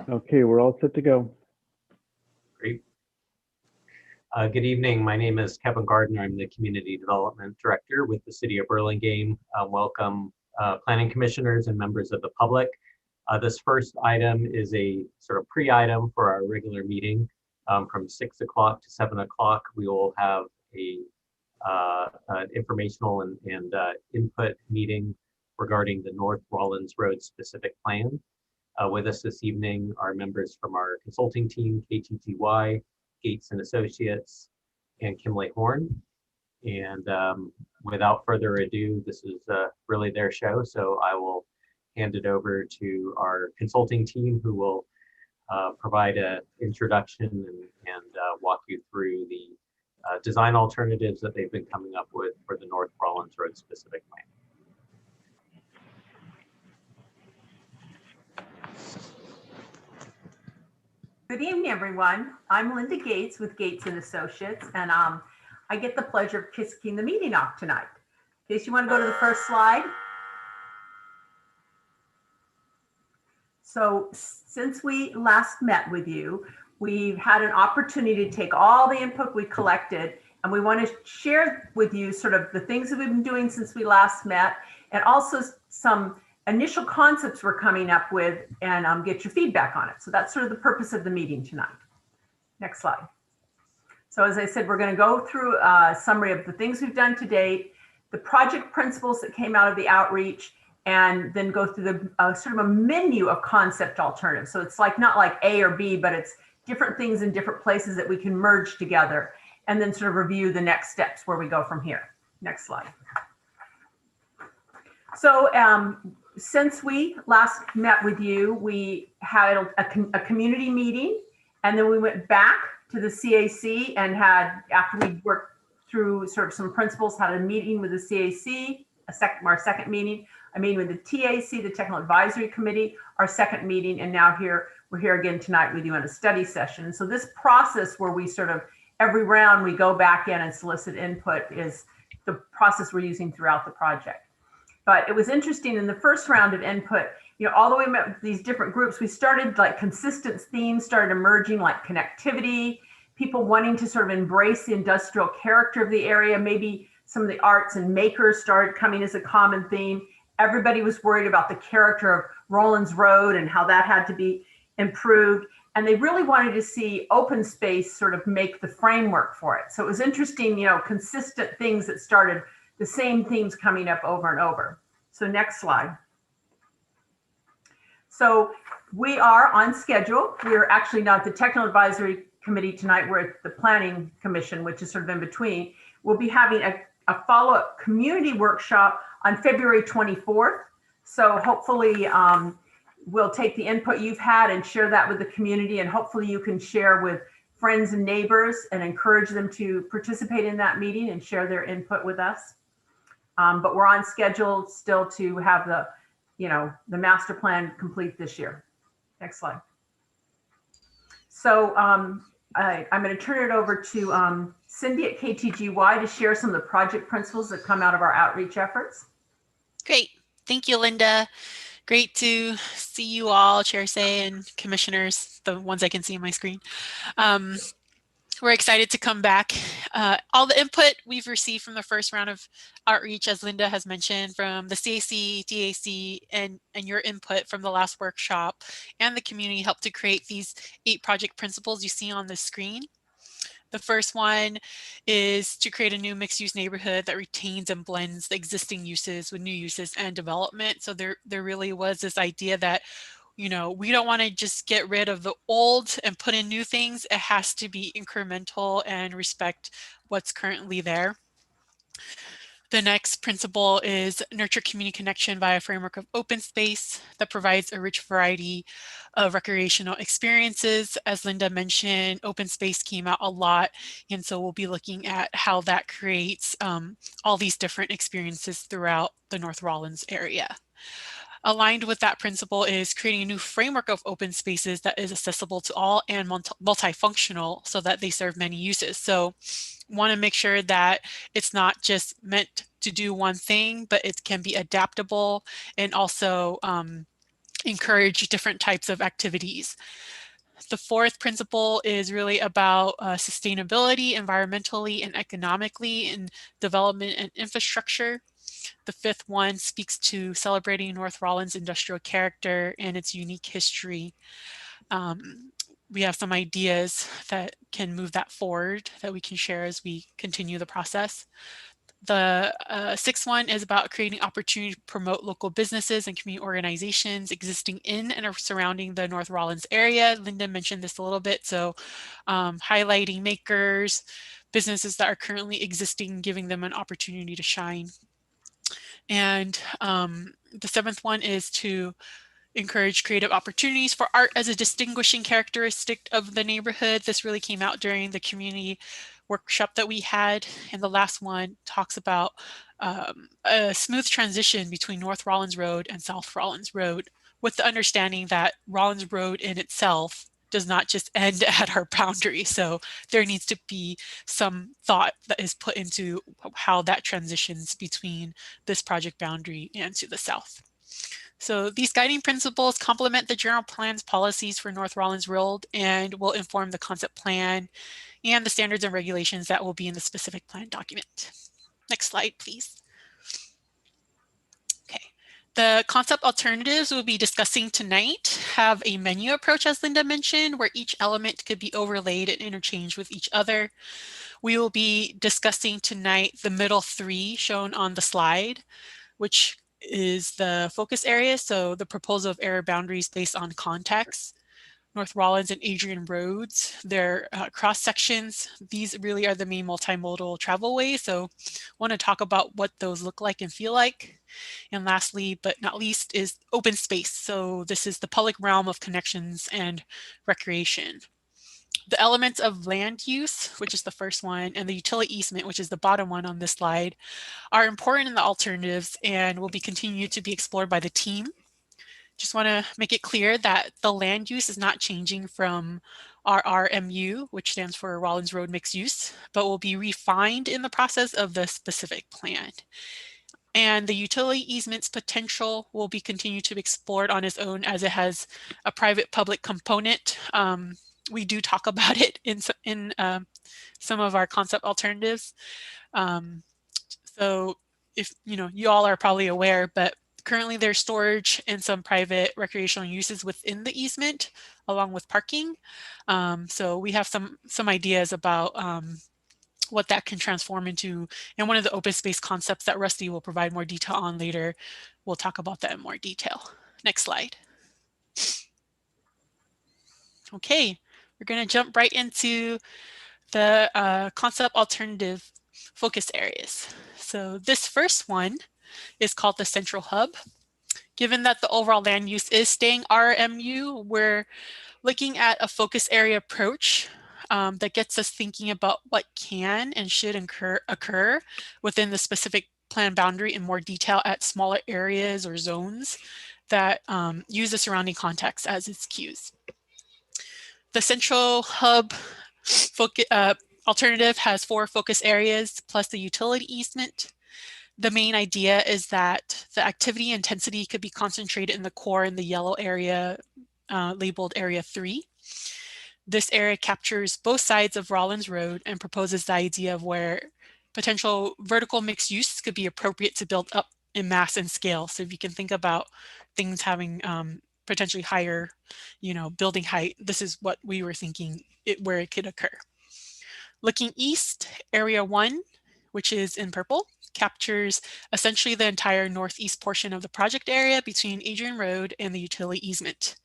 Okay, we're all set to go. Great. Good evening. My name is Kevin Gardner. I'm the Community Development Director with the City of Burlingame. Welcome, planning commissioners and members of the public. This first item is a sort of pre-item for our regular meeting. From 6 o'clock to 7 o'clock, we will have an informational and input meeting regarding the North Rollins Road specific plan. With us this evening are members from our consulting team, KTGY, Gates and Associates, and Kimley Horn. And without further ado, this is really their show, so I will hand it over to our consulting team, who will provide an introduction and walk you through the design alternatives that they've been coming up with for the North Rollins Road specific plan. Good evening, everyone. I'm Linda Gates with Gates and Associates, and I get the pleasure of kicking the meeting off tonight. In case you want to go to the first slide. So since we last met with you, we've had an opportunity to take all the input we collected, and we want to share with you sort of the things that we've been doing since we last met, and also some initial concepts we're coming up with, and get your feedback on it. So that's sort of the purpose of the meeting tonight. Next slide. So as I said, we're going to go through a summary of the things we've done to date, the project principles that came out of the outreach, and then go through the sort of a menu of concept alternatives. So it's like not like A or B, but it's different things in different places that we can merge together, and then sort of review the next steps where we go from here. Next slide. So since we last met with you, we had a community meeting, and then we went back to the CAC and had, after we worked through sort of some principles, had a meeting with the CAC, our second meeting, a meeting with the TAC, the Technical Advisory Committee, our second meeting, and now we're here again tonight with you in a study session. So this process where we sort of, every round we go back in and solicit input is the process we're using throughout the project. But it was interesting in the first round of input, all the way met with these different groups, we started like consistent themes started emerging, like connectivity, people wanting to sort of embrace the industrial character of the area. Maybe some of the arts and makers started coming as a common theme. Everybody was worried about the character of Rollins Road and how that had to be improved. And they really wanted to see open space sort of make the framework for it. So it was interesting, consistent things that started the same themes coming up over and over. So next slide. So we are on schedule. We're actually not at the Technical Advisory Committee tonight. We're at the Planning Commission, which is sort of in between. We'll be having a follow-up community workshop on February 24th. So hopefully we'll take the input you've had and share that with the community, and hopefully you can share with friends and neighbors and encourage them to participate in that meeting and share their input with us. But we're on schedule still to have the master plan complete this year. Next slide. So I'm going to turn it over to Cindy at KTGY to share some of the project principles that come out of our outreach efforts. Great. Thank you, Linda. Great to see you all, Chair Say and commissioners, the ones I can see on my screen. We're excited to come back. All the input we've received from the first round of outreach, as Linda has mentioned, from the CAC, DAC, and your input from the last workshop and the community helped to create these 8 project principles you see on the screen. The first one is to create a new mixed-use neighborhood that retains and blends the existing uses with new uses and development. So there really was this idea that we don't want to just get rid of the old and put in new things. It has to be incremental and respect what's currently there. The next principle is nurture community connection via a framework of open space that provides a rich variety of recreational experiences. As Linda mentioned, open space came out a lot, and so we'll be looking at how that creates all these different experiences throughout the North Rollins area. Aligned with that principle is creating a new framework of open spaces that is accessible to all and multifunctional so that they serve many uses. So want to make sure that it's not just meant to do one thing, but it can be adaptable and also encourage different types of activities. The fourth principle is really about sustainability, environmentally and economically, in development and infrastructure. The fifth one speaks to celebrating North Rawlins industrial character and its unique history. We have some ideas that can move that forward that we can share as we continue the process. The sixth one is about creating opportunity to promote local businesses and community organizations existing in and surrounding the North Rawlins area. Linda mentioned this a little bit, so highlighting makers, businesses that are currently existing, giving them an opportunity to shine. And the seventh one is to encourage creative opportunities for art as a distinguishing characteristic of the neighborhood. This really came out during the community workshop that we had. And the last one talks about a smooth transition between North Rawlins Road and South Rawlins Road, with the understanding that Rawlins Road in itself does not just end at our boundary. So there needs to be some thought that is put into how that transitions between this project boundary and to the south. So these guiding principles complement the general plan's policies for North Rawlins Road and will inform the concept plan and the standards and regulations that will be in the specific plan document. Next slide, please. Okay. The concept alternatives we'll be discussing tonight have a menu approach, as Linda mentioned, where each element could be overlaid and interchanged with each other. We will be discussing tonight the middle three shown on the slide, which is the focus area. So the proposal of area boundaries based on context. North Rawlins and Adrian roads, their cross sections. These really are the main multimodal travel ways. So want to talk about what those look like and feel like. And lastly, but not least, is open space. So this is the public realm of connections and recreation. The elements of land use, which is the first one, and the utility easement, which is the bottom one on this slide, are important in the alternatives and will be continued to be explored by the team. Just want to make it clear that the land use is not changing from RRMU, which stands for Rawlins Road Mixed Use, but will be refined in the process of the specific plan. And the utility easement's potential will be continued to be explored on its own, as it has a private-public component. We do talk about it in some of our concept alternatives. So if you all are probably aware, but currently there's storage and some private recreational uses within the easement, along with parking. So we have some ideas about what that can transform into. And one of the open space concepts that Rusty will provide more detail on later, we'll talk about that in more detail. Next slide. Okay, we're going to jump right into the concept alternative focus areas. So this first one is called the Central Hub. Given that the overall land use is staying RMU, we're looking at a focus area approach that gets us thinking about what can and should occur within the specific plan boundary in more detail at smaller areas or zones that use the surrounding context as its cues. The Central Hub alternative has 4 focus areas plus the utility easement. The main idea is that the activity intensity could be concentrated in the core in the yellow area labeled Area 3. This area captures both sides of Rawlins Road and proposes the idea of where potential vertical mixed use could be appropriate to build up in mass and scale. So if you can think about things having potentially higher, building height, this is what we were thinking where it could occur. Looking east, Area 1, which is in purple, captures essentially the entire northeast portion of the project area between Adrian Road and the utility easement.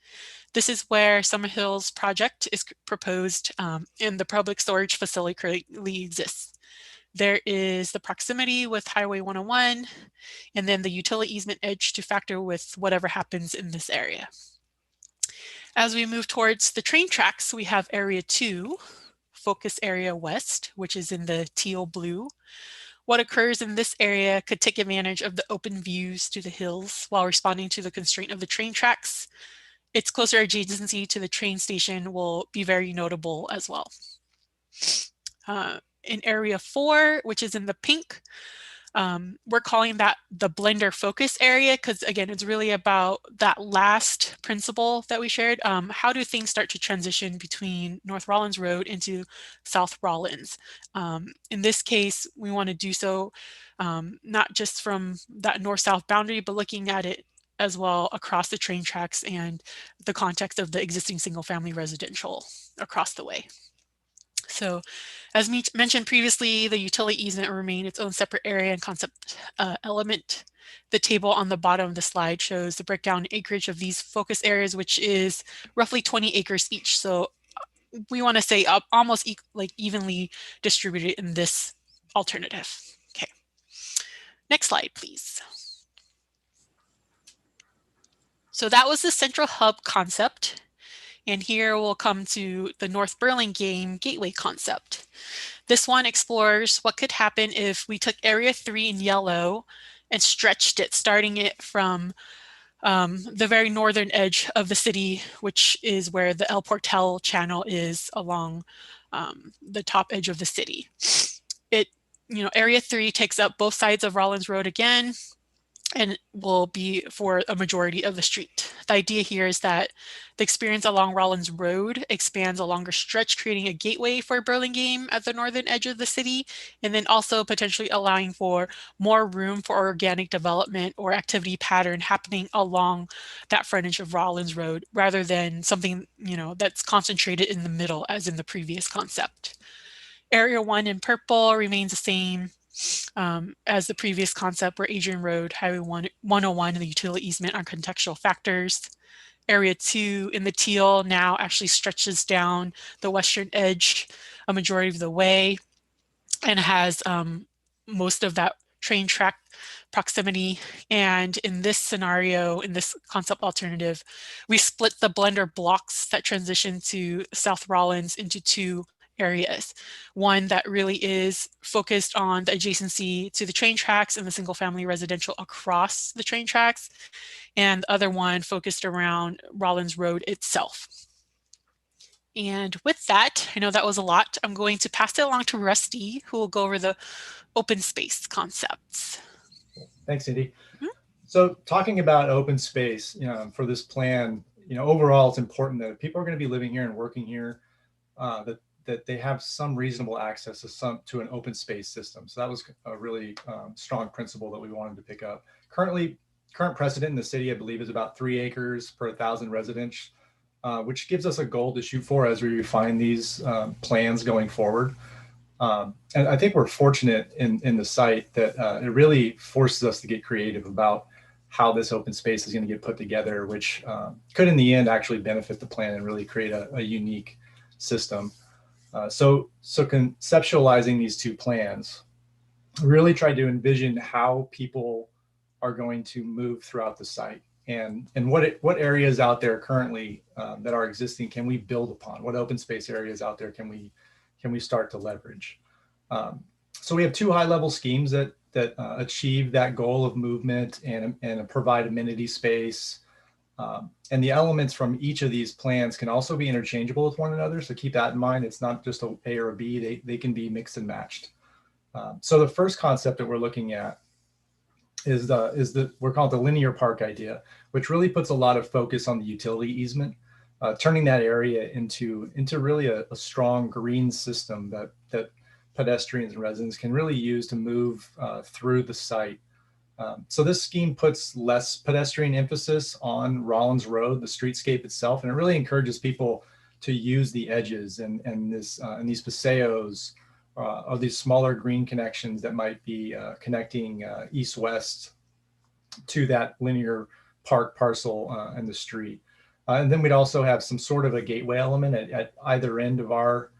This is where Summerhills project is proposed and the public storage facility currently exists. There is the proximity with Highway 101 and then the utility easement edge to factor with whatever happens in this area. As we move towards the train tracks, we have Area 2, Focus Area West, which is in the teal blue. What occurs in this area could take advantage of the open views to the hills while responding to the constraint of the train tracks. Its closer adjacency to the train station will be very notable as well. In Area 4, which is in the pink, We're calling that the blender focus area because, again, it's really about that last principle that we shared. How do things start to transition between North Rollins Road into South Rollins? In this case, we want to do so not just from that north-south boundary, but looking at it as well across the train tracks and the context of the existing single-family residential across the way. So as mentioned previously, the utility easement will remain its own separate area and concept element. The table on the bottom of the slide shows the breakdown acreage of these focus areas, which is roughly 20 acres each. So we want to say almost evenly distributed in this alternative. Okay. Next slide, please. So that was the central hub concept. And here we'll come to the North Burlingame Gateway concept. This one explores what could happen if we took Area 3 in yellow and stretched it, starting it from the very northern edge of the city, which is where the El Portal channel is along the top edge of the city. Area 3 takes up both sides of Rollins Road again, and will be for a majority of the street. The idea here is that the experience along Rollins Road expands a longer stretch, creating a gateway for Burlingame at the northern edge of the city, and then also potentially allowing for more room for organic development or activity pattern happening along that frontage of Rollins Road, rather than something, that's concentrated in the middle as in the previous concept. Area 1 in purple remains the same as the previous concept, where Adrian Road, Highway 101, and the utility easement are contextual factors. Area 2 in the teal now actually stretches down the western edge a majority of the way and has most of that train track proximity. And in this scenario, in this concept alternative, we split the blender blocks that transition to South Rollins into two areas. One that really is focused on the adjacency to the train tracks and the single family residential across the train tracks, and the other one focused around Rollins Road itself. And with that, I know that was a lot. I'm going to pass it along to Rusty, who will go over the open space concepts. Thanks, Cindy. So talking about open space, for this plan, overall, it's important that if people are going to be living here and working here, that they have some reasonable access to an open space system. So that was a really strong principle that we wanted to pick up. Current precedent in the city, I believe, is about 3 acres per 1,000 residents, which gives us a goal to shoot for as we refine these plans going forward. And I think we're fortunate in the site that it really forces us to get creative about how this open space is going to get put together, which could in the end actually benefit the plan and really create a unique system. So conceptualizing these two plans, really tried to envision how people are going to move throughout the site, and what areas out there currently that are existing can we build upon? What open space areas out there can we start to leverage? So we have two high-level schemes that achieve that goal of movement and provide amenity space. And the elements from each of these plans can also be interchangeable with one another. So keep that in mind. It's not just a A or a B. They can be mixed and matched. So the first concept that we're looking at is we're calling it the linear park idea, which really puts a lot of focus on the utility easement, turning that area into really a strong green system that pedestrians and residents can really use to move through the site. So this scheme puts less pedestrian emphasis on Rollins Road, the streetscape itself, and it really encourages people to use the edges and these paseos or these smaller green connections that might be connecting east-west to that linear park parcel and the street. And then we'd also have some sort of a gateway element at either end of our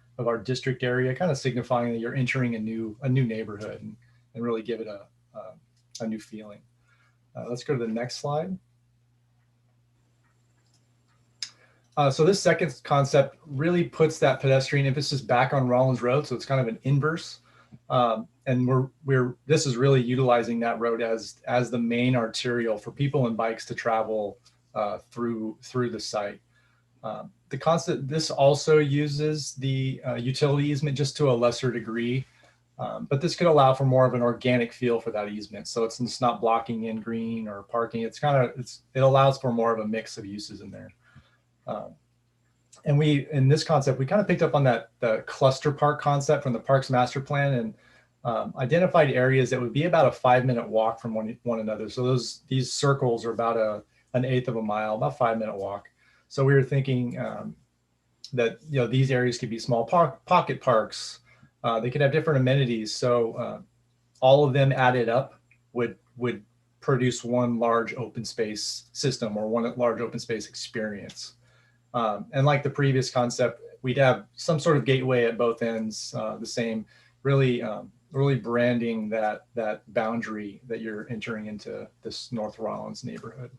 district area, kind of signifying that you're entering a new neighborhood and really give it a new feeling. Let's go to the next slide. So this second concept really puts that pedestrian emphasis back on Rollins Road. So it's kind of an inverse. And this is really utilizing that road as the main arterial for people and bikes to travel through the site. This also uses the utility easement just to a lesser degree. But this could allow for more of an organic feel for that easement. So it's just not blocking in green or parking. It allows for more of a mix of uses in there. And in this concept, we kind of picked up on the cluster park concept from the Parks Master Plan, and identified areas that would be about a 5-minute walk from one another. So these circles are about an eighth of a mile, about 5-minute walk. So we were thinking that these areas could be small pocket parks. They could have different amenities. So all of them added up would produce one large open space system or one large open space experience. And like the previous concept, we'd have some sort of gateway at both ends, the same, really branding that boundary that you're entering into this North Rollins neighborhood.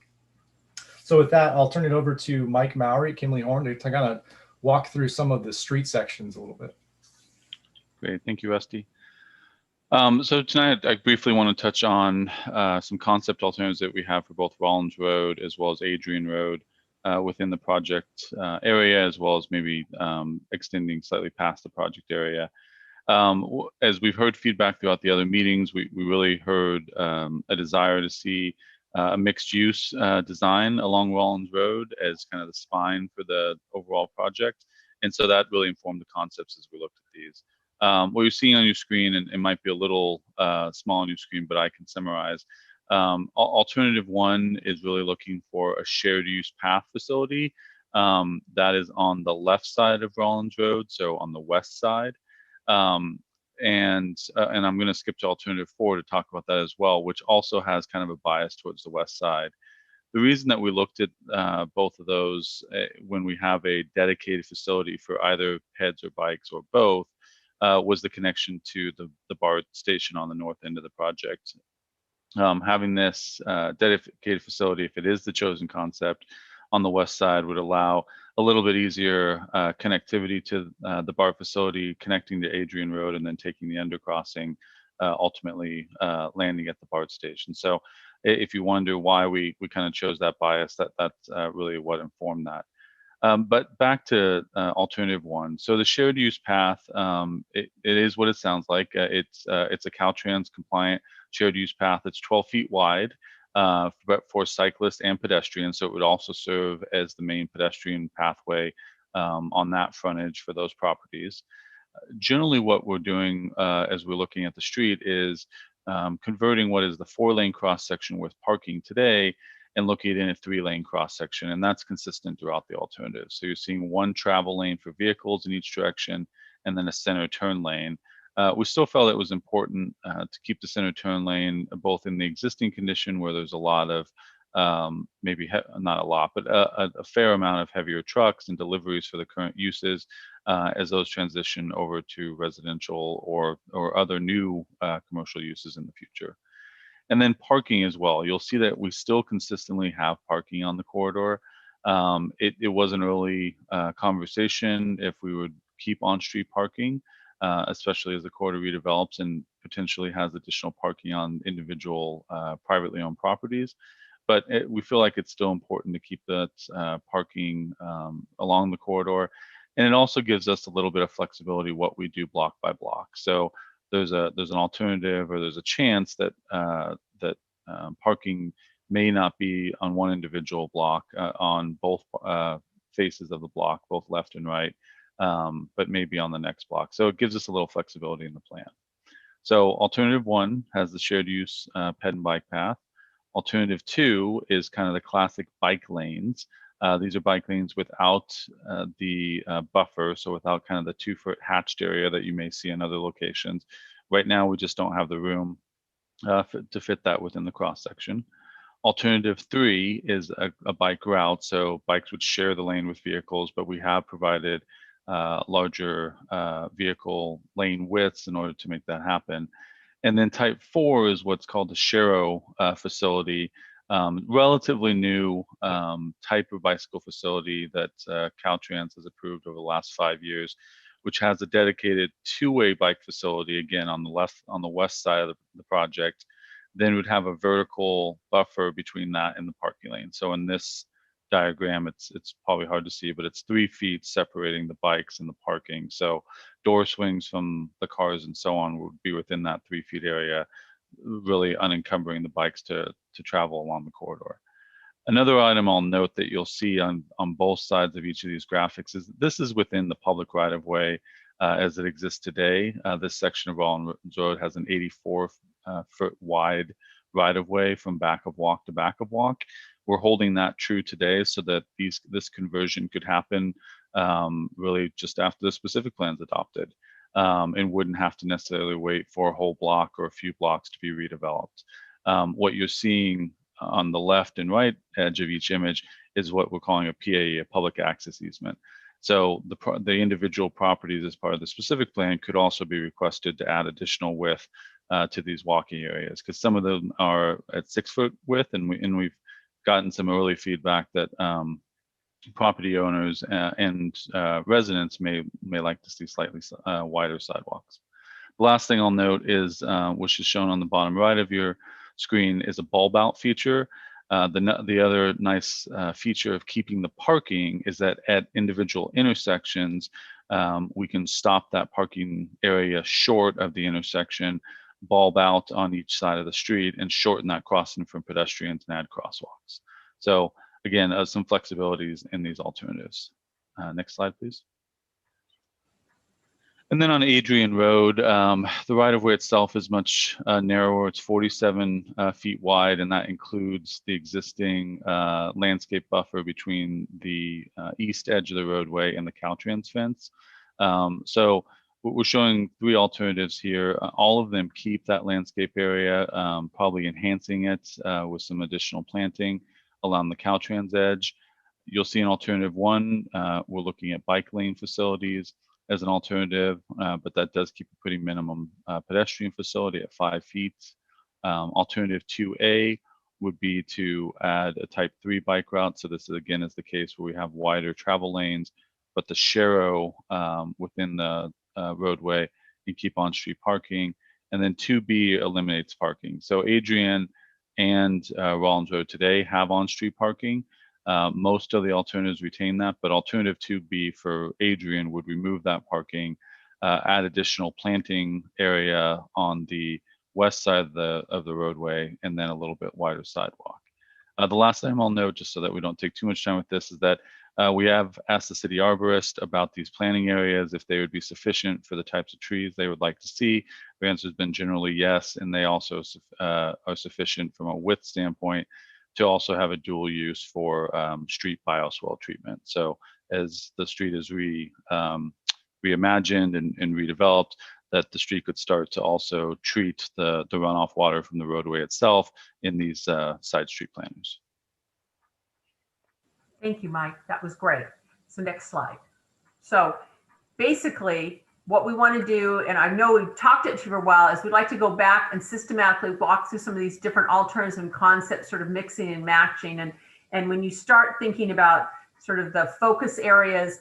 So with that, I'll turn it over to Mike Mowry, Kimley Horn, to kind of walk through some of the street sections a little bit. Great, thank you, Esty. So tonight, I briefly want to touch on some concept alternatives that we have for both Rollins Road as well as Adrian Road within the project area, as well as maybe extending slightly past the project area. As we've heard feedback throughout the other meetings, we really heard a desire to see a mixed use design along Rollins Road as kind of the spine for the overall project. And so that really informed the concepts as we looked at these. What you're seeing on your screen, and it might be a little small on your screen, but I can summarize. Alternative one is really looking for a shared use path facility that is on the left side of Rollins Road, so on the west side. And I'm going to skip to alternative 4 to talk about that as well, which also has kind of a bias towards the west side. The reason that we looked at both of those when we have a dedicated facility for either peds or bikes or both was the connection to the BART station on the north end of the project. Having this dedicated facility, if it is the chosen concept, on the west side would allow a little bit easier connectivity to the BART facility, connecting to Adrian Road, and then taking the undercrossing, ultimately landing at the BART station. So if you wonder why we kind of chose that bias, that's really what informed that. But back to alternative 1. So the shared use path, it is what it sounds like. It's a Caltrans compliant shared use path. It's 12 feet wide for cyclists and pedestrians. So it would also serve as the main pedestrian pathway on that frontage for those properties. Generally, what we're doing as we're looking at the street is converting what is the 4-lane cross section with parking today and looking at it in a 3-lane cross section, and that's consistent throughout the alternatives. So you're seeing one travel lane for vehicles in each direction, and then a center turn lane. We still felt it was important to keep the center turn lane both in the existing condition where there's a lot of maybe not a lot, but a fair amount of heavier trucks and deliveries for the current uses as those transition over to residential or other new commercial uses in the future. And then parking as well. You'll see that we still consistently have parking on the corridor. It was an early conversation if we would keep on-street parking, especially as the corridor redevelops and potentially has additional parking on individual privately owned properties. But we feel like it's still important to keep that parking along the corridor. And it also gives us a little bit of flexibility what we do block by block. So there's an alternative, or there's a chance that parking may not be on one individual block on both faces of the block, both left and right, but maybe on the next block. So it gives us a little flexibility in the plan. So alternative 1 has the shared use ped and bike path. Alternative 2 is kind of the classic bike lanes. These are bike lanes without the buffer, so without kind of the 2-foot hatched area that you may see in other locations. Right now, we just don't have the room to fit that within the cross section. Alternative 3 is a bike route, so bikes would share the lane with vehicles, but we have provided larger vehicle lane widths in order to make that happen. And then type 4 is what's called the Shero facility. Relatively new type of bicycle facility that Caltrans has approved over the last 5 years, which has a dedicated 2-way bike facility, again, on the west side of the project. Then would have a vertical buffer between that and the parking lane. So in this diagram, it's probably hard to see, but it's 3 feet separating the bikes and the parking. So door swings from the cars and so on would be within that 3 feet area, really unencumbering the bikes to travel along the corridor. Another item I'll note that you'll see on both sides of each of these graphics is this is within the public right-of-way as it exists today. This section of Rollins Road has an 84-foot wide right-of-way from back of walk to back of walk. We're holding that true today so that this conversion could happen really just after the specific plan's adopted, and wouldn't have to necessarily wait for a whole block or a few blocks to be redeveloped. What you're seeing on the left and right edge of each image is what we're calling a PAE, a public access easement. So the individual properties as part of the specific plan could also be requested to add additional width to these walking areas, because some of them are at 6-foot width, and we've gotten some early feedback that property owners and residents may like to see slightly wider sidewalks. The last thing I'll note is, which is shown on the bottom right of your screen, is a bulb out feature. The other nice feature of keeping the parking is that at individual intersections, we can stop that parking area short of the intersection, bulb out on each side of the street, and shorten that crossing for pedestrians and add crosswalks. So again, some flexibilities in these alternatives. Next slide, please. And then on Adrian Road, the right-of-way itself is much narrower. It's 47 feet wide, and that includes the existing landscape buffer between the east edge of the roadway and the Caltrans fence. So we're showing 3 alternatives here. All of them keep that landscape area, probably enhancing it with some additional planting along the Caltrans edge. You'll see in alternative 1, we're looking at bike lane facilities as an alternative, but that does keep a pretty minimum pedestrian facility at 5 feet. Alternative 2A would be to add a type 3 bike route. So this again is the case where we have wider travel lanes, but the sharrow within the roadway and keep on-street parking. And then 2B eliminates parking. So Adrian and Rollins Road today have on-street parking. Most of the alternatives retain that, but alternative 2B for Adrian would remove that parking, add additional planting area on the west side of the roadway, and then a little bit wider sidewalk. The last thing I'll note, just so that we don't take too much time with this, is that we have asked the city arborist about these planting areas, if they would be sufficient for the types of trees they would like to see. The answer has been generally yes, and they also are sufficient from a width standpoint to also have a dual use for street bioswale treatment. So as the street is reimagined and redeveloped, that the street could start to also treat the runoff water from the roadway itself in these side street planters. Thank you, Mike. That was great. So next slide. So basically what we want to do, and I know we've talked it for a while, is we'd like to go back and systematically walk through some of these different alternatives and concepts, sort of mixing and matching. And when you start thinking about sort of the focus areas,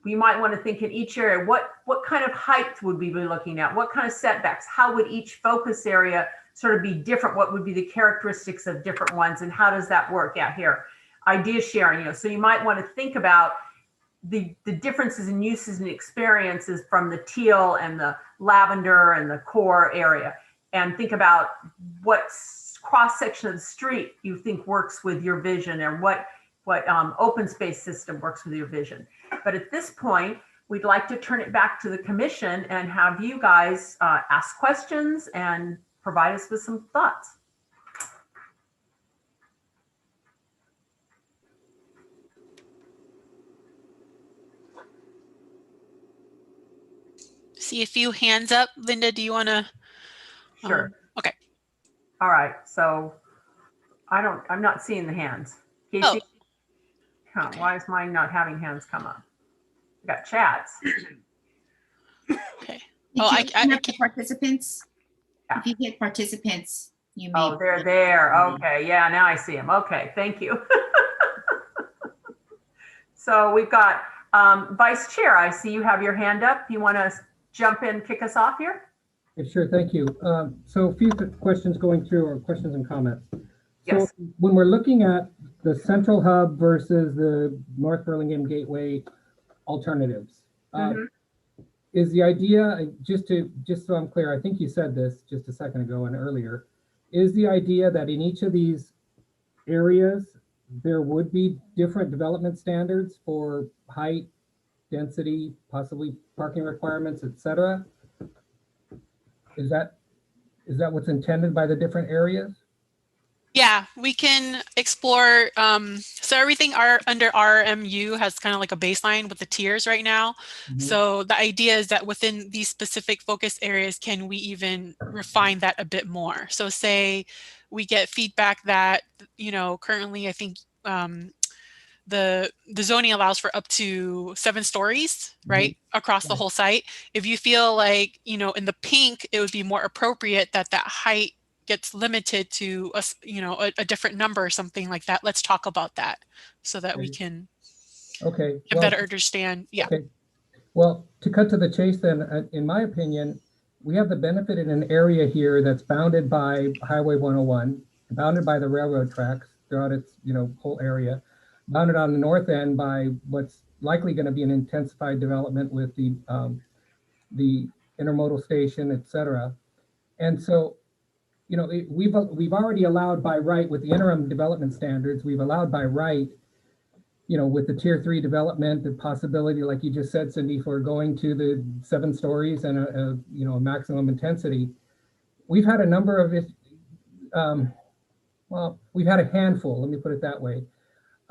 we might want to think in each area, what kind of height would we be looking at? What kind of setbacks? How would each focus area sort of be different? What would be the characteristics of different ones? And how does that work out here? Idea sharing, so you might want to think about the differences in uses and experiences from the teal and the lavender and the core area, and think about what cross section of the street you think works with your vision, and what open space system works with your vision. But at this point, we'd like to turn it back to the commission and have you guys ask questions and provide us with some thoughts. See a few hands up. Linda, do you want to? Sure. Okay. All right. So I'm not seeing the hands. Casey? Oh. Okay. Why is mine not having hands come up? I got chats. Okay. I the participants. Yeah. If you hit participants, you may. Oh, they're there. Okay. Yeah, now I see them. Okay. Thank you. So we've got Vice Chair. I see you have your hand up. You want to jump in, kick us off here? Yeah, sure, thank you. So a few questions going through, or questions and comments. Yes. So when we're looking at the central hub versus the North Burlingame Gateway alternatives. Is the idea, just so I'm clear, I think you said this just a second ago and earlier, is the idea that in each of these areas, there would be different development standards for height, density, possibly parking requirements, et cetera? Is that what's intended by the different areas? Yeah, we can explore. So everything under RMU has kind of like a baseline with the tiers right now. So the idea is that within these specific focus areas, can we even refine that a bit more? So say we get feedback that, currently I think the zoning allows for up to 7 stories, right, across the whole site. If you feel like, in the pink, it would be more appropriate that height gets limited to a different number or something like that. Let's talk about that so that we can better understand. Yeah. Okay. Well, to cut to the chase then, in my opinion, we have the benefit in an area here that's bounded by Highway 101, bounded by the railroad tracks throughout its whole area, bounded on the north end by what's likely going to be an intensified development with the intermodal station, et cetera. And so, we've already allowed by right with the interim development standards, we've allowed by right, with the tier 3 development, the possibility, like you just said, Cindy, for going to the 7 stories and a maximum intensity. We've had a number of we've had a handful, let me put it that way,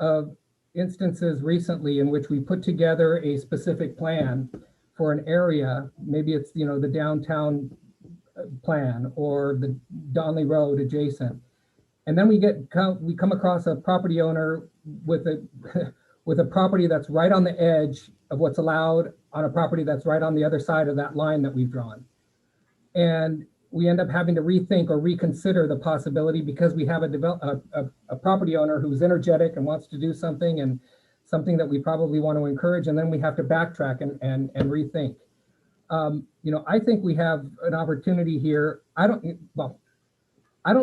of instances recently in which we put together a specific plan for an area. Maybe it's, the downtown plan or the Donley Road adjacent. And then we come across a property owner with a property that's right on the edge of what's allowed on a property that's right on the other side of that line that we've drawn. And we end up having to rethink or reconsider the possibility because we have a property owner who's energetic and wants to do something, and something that we probably want to encourage, and then we have to backtrack and rethink. I think we have an opportunity here. I don't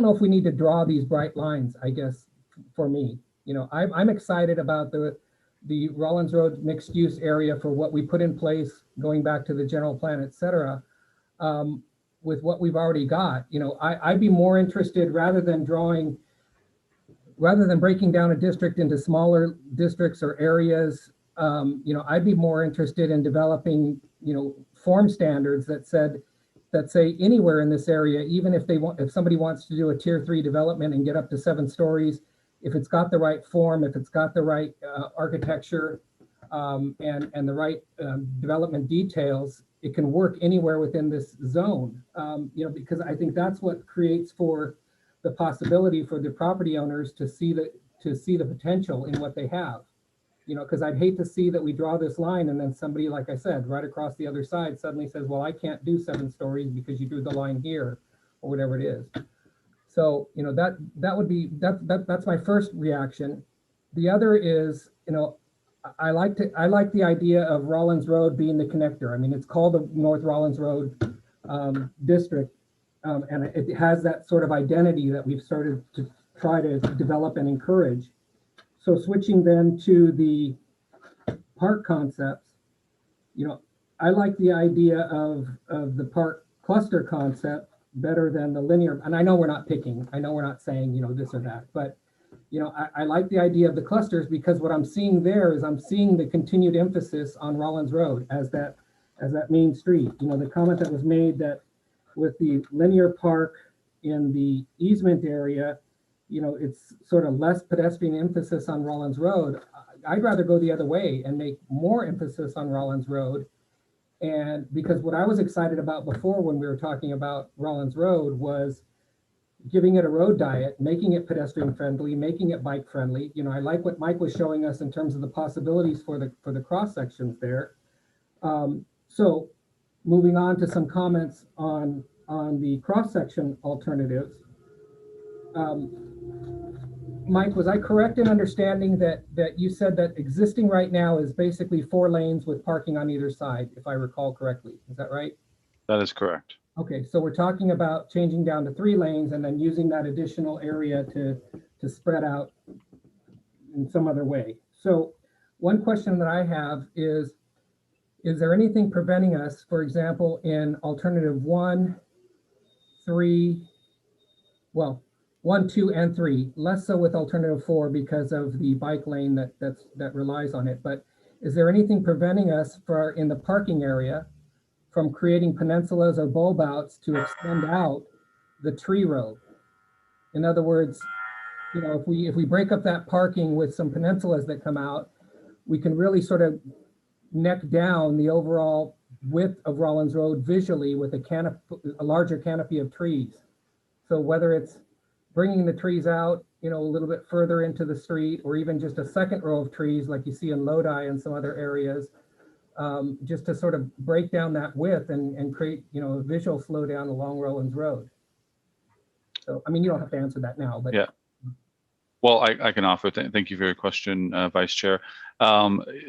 know if we need to draw these bright lines, I guess, for me. I'm excited about the Rollins Road mixed use area for what we put in place, going back to the general plan, et cetera. With what we've already got, I'd be more interested rather than breaking down a district into smaller districts or areas. I'd be more interested in developing, form standards that say anywhere in this area, even if somebody wants to do a tier 3 development and get up to 7 stories, if it's got the right form, if it's got the right architecture and the right development details, it can work anywhere within this zone. Because I think that's what creates for the possibility for the property owners to see the potential in what they have. Because I'd hate to see that we draw this line and then somebody, like I said, right across the other side suddenly says, well, I can't do 7 stories because you drew the line here, or whatever it is. So, that's my first reaction. The other is, I like the idea of Rollins Road being the connector. I mean, it's called the North Rollins Road District, and it has that sort of identity that we've started to try to develop and encourage. So switching then to the park concepts, I like the idea of the park cluster concept better than the linear. And I know we're not picking, I know we're not saying, this or that, but I like the idea of the clusters because what I'm seeing there is I'm seeing the continued emphasis on Rollins Road as that main street. The comment that was made that with the linear park in the easement area, it's sort of less pedestrian emphasis on Rollins Road. I'd rather go the other way and make more emphasis on Rollins Road. And because what I was excited about before when we were talking about Rollins Road was giving it a road diet, making it pedestrian friendly, making it bike friendly. I like what Mike was showing us in terms of the possibilities for the cross sections there. So moving on to some comments on the cross section alternatives. Mike, was I correct in understanding that you said that existing right now is basically 4 lanes with parking on either side, if I recall correctly? Is that right? That is correct. Okay, so we're talking about changing down to 3 lanes and then using that additional area to spread out in some other way. So one question that I have is there anything preventing us, for example, in alternative 1, 3, well, 1, 2, and 3, less so with alternative 4 because of the bike lane that relies on it. But is there anything preventing us in the parking area from creating peninsulas or bulb outs to extend out the tree row? In other words, you know, if we break up that parking with some peninsulas that come out, we can really sort of neck down the overall width of Rollins Road visually with a larger canopy of trees. So whether it's bringing the trees out, you know, a little bit further into the street, or even just a second row of trees like you see in Lodi and some other areas, just to sort of break down that width and create, you know, a visual slowdown along Rollins Road. So, I mean, you don't have to answer that now, but. Yeah. Well, I can offer. Thank you for your question, Vice Chair.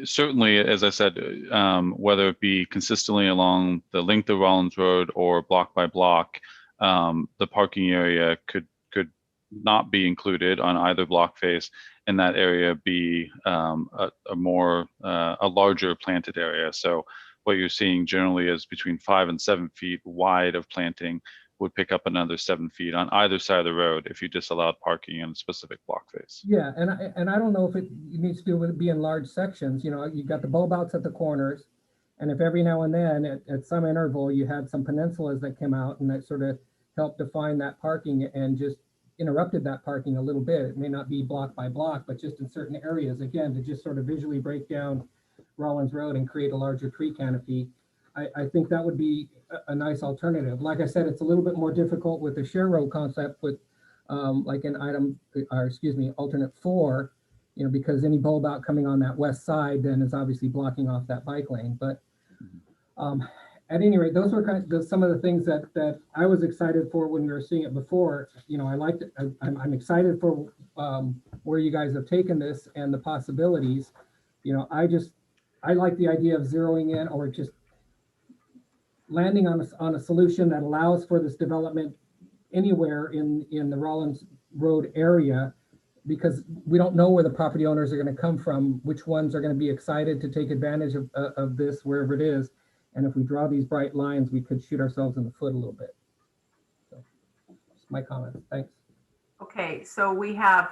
Certainly, as I said, whether it be consistently along the length of Rollins Road or block by block, the parking area could not be included on either block face, and that area be a larger planted area. So what you're seeing generally is between 5 and 7 feet wide of planting would pick up another 7 feet on either side of the road if you disallowed parking in a specific block face. Yeah, and I don't know if it needs to be in large sections. You know, you've got the bulb outs at the corners, and if every now and then at some interval you had some peninsulas that came out and that sort of helped define that parking and just interrupted that parking a little bit. It may not be block by block, but just in certain areas, again, to just sort of visually break down Rollins Road and create a larger tree canopy. I think that would be a nice alternative. Like I said, it's a little bit more difficult with the share road concept with like in alternate 4, you know, because any bulb out coming on that west side then is obviously blocking off that bike lane. But at any rate, those were some of the things that I was excited for when we were seeing it before. You know, I liked it. I'm excited for where you guys have taken this and the possibilities. You know, I like the idea of zeroing in or just landing on a solution that allows for this development anywhere in the Rollins Road area, because we don't know where the property owners are going to come from, which ones are going to be excited to take advantage of this wherever it is. And if we draw these bright lines, we could shoot ourselves in the foot a little bit. So that's my comment. Thanks. Okay, so we have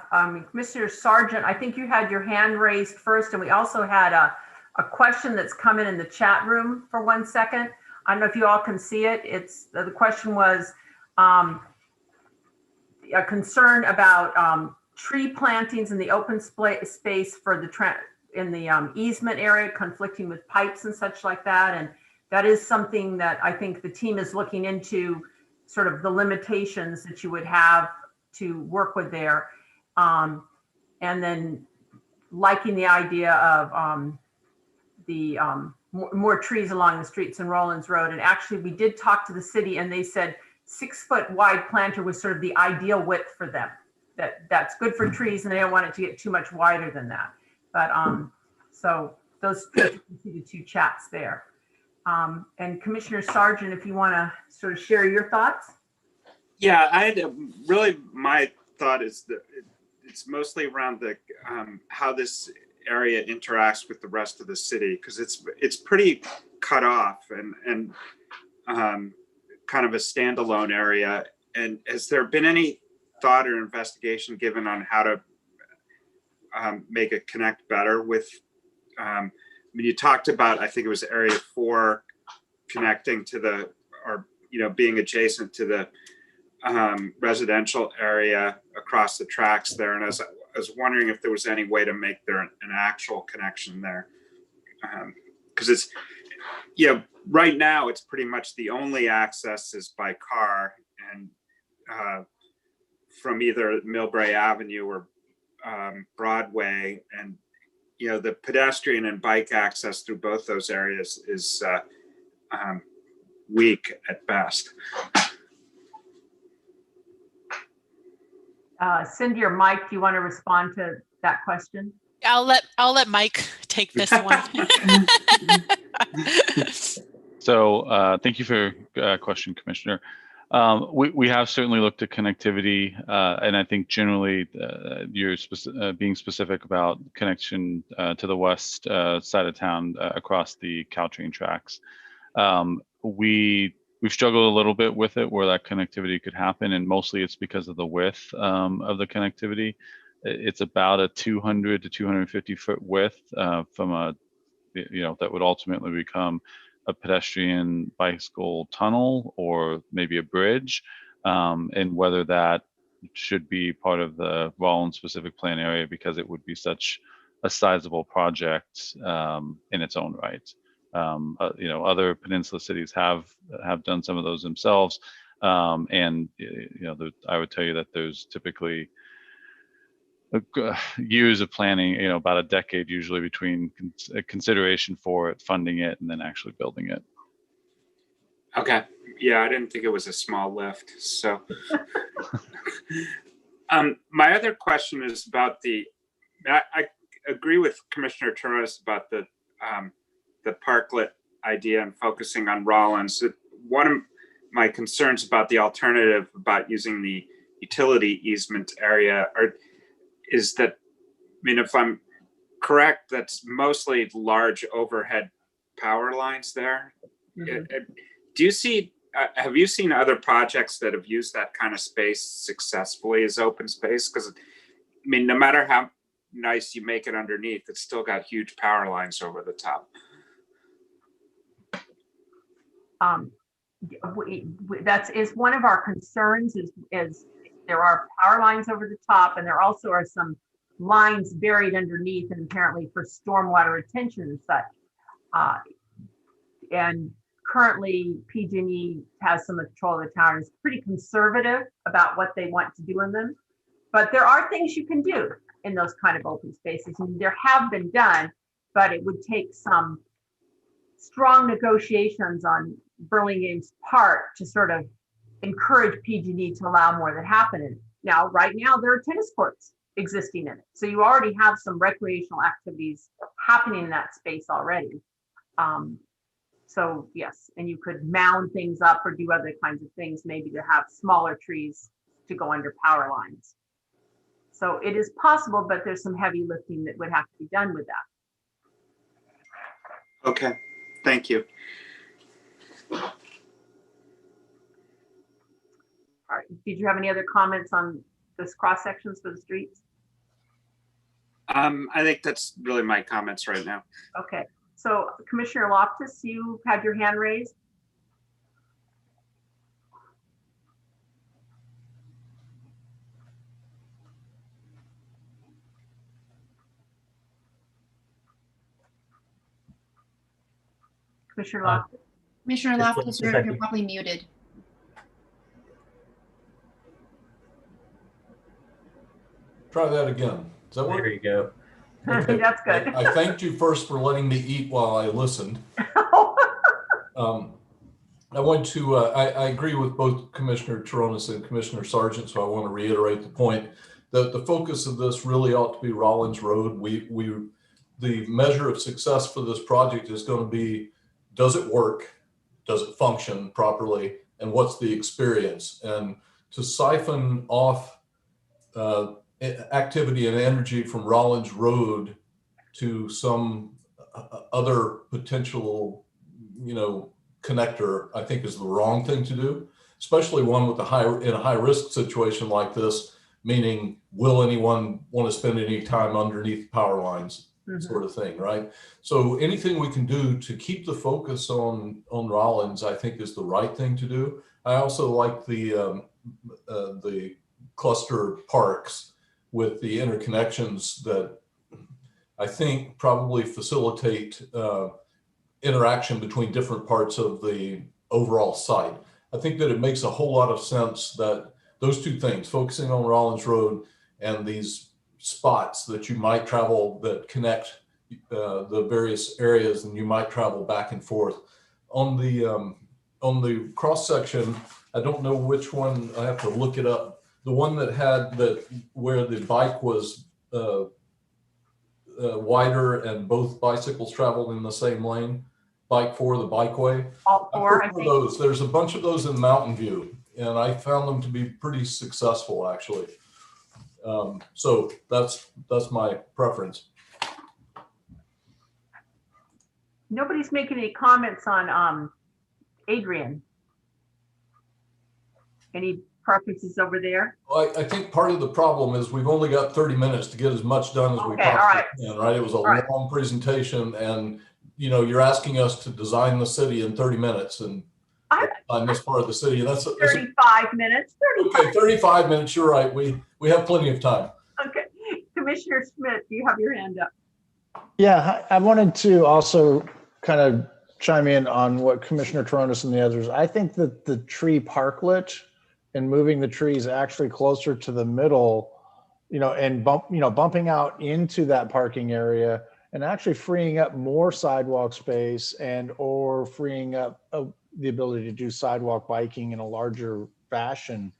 Commissioner Sargent. I think you had your hand raised first, and we also had a question that's come in the chat room for 1 second. I don't know if you all can see it. The question was a concern about tree plantings in the open space for the easement area, conflicting with pipes and such like that. And that is something that I think the team is looking into, sort of the limitations that you would have to work with there. And then liking the idea of more trees along the streets in Rollins Road. And actually we did talk to the city and they said 6-foot wide planter was sort of the ideal width for them. That's good for trees and they don't want it to get too much wider than that. But so those the 2 chats there. And Commissioner Sargent, if you want to sort of share your thoughts. Yeah, I had my thought is that it's mostly around the how this area interacts with the rest of the city, because it's pretty cut off and kind of a standalone area. And has there been any thought or investigation given on how to make it connect better with? I mean, you talked about, I think it was Area 4 connecting to being adjacent to the residential area across the tracks there, and I was wondering if there was any way to make there an actual connection there, because it's, right now it's pretty much the only access is by car and from either Millbrae Avenue or Broadway, and the pedestrian and bike access through both those areas is weak at best. Cindy or Mike, do you want to respond to that question? I'll let Mike take this one. So thank you for your question, Commissioner. We have certainly looked at connectivity, and I think generally you're being specific about connection to the west side of town across the Caltrain tracks. We've struggled a little bit with it where that connectivity could happen, and mostly it's because of the width of the connectivity. It's about a 200 to 250 foot width from a, that would ultimately become a pedestrian bicycle tunnel or maybe a bridge, and whether that should be part of the Rollins specific plan area because it would be such a sizable project in its own right. Other peninsula cities have done some of those themselves, and I would tell you that there's typically years of planning, about a decade usually between consideration for it, funding it, and then actually building it. Okay. Yeah, I didn't think it was a small lift. So my other question is about I agree with Commissioner Torres about the parklet idea and focusing on Rollins. One of my concerns about the alternative about using the utility easement area is that, if I'm correct, that's mostly large overhead power lines there. Mm-hmm. Have you seen other projects that have used that kind of space successfully as open space? Because, no matter how nice you make it underneath, it's still got huge power lines over the top. That is one of our concerns is there are power lines over the top, and there also are some lines buried underneath, and apparently for stormwater retention and such. And currently, PG&E has some control of the tower. It's pretty conservative about what they want to do in them. But there are things you can do in those kind of open spaces, and there have been done, but it would take some strong negotiations on Burlingame's part to sort of encourage PG&E to allow more to happen. Now, right now, there are tennis courts existing in it. So you already have some recreational activities happening in that space already. So yes, and you could mound things up or do other kinds of things, maybe to have smaller trees to go under power lines. So it is possible, but there's some heavy lifting that would have to be done with that. Okay, thank you. All right, did you have any other comments on this cross sections for the streets? I think that's really my comments right now. Okay, so Commissioner Loftus, you had your hand raised. Commissioner Loftus? Commissioner Loftus, you're probably muted. Try that again. Does that work? There you go. Okay. That's good. I thanked you first for letting me eat while I listened. I want to, I agree with both Commissioner Toronis and Commissioner Sargent, so I want to reiterate the point that the focus of this really ought to be Rollins Road. The measure of success for this project is going to be, does it work? Does it function properly? And what's the experience? And to siphon off activity and energy from Rollins Road to some other potential, connector, I think is the wrong thing to do, especially one with in a high risk situation like this, meaning will anyone want to spend any time underneath power lines, sort of thing, right? So anything we can do to keep the focus on Rollins, I think is the right thing to do. I also like the cluster parks with the interconnections that I think probably facilitate interaction between different parts of the overall site. I think that it makes a whole lot of sense that those two things, focusing on Rollins Road and these spots that you might travel that connect the various areas, and you might travel back and forth. On the cross section, I don't know which one, I have to look it up. The one that had where the bike was wider and both bicycles traveled in the same lane, bike 4, the bikeway. All 4, I think. Those. There's a bunch of those in Mountain View and I found them to be pretty successful, actually. So that's my preference. Nobody's making any comments on Adrian. Any preferences over there? Well, I think part of the problem is we've only got 30 minutes to get as much done as we Okay, all possibly right. can, right? It was a All right. long presentation, and you know, you're asking us to design the city in 30 minutes and on this part of the city, and that's 35 minutes. 35. okay. 35 minutes. You're right. We have plenty of time. Okay, Commissioner Smith, you have your hand up. Yeah, I wanted to also kind of chime in on what Commissioner Toronis and the others. I think that the tree parklet and moving the trees actually closer to the middle, and bumping out into that parking area and actually freeing up more sidewalk space or freeing up the ability to do sidewalk biking in a larger fashion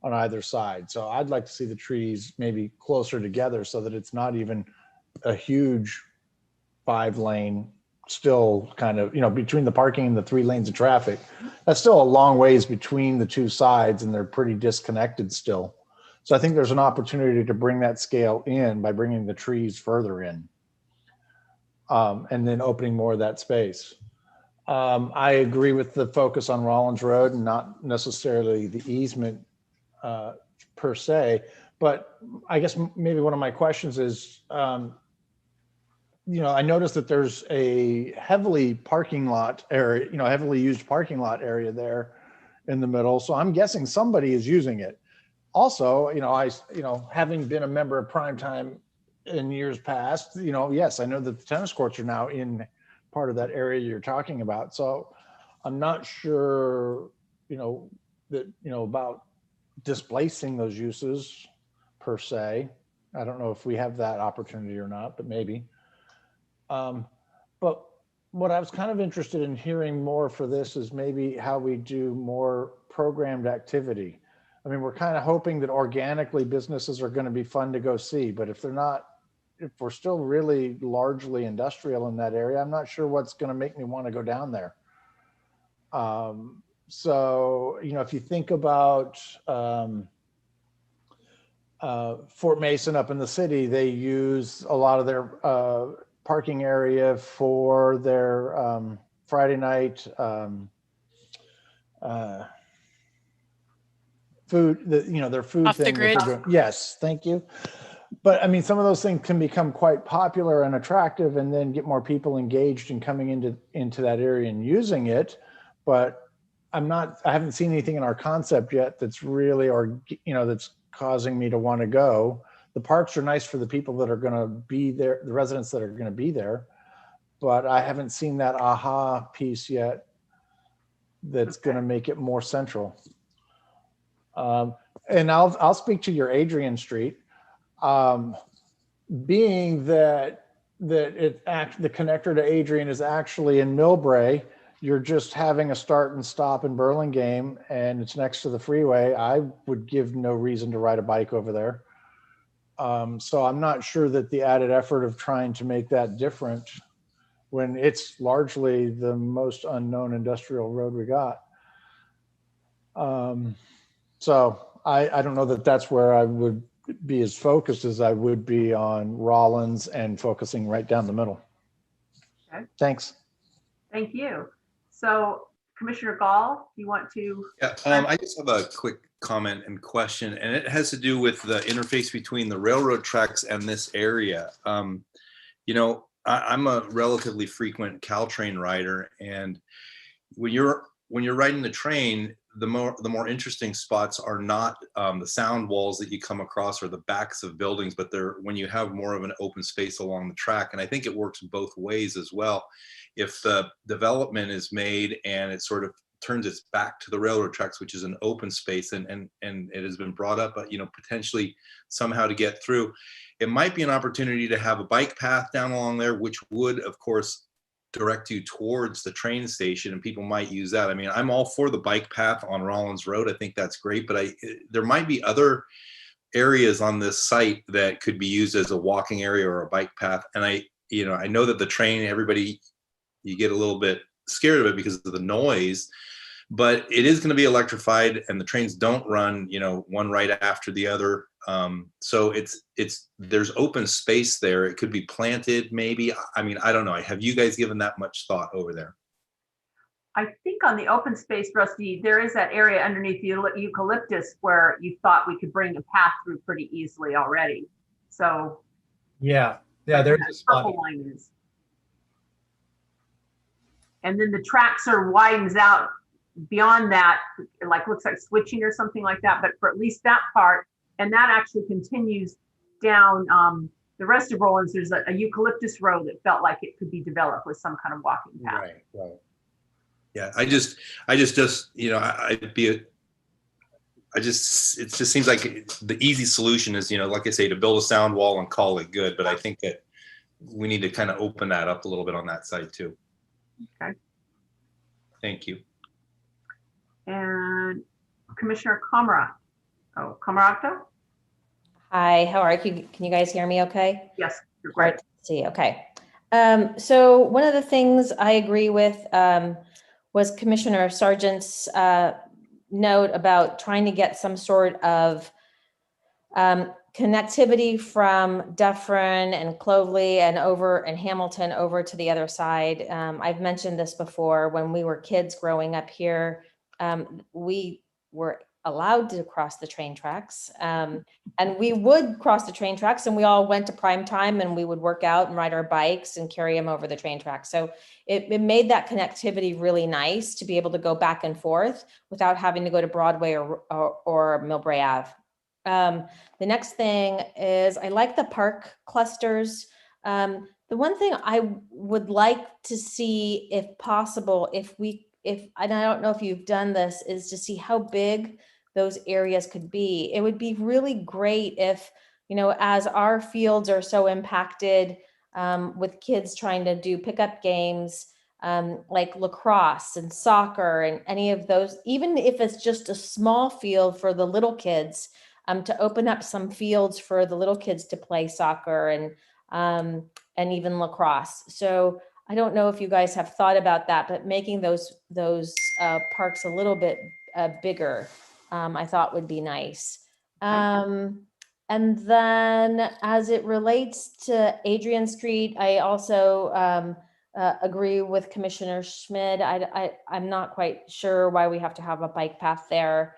on either side. So I'd like to see the trees maybe closer together so that it's not even a huge 5-lane, still kind of, between the parking and the 3 lanes of traffic. That's still a long ways between the 2 sides, and they're pretty disconnected still. So I think there's an opportunity to bring that scale in by bringing the trees further in, and then opening more of that space. I agree with the focus on Rollins Road and not necessarily the easement per se, but I guess maybe one of my questions is, I noticed that there's a heavily used parking lot area there in the middle. So I'm guessing somebody is using it. Also, having been a member of Primetime in years past, yes, I know that the tennis courts are now in part of that area you're talking about. So I'm not sure, about displacing those uses per se. I don't know if we have that opportunity or not, but maybe. But what I was kind of interested in hearing more for this is maybe how we do more programmed activity. I mean, we're kind of hoping that organically businesses are going to be fun to go see, but if we're still really largely industrial in that area, I'm not sure what's going to make me want to go down there. So, if you think about Fort Mason up in the city, they use a lot of their parking area for their Friday night food, their food Off the thing. grid. Yes, thank you. But I mean, some of those things can become quite popular and attractive and then get more people engaged in coming into that area and using it. But I haven't seen anything in our concept yet that's really, that's causing me to want to go. The parks are nice for the people that are going to be there, the residents that are going to be there, but I haven't seen that aha piece yet that's going to make it more central. And I'll speak to your Adrian Street. Being that the connector to Adrian is actually in Millbrae, you're just having a start and stop in Burlingame and it's next to the freeway. I would give no reason to ride a bike over there. So I'm not sure that the added effort of trying to make that different when it's largely the most unknown industrial road we got. So I don't know that that's where I would be as focused as I would be on Rollins and focusing right down the middle. Okay. Thanks. Thank you. So Commissioner Gall, you want to? Yeah, I just have a quick comment and question, and it has to do with the interface between the railroad tracks and this area. I'm a relatively frequent Caltrain rider, and when you're riding the train, the more interesting spots are not the sound walls that you come across or the backs of buildings, but they're when you have more of an open space along the track. And I think it works both ways as well. If the development is made and it sort of turns its back to the railroad tracks, which is an open space, and it has been brought up, potentially somehow to get through, it might be an opportunity to have a bike path down along there, which would, of course, direct you towards the train station, and people might use that. I mean, I'm all for the bike path on Rollins Road. I think that's great, but there might be other areas on this site that could be used as a walking area or a bike path. And I know that the train, everybody, you get a little bit scared of it because of the noise, but it is going to be electrified, and the trains don't run, one right after the other. So there's open space there. It could be planted, maybe. I mean, I don't know. Have you guys given that much thought over there? I think on the open space, Rusty, there is that area underneath the eucalyptus where you thought we could bring a path through pretty easily already. So yeah, there's a spot. Purple line is. And then the track sort of widens out beyond that, like looks like switching or something like that. But for at least that part, and that actually continues down the rest of Rollins. There's a eucalyptus road that felt like it could be developed with some kind of walking path. Right. Yeah, it just seems like the easy solution is, like I say, to build a sound wall and call it good. But I think that we need to kind of open that up a little bit on that side too. Okay. Thank you. And Commissioner Camarato? Hi, how are you? Can you guys hear me okay? Yes, you're great. See, okay. So one of the things I agree with was Commissioner Sargent's note about trying to get some sort of connectivity from Dufferin and Clovelly and Hamilton over to the other side. I've mentioned this before. When we were kids growing up here, we were allowed to cross the train tracks, and we would cross the train tracks, and we all went to prime time, and we would work out and ride our bikes and carry them over the train tracks. So it made that connectivity really nice to be able to go back and forth without having to go to Broadway or Millbrae Ave. The next thing is I like the park clusters. The one thing I would like to see, if possible, and I don't know if you've done this, is to see how big those areas could be. It would be really great if, as our fields are so impacted with kids trying to do pickup games, like lacrosse and soccer and any of those, even if it's just a small field for the little kids, to open up some fields for the little kids to play soccer and even lacrosse. So I don't know if you guys have thought about that, but making those parks a little bit bigger, I thought would be nice. And then as it relates to Adrian Street, I also agree with Commissioner Schmid. I'm not quite sure why we have to have a bike path there.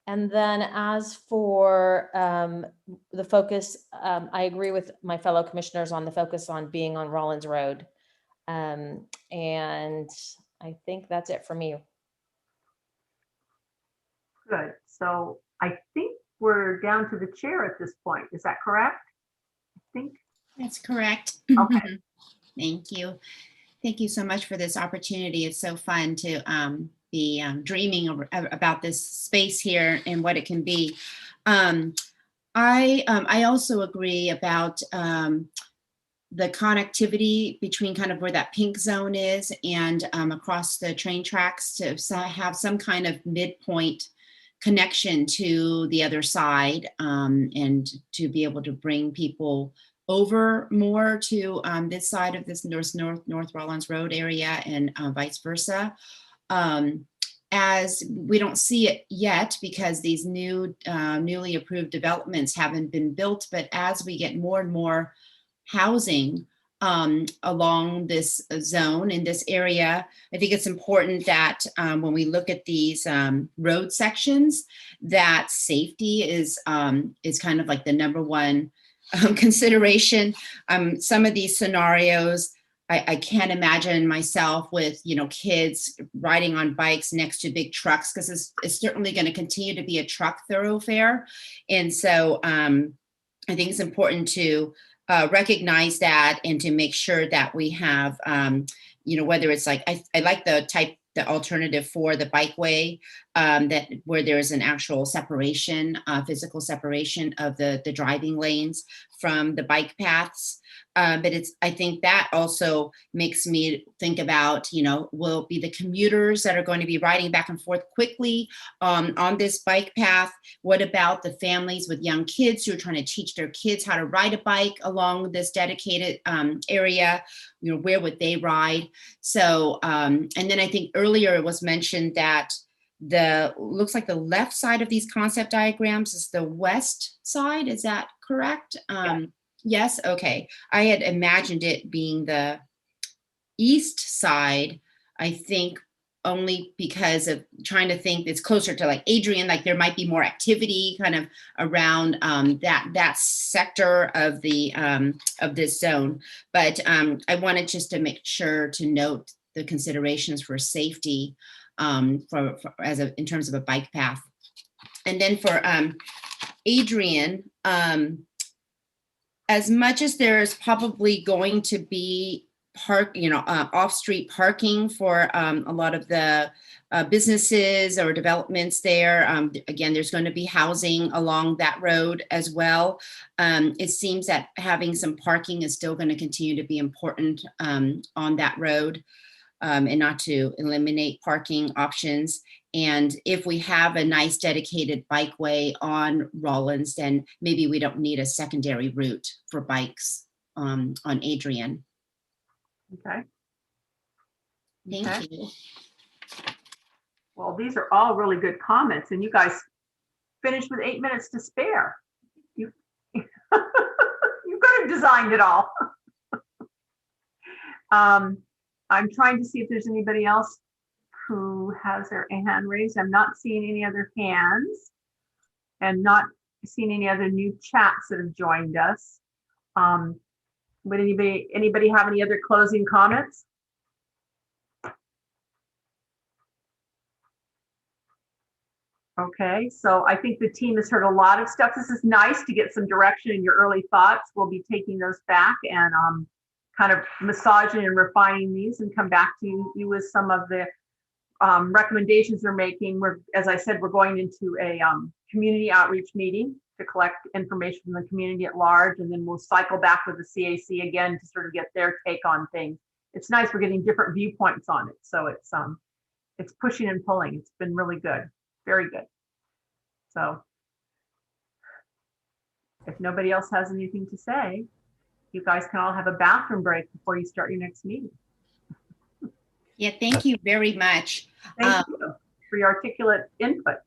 And then as for the focus, I agree with my fellow commissioners on the focus on being on Rollins Road. And I think that's it for me. Good. So I think we're down to the chair at this point. Is that correct? I think That's correct. Okay. Thank you. Thank you so much for this opportunity. It's so fun to be dreaming about this space here and what it can be. I also agree about the connectivity between kind of where that pink zone is and across the train tracks to have some kind of midpoint connection to the other side, and to be able to bring people over more to this side of this North Rollins Road area and vice versa. As we don't see it yet because these newly approved developments haven't been built, but as we get more and more housing along this zone in this area, I think it's important that when we look at these road sections, that safety is kind of like the number one consideration. Some of these scenarios, I can't imagine myself with, kids riding on bikes next to big trucks, because it's certainly going to continue to be a truck thoroughfare. And so I think it's important to recognize that and to make sure that we have, whether it's like, I like the alternative for the bikeway, that where there's an actual separation, physical separation of the driving lanes from the bike paths. But I think that also makes me think about, will it be the commuters that are going to be riding back and forth quickly on this bike path? What about the families with young kids who are trying to teach their kids how to ride a bike along this dedicated area? Where would they ride? So, and then I think earlier it was mentioned that looks like the left side of these concept diagrams is the west side. Is that correct? Yes. Okay. I had imagined it being the east side, I think, only because of trying to think it's closer to like Adrian, like there might be more activity kind of around that sector of the of this zone. But I wanted just to make sure to note the considerations for safety in terms of a bike path. And then for Adrian, as much as there's probably going to be off-street parking for a lot of the businesses or developments there. Again, there's going to be housing along that road as well. It seems that having some parking is still going to continue to be important on that road, and not to eliminate parking options. And if we have a nice dedicated bikeway on Rollins, then maybe we don't need a secondary route for bikes on Adrian. Okay. Thank you. Well, these are all really good comments, and you guys finished with 8 minutes to spare. You could have designed it all. I'm trying to see if there's anybody else who has their hand raised. I'm not seeing any other hands and not seeing any other new chats that have joined us. Would anybody have any other closing comments? Okay, so I think the team has heard a lot of stuff. This is nice to get some direction in your early thoughts. We'll be taking those back and kind of massaging and refining these and come back to you with some of the recommendations they're making. As I said, we're going into a community outreach meeting to collect information from the community at large, and then we'll cycle back with the CAC again to sort of get their take on things. It's nice we're getting different viewpoints on it, so it's pushing and pulling. It's been really good, very good. So if nobody else has anything to say, you guys can all have a bathroom break before you start your next meeting. Yeah, thank you very much. Thank you for your articulate input.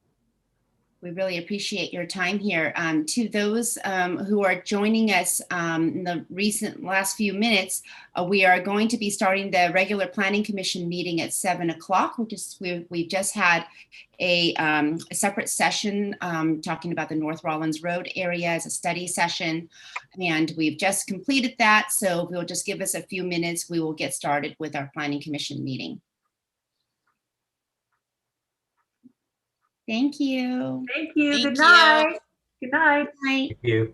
We really appreciate your time here. To those who are joining us in the last few minutes, we are going to be starting the regular Planning Commission meeting at 7 o'clock. We've just had a separate session talking about the North Rollins Road area as a study session, and we've just completed that. So if you'll just give us a few minutes, we will get started with our Planning Commission meeting. Thank you. Thank you. Thank Good you. night. Good night. Thank you.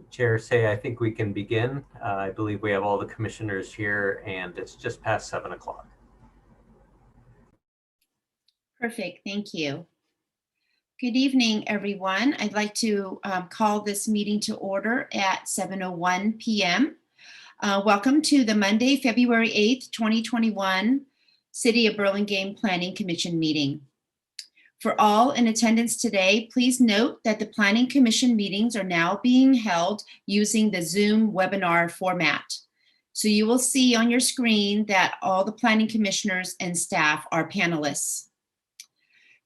Chair Say, I think we can begin. I believe we have all the commissioners here and it's just past 7 o'clock. Perfect, thank you. Good evening, everyone. I'd like to call this meeting to order at 7:01 p.m. Welcome to the Monday, February 8th, 2021 City of Burlingame Planning Commission meeting. For all in attendance today, please note that the Planning Commission meetings are now being held using the Zoom webinar format. So you will see on your screen that all the planning commissioners and staff are panelists.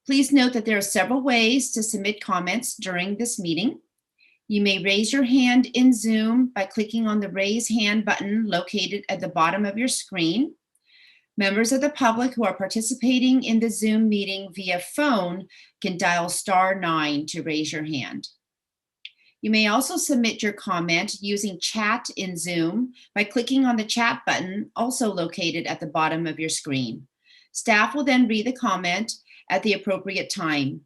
Please note that there are several ways to submit comments during this meeting. You may raise your hand in Zoom by clicking on the raise hand button located at the bottom of your screen. Members of the public who are participating in the Zoom meeting via phone can dial *9 to raise your hand. You may also submit your comment using chat in Zoom by clicking on the chat button also located at the bottom of your screen. Staff will then read the comment at the appropriate time.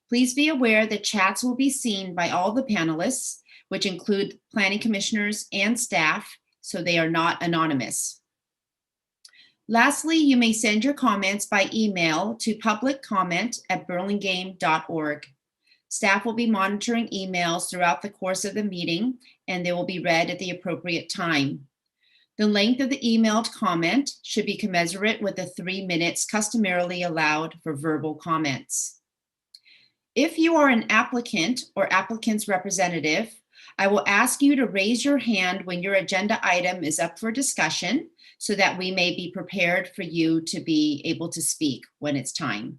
Please be aware that chats will be seen by all the panelists, which include planning commissioners and staff, so they are not anonymous. Lastly, you may send your comments by email to publiccomment@burlingame.org. Staff will be monitoring emails throughout the course of the meeting, and they will be read at the appropriate time. The length of the emailed comment should be commensurate with the 3 minutes customarily allowed for verbal comments. If you are an applicant or applicant's representative, I will ask you to raise your hand when your agenda item is up for discussion so that we may be prepared for you to be able to speak when it's time.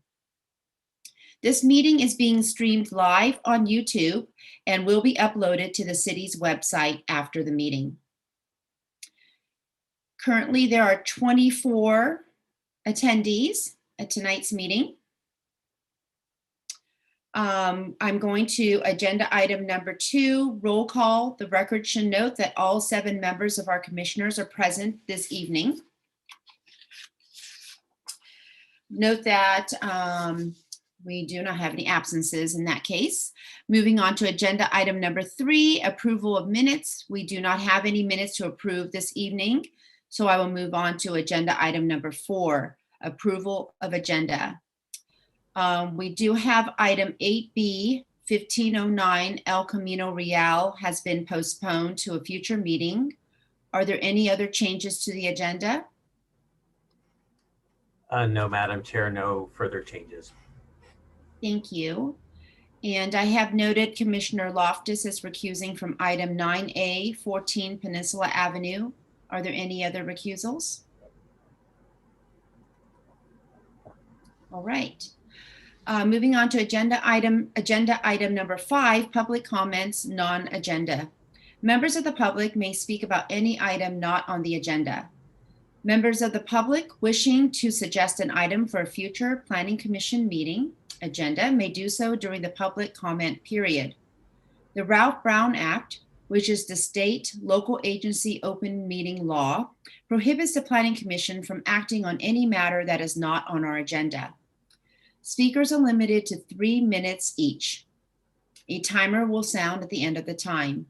This meeting is being streamed live on YouTube and will be uploaded to the city's website after the meeting. Currently, there are 24 attendees at tonight's meeting. I'm going to agenda item number 2, roll call. The record should note that all 7 members of our commissioners are present this evening. Note that we do not have any absences in that case. Moving on to agenda item number 3, approval of minutes. We do not have any minutes to approve this evening. So I will move on to agenda item number 4, approval of agenda. We do have item 8B, 1509 El Camino Real has been postponed to a future meeting. Are there any other changes to the agenda? No, Madam Chair, no further changes. Thank you. And I have noted Commissioner Loftus is recusing from item 9A, 14 Peninsula Avenue. Are there any other recusals? All right. Moving on to agenda item number 5, public comments, non-agenda. Members of the public may speak about any item not on the agenda. Members of the public wishing to suggest an item for a future Planning Commission meeting agenda may do so during the public comment period. The Ralph Brown Act, which is the state local agency open meeting law, prohibits the Planning Commission from acting on any matter that is not on our agenda. Speakers are limited to 3 minutes each. A timer will sound at the end of the time.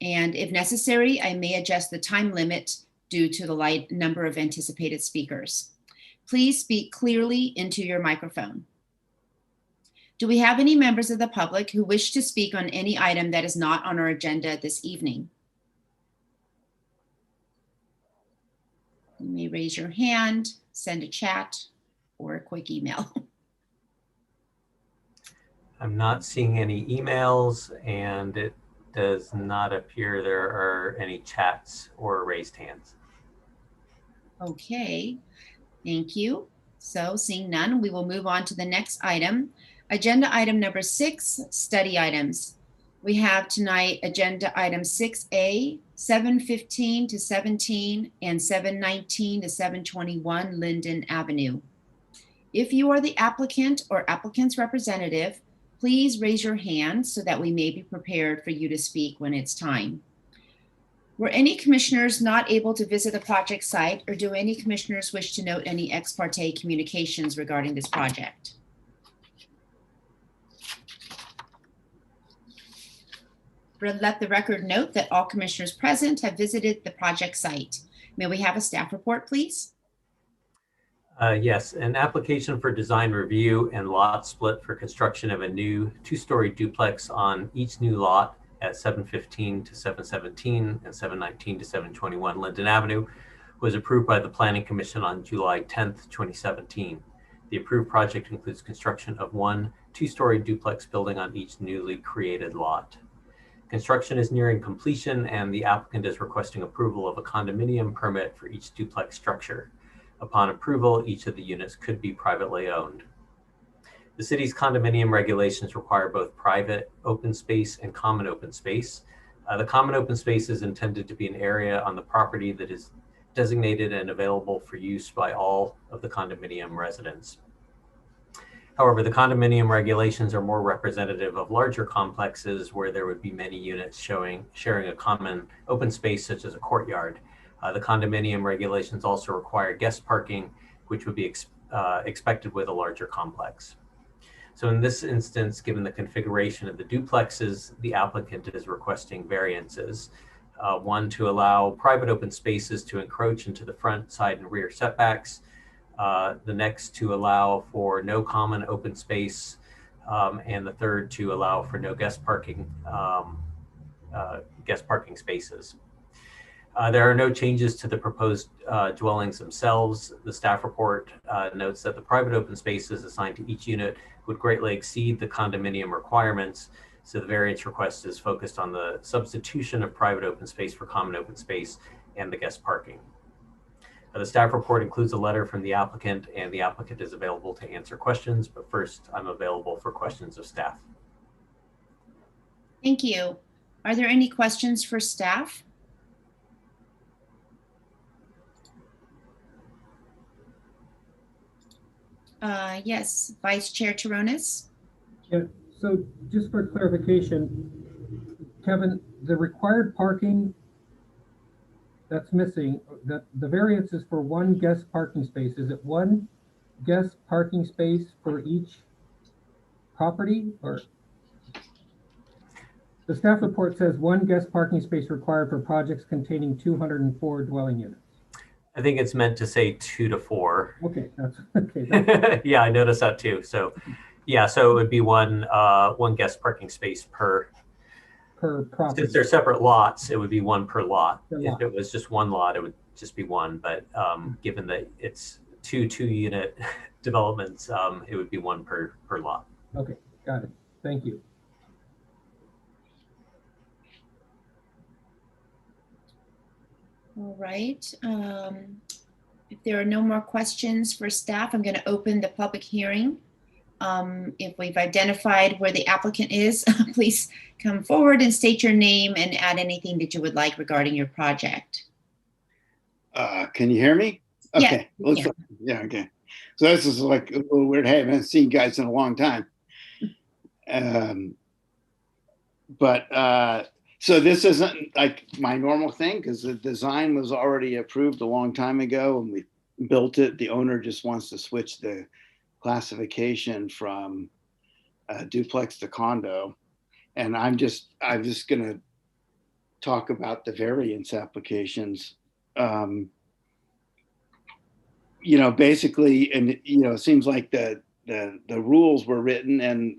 And if necessary, I may adjust the time limit due to the light number of anticipated speakers. Please speak clearly into your microphone. Do we have any members of the public who wish to speak on any item that is not on our agenda this evening? You may raise your hand, send a chat, or a quick email. I'm not seeing any emails, and it does not appear there are any chats or raised hands. Okay, thank you. So seeing none, we will move on to the next item. Agenda item number 6, study items. We have tonight agenda item 6A, 715 to 17 and 719 to 721 Linden Avenue. If you are the applicant or applicant's representative, please raise your hand so that we may be prepared for you to speak when it's time. Were any commissioners not able to visit the project site, or do any commissioners wish to note any ex parte communications regarding this project? Let the record note that all commissioners present have visited the project site. May we have a staff report, please? Yes, an application for design review and lot split for construction of a new 2-story duplex on each new lot at 715 to 717 and 719 to 721 Linden Avenue was approved by the Planning Commission on July 10th, 2017. The approved project includes construction of one 2-story duplex building on each newly created lot. Construction is nearing completion and the applicant is requesting approval of a condominium permit for each duplex structure. Upon approval, each of the units could be privately owned. The city's condominium regulations require both private open space and common open space. The common open space is intended to be an area on the property that is designated and available for use by all of the condominium residents. However, the condominium regulations are more representative of larger complexes where there would be many units sharing a common open space such as a courtyard. The condominium regulations also require guest parking, which would be expected with a larger complex. So in this instance, given the configuration of the duplexes, the applicant is requesting variances. One, to allow private open spaces to encroach into the front, side, and rear setbacks. The next, to allow for no common open space. And the third, to allow for no guest parking spaces. There are no changes to the proposed dwellings themselves. The staff report notes that the private open spaces assigned to each unit would greatly exceed the condominium requirements. So the variance request is focused on the substitution of private open space for common open space and the guest parking. The staff report includes a letter from the applicant, and the applicant is available to answer questions, but first I'm available for questions of staff. Thank you. Are there any questions for staff? Yes, Vice Chair Toronis. Yeah, so just for clarification, Kevin, the required parking that's missing, that the variance is for one guest parking space. Is it one guest parking space for each property, or? The staff report says one guest parking space required for projects containing 204 dwelling units. I think it's meant to say 2 to 4. Okay, that's okay. Yeah, I noticed that too. So yeah, so it would be one guest parking space per property. Since they're separate lots, it would be one per lot. If it was just one lot, it would just be one. But given that it's two unit developments, it would be one per lot. Okay, got it. Thank you. All right. If there are no more questions for staff, I'm going to open the public hearing. If we've identified where the applicant is, please come forward and state your name and add anything that you would like regarding your project. Can you hear me? Okay. Yeah, okay. So this is like a little weird. Hey, I haven't seen you guys in a long time. So this isn't like my normal thing because the design was already approved a long time ago and we built it. The owner just wants to switch the classification from duplex to condo. And I'm just going to talk about the variance applications. Basically, and it seems like the rules were written, and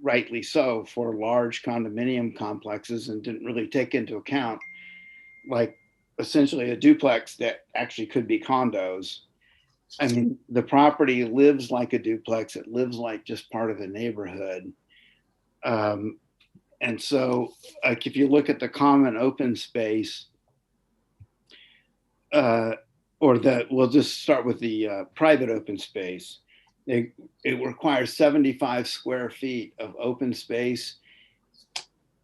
rightly so, for large condominium complexes and didn't really take into account like essentially a duplex that actually could be condos. I mean, the property lives like a duplex. It lives like just part of the neighborhood. And so like if you look at the common open space, we'll just start with the private open space. It requires 75 square feet of open space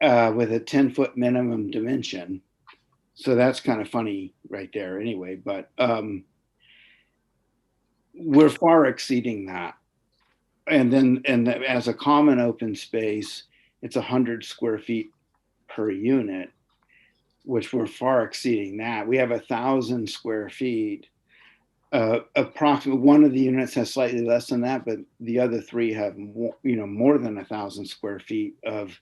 with a 10-foot minimum dimension. So that's kind of funny right there anyway, but we're far exceeding that. And as a common open space, it's 100 square feet per unit, which we're far exceeding that. We have 1,000 square feet. Approximately one of the units has slightly less than that, but the other three have more than 1,000 square feet of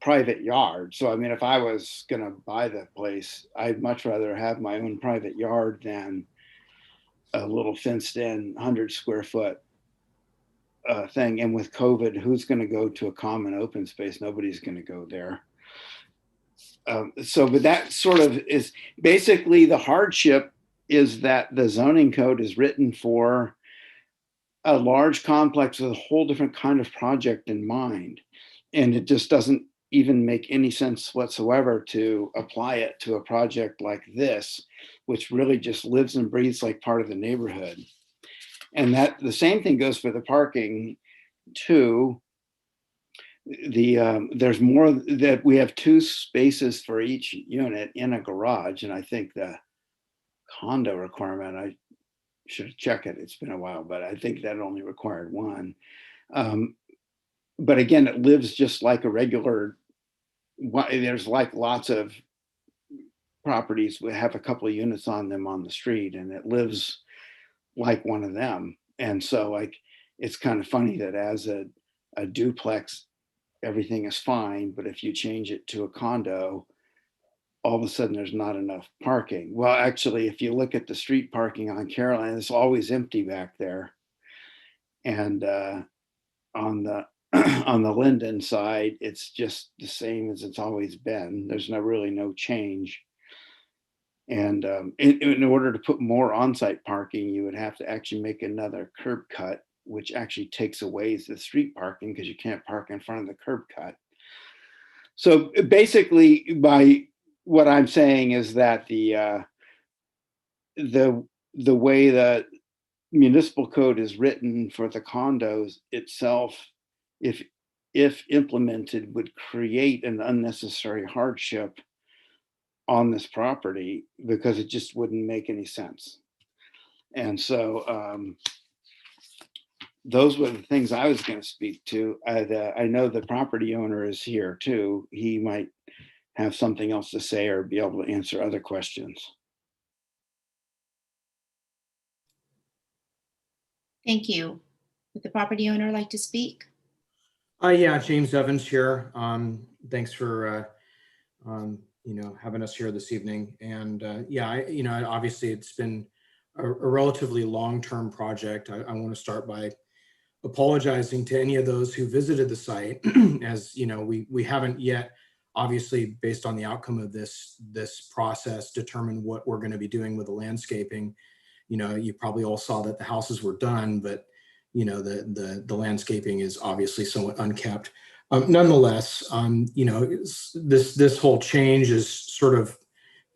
private yard. So, I mean, if I was going to buy the place, I'd much rather have my own private yard than a little fenced in 100 square foot thing. And with COVID, who's going to go to a common open space? Nobody's going to go there. But that sort of is basically the hardship is that the zoning code is written for a large complex with a whole different kind of project in mind. And it just doesn't even make any sense whatsoever to apply it to a project like this, which really just lives and breathes like part of the neighborhood. And that the same thing goes for the parking too. There's more that we have 2 spaces for each unit in a garage. And I think the condo requirement, I should check it. It's been a while, but I think that only required 1. But again, it lives just like a regular, there's like lots of properties we have a couple of units on them on the street, and it lives like one of them. And so like, it's kind of funny that as a duplex, everything is fine, but if you change it to a condo, all of a sudden there's not enough parking. Well, actually, if you look at the street parking on Caroline, it's always empty back there. And on the on the Linden side, it's just the same as it's always been. There's really no change. And in order to put more on-site parking, you would have to actually make another curb cut, which actually takes away the street parking because you can't park in front of the curb cut. So basically, by what I'm saying is that the way the municipal code is written for the condos itself, if implemented, would create an unnecessary hardship on this property because it just wouldn't make any sense. And so those were the things I was going to speak to. I know the property owner is here too. He might have something else to say or be able to answer other questions. Thank you. Would the property owner like to speak? Yeah, James Evans here. Thanks for having us here this evening. And yeah, obviously it's been a relatively long-term project. I want to start by apologizing to any of those who visited the site. As you know, we haven't yet, obviously, based on the outcome of this process, determined what we're going to be doing with the landscaping. You know, you probably all saw that the houses were done, but you know, the landscaping is obviously somewhat unkept. Nonetheless, this whole change has sort of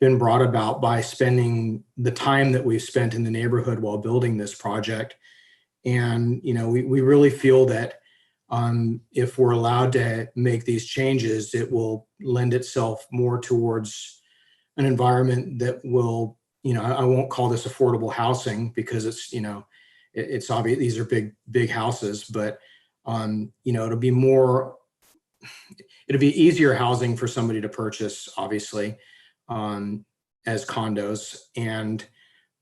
been brought about by spending the time that we've spent in the neighborhood while building this project. And, you know, we really feel that if we're allowed to make these changes, it will lend itself more towards an environment that will, you know, I won't call this affordable housing because it's, you know, it's obvious these are big houses, but, you know, it'll be easier housing for somebody to purchase, obviously, as condos. And,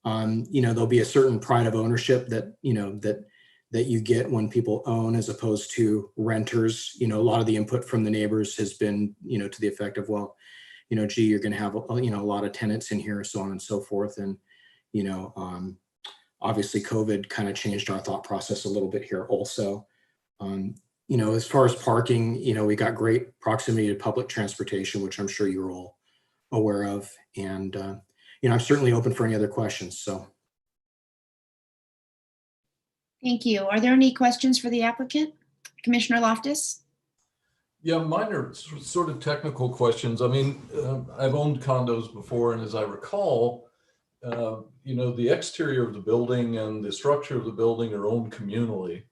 you know, there'll be a certain pride of ownership that, you know, that you get when people own as opposed to renters. You know, a lot of the input from the neighbors has been, you know, to the effect of, well, you know, gee, you're going to have, you know, a lot of tenants in here, so on and so forth. And, you know, obviously COVID kind of changed our thought process a little bit here also. You know, as far as parking, you know, we got great proximity to public transportation, which I'm sure you're all aware of. And, you know, I'm certainly open for any other questions, so. Thank you. Are there any questions for the applicant? Commissioner Loftus? Yeah, mine are sort of technical questions. I mean, I've owned condos before, and as I recall, you know, the exterior of the building and the structure of the building are owned communally,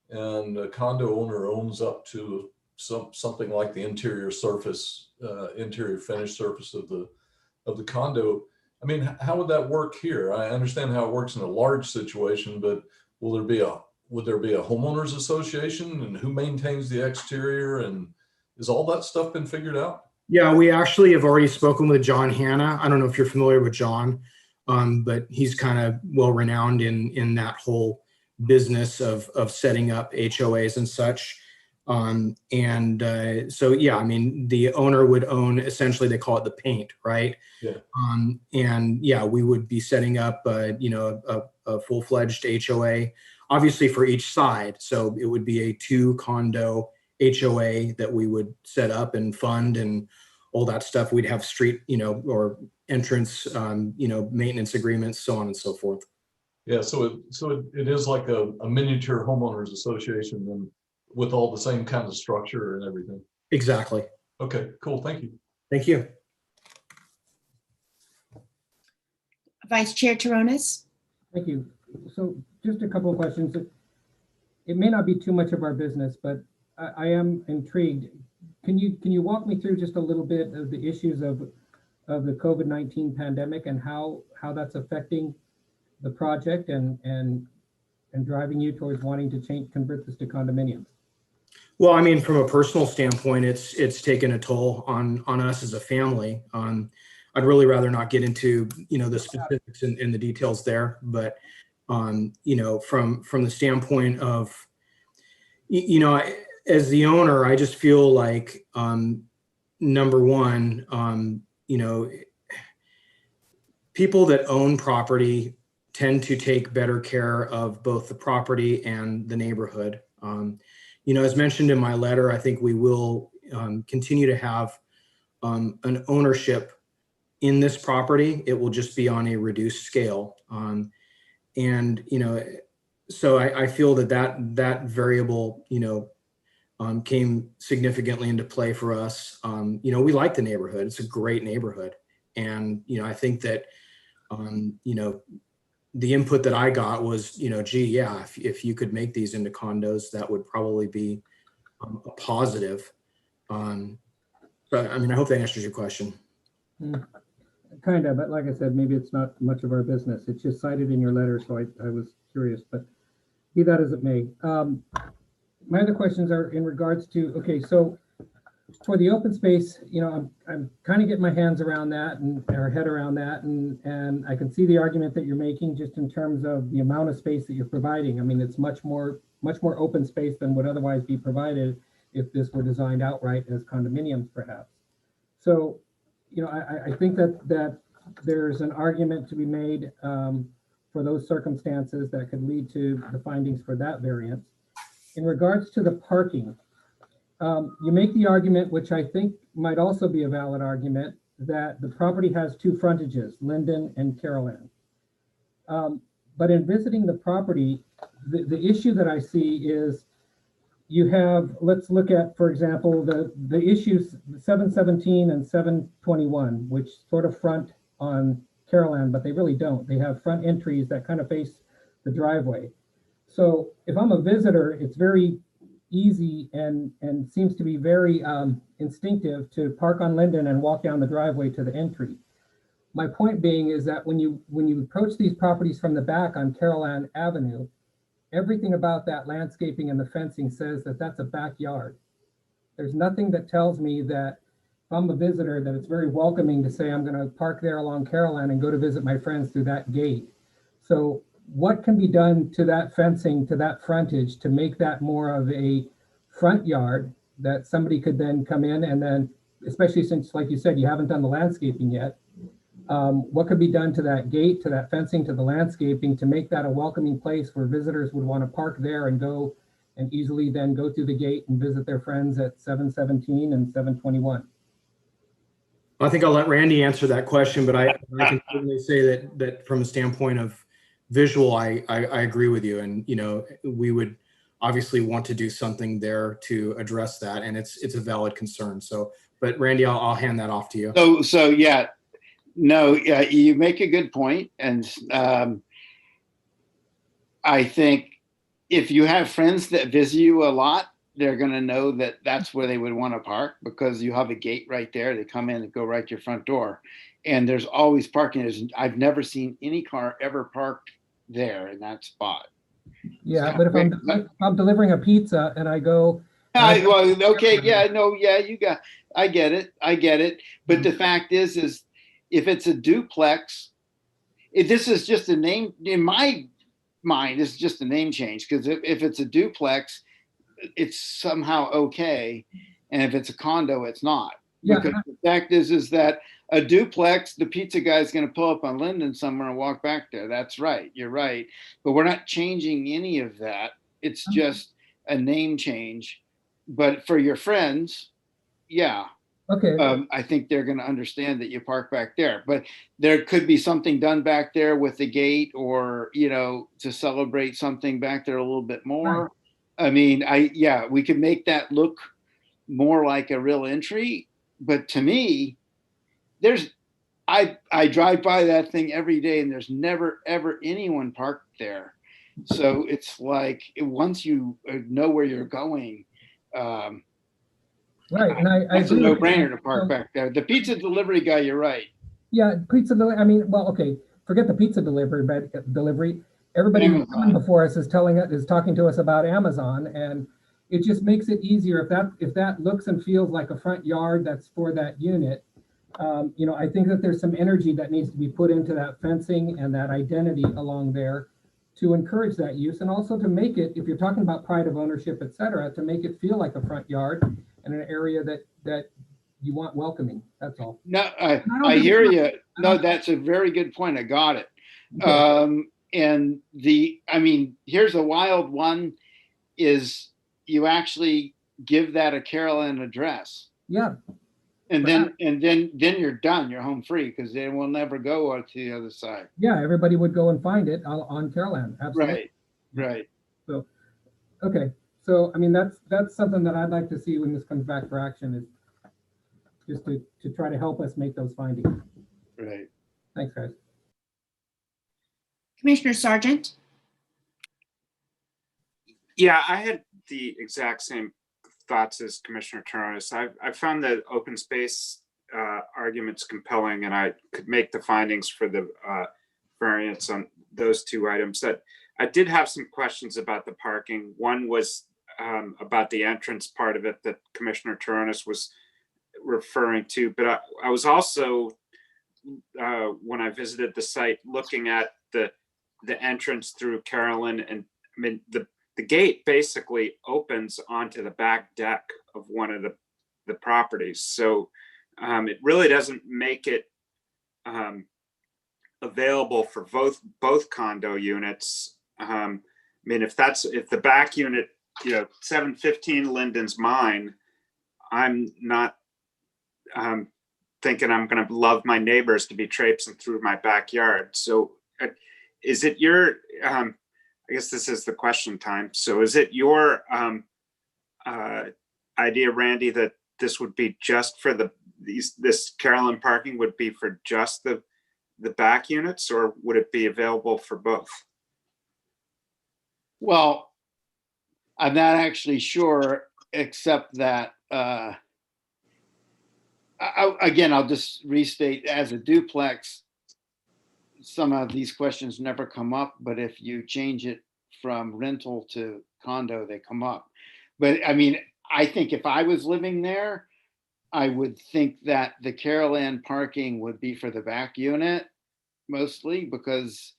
and a condo owner owns up to something like the interior surface, interior finished surface of the condo. I mean, how would that work here? I understand how it works in a large situation, but would there be a homeowners association, and who maintains the exterior, and is all that stuff been figured out? Yeah, we actually have already spoken with John Hanna. I don't know if you're familiar with John, but he's kind of well renowned in that whole business of setting up HOAs and such. So, yeah, I mean, the owner would own, essentially, they call it the paint, right? Yeah. And yeah, we would be setting up, a full-fledged HOA, obviously for each side. So it would be a 2-condo HOA that we would set up and fund and all that stuff. We'd have street, or entrance, maintenance agreements, so on and so forth. Yeah, so it is like a miniature homeowners association, and with all the same kind of structure and everything. Exactly. Okay, cool. Thank you. Thank you. Vice Chair Taronis. Thank you. So just a couple of questions. It may not be too much of our business, but I am intrigued. Can you walk me through just a little bit of the issues of the COVID-19 pandemic and how that's affecting the project and driving you towards wanting to convert this to condominiums? Well, I mean, from a personal standpoint, it's taken a toll on us as a family. I'd really rather not get into, the specifics and the details there, but, from the standpoint of, as the owner, I just feel like, number one, people that own property tend to take better care of both the property and the neighborhood. As mentioned in my letter, I think we will continue to have an ownership in this property. It will just be on a reduced scale. So I feel that variable, came significantly into play for us. We like the neighborhood. It's a great neighborhood. And, I think that, the input that I got was, if you could make these into condos, that would probably be a positive. But I mean, I hope that answers your question. Kind of, but like I said, maybe it's not much of our business. It's just cited in your letter, so I was curious, but be that as it may. My other questions are in regards to, okay, so for the open space, I'm kind of getting my hands around that or head around that, and I can see the argument that you're making just in terms of the amount of space that you're providing. I mean, it's much more open space than would otherwise be provided if this were designed outright as condominiums, perhaps. So, I think that there's an argument to be made for those circumstances that could lead to the findings for that variance. In regards to the parking, you make the argument, which I think might also be a valid argument, that the property has 2 frontages, Linden and Caroline. But in visiting the property, the issue that I see is you have, let's look at, for example, the issues 717 and 721, which sort of front on Caroline, but they really don't. They have front entries that kind of face the driveway. So if I'm a visitor, it's very easy and seems to be very instinctive to park on Linden and walk down the driveway to the entry. My point being is that when you approach these properties from the back on Caroline Avenue, everything about that landscaping and the fencing says that that's a backyard. There's nothing that tells me that if I'm a visitor that it's very welcoming to say I'm going to park there along Caroline and go to visit my friends through that gate. So what can be done to that fencing, to that frontage, to make that more of a front yard that somebody could then come in and then, especially since, like you said, you haven't done the landscaping yet, what could be done to that gate, to that fencing, to the landscaping to make that a welcoming place where visitors would want to park there and go and easily then go through the gate and visit their friends at 717 and 721? I think I'll let Randy answer that question, but I can certainly say that from a standpoint of visual, I agree with you. And, we would obviously want to do something there to address that. And it's a valid concern. So, but Randy, I'll hand that off to you. So yeah, no, you make a good point. And I think if you have friends that visit you a lot, they're going to know that that's where they would want to park because you have a gate right there. They come in and go right to your front door. And there's always parking. I've never seen any car ever parked there in that spot. Yeah, so, but if I'm delivering a pizza and I go. Well, okay, yeah, no, yeah, I get it. But the fact is if it's a duplex, this is just a name, in my mind, it's just a name change. Because if it's a duplex, it's somehow okay. And if it's a condo, it's not. Yeah. Because the fact is that a duplex, the pizza guy's going to pull up on Linden somewhere and walk back there. That's right. You're right. But we're not changing any of that. It's just a name change. But for your friends, yeah. Okay. I think they're going to understand that you park back there. But there could be something done back there with the gate, or, you know, to celebrate something back there a little bit more. Right. I mean, we could make that look more like a real entry. But to me, I drive by that thing every day, and there's never ever anyone parked there. So it's like, once you know where you're going, right, and I it's a agree. no-brainer to park back there. The pizza delivery guy, you're right. Yeah, pizza delivery. I mean, well, okay, forget the pizza delivery, but everybody who's coming before us is talking to us about Amazon, and it just makes it easier if that looks and feels like a front yard that's for that unit. You know, I think that there's some energy that needs to be put into that fencing and that identity along there to encourage that use, and also to make it, if you're talking about pride of ownership, et cetera, to make it feel like a front yard and an area that you want welcoming. That's all. No, I hear you. No, that's a very good point. I got it. Okay. And here's a wild one, is you actually give that a Carolan address. Yeah. And then you're done. You're home free, because they will never go to the other side. Yeah, everybody would go and find it on Carolan. Absolutely. Right. So, okay. So, I mean, that's something that I'd like to see when this comes back for action, is just to try to help us make those findings. Right. Thanks, guys. Commissioner Sargent? Yeah, I had the exact same thoughts as Commissioner Terronez. I found the open space arguments compelling, and I could make the findings for the variance on those two items. That I did have some questions about the parking. One was about the entrance part of it that Commissioner Terronez was referring to, but I was also, when I visited the site, looking at the entrance through Carolan, and I mean, the gate basically opens onto the back deck of one of the properties. So it really doesn't make it available for both condo units. I mean, if the back unit, 715 Linden's mine, I'm not thinking I'm going to love my neighbors to be traipsing through my backyard. So is it your, I guess this is the question time. So is it your idea, Randy, that this would be just for this Carolan parking would be for just the back units, or would it be available for both? Well, I'm not actually sure, except that again, I'll just restate, as a duplex, some of these questions never come up, but if you change it from rental to condo, they come up. But I mean, I think if I was living there, I would think that the Carolan parking would be for the back unit mostly, because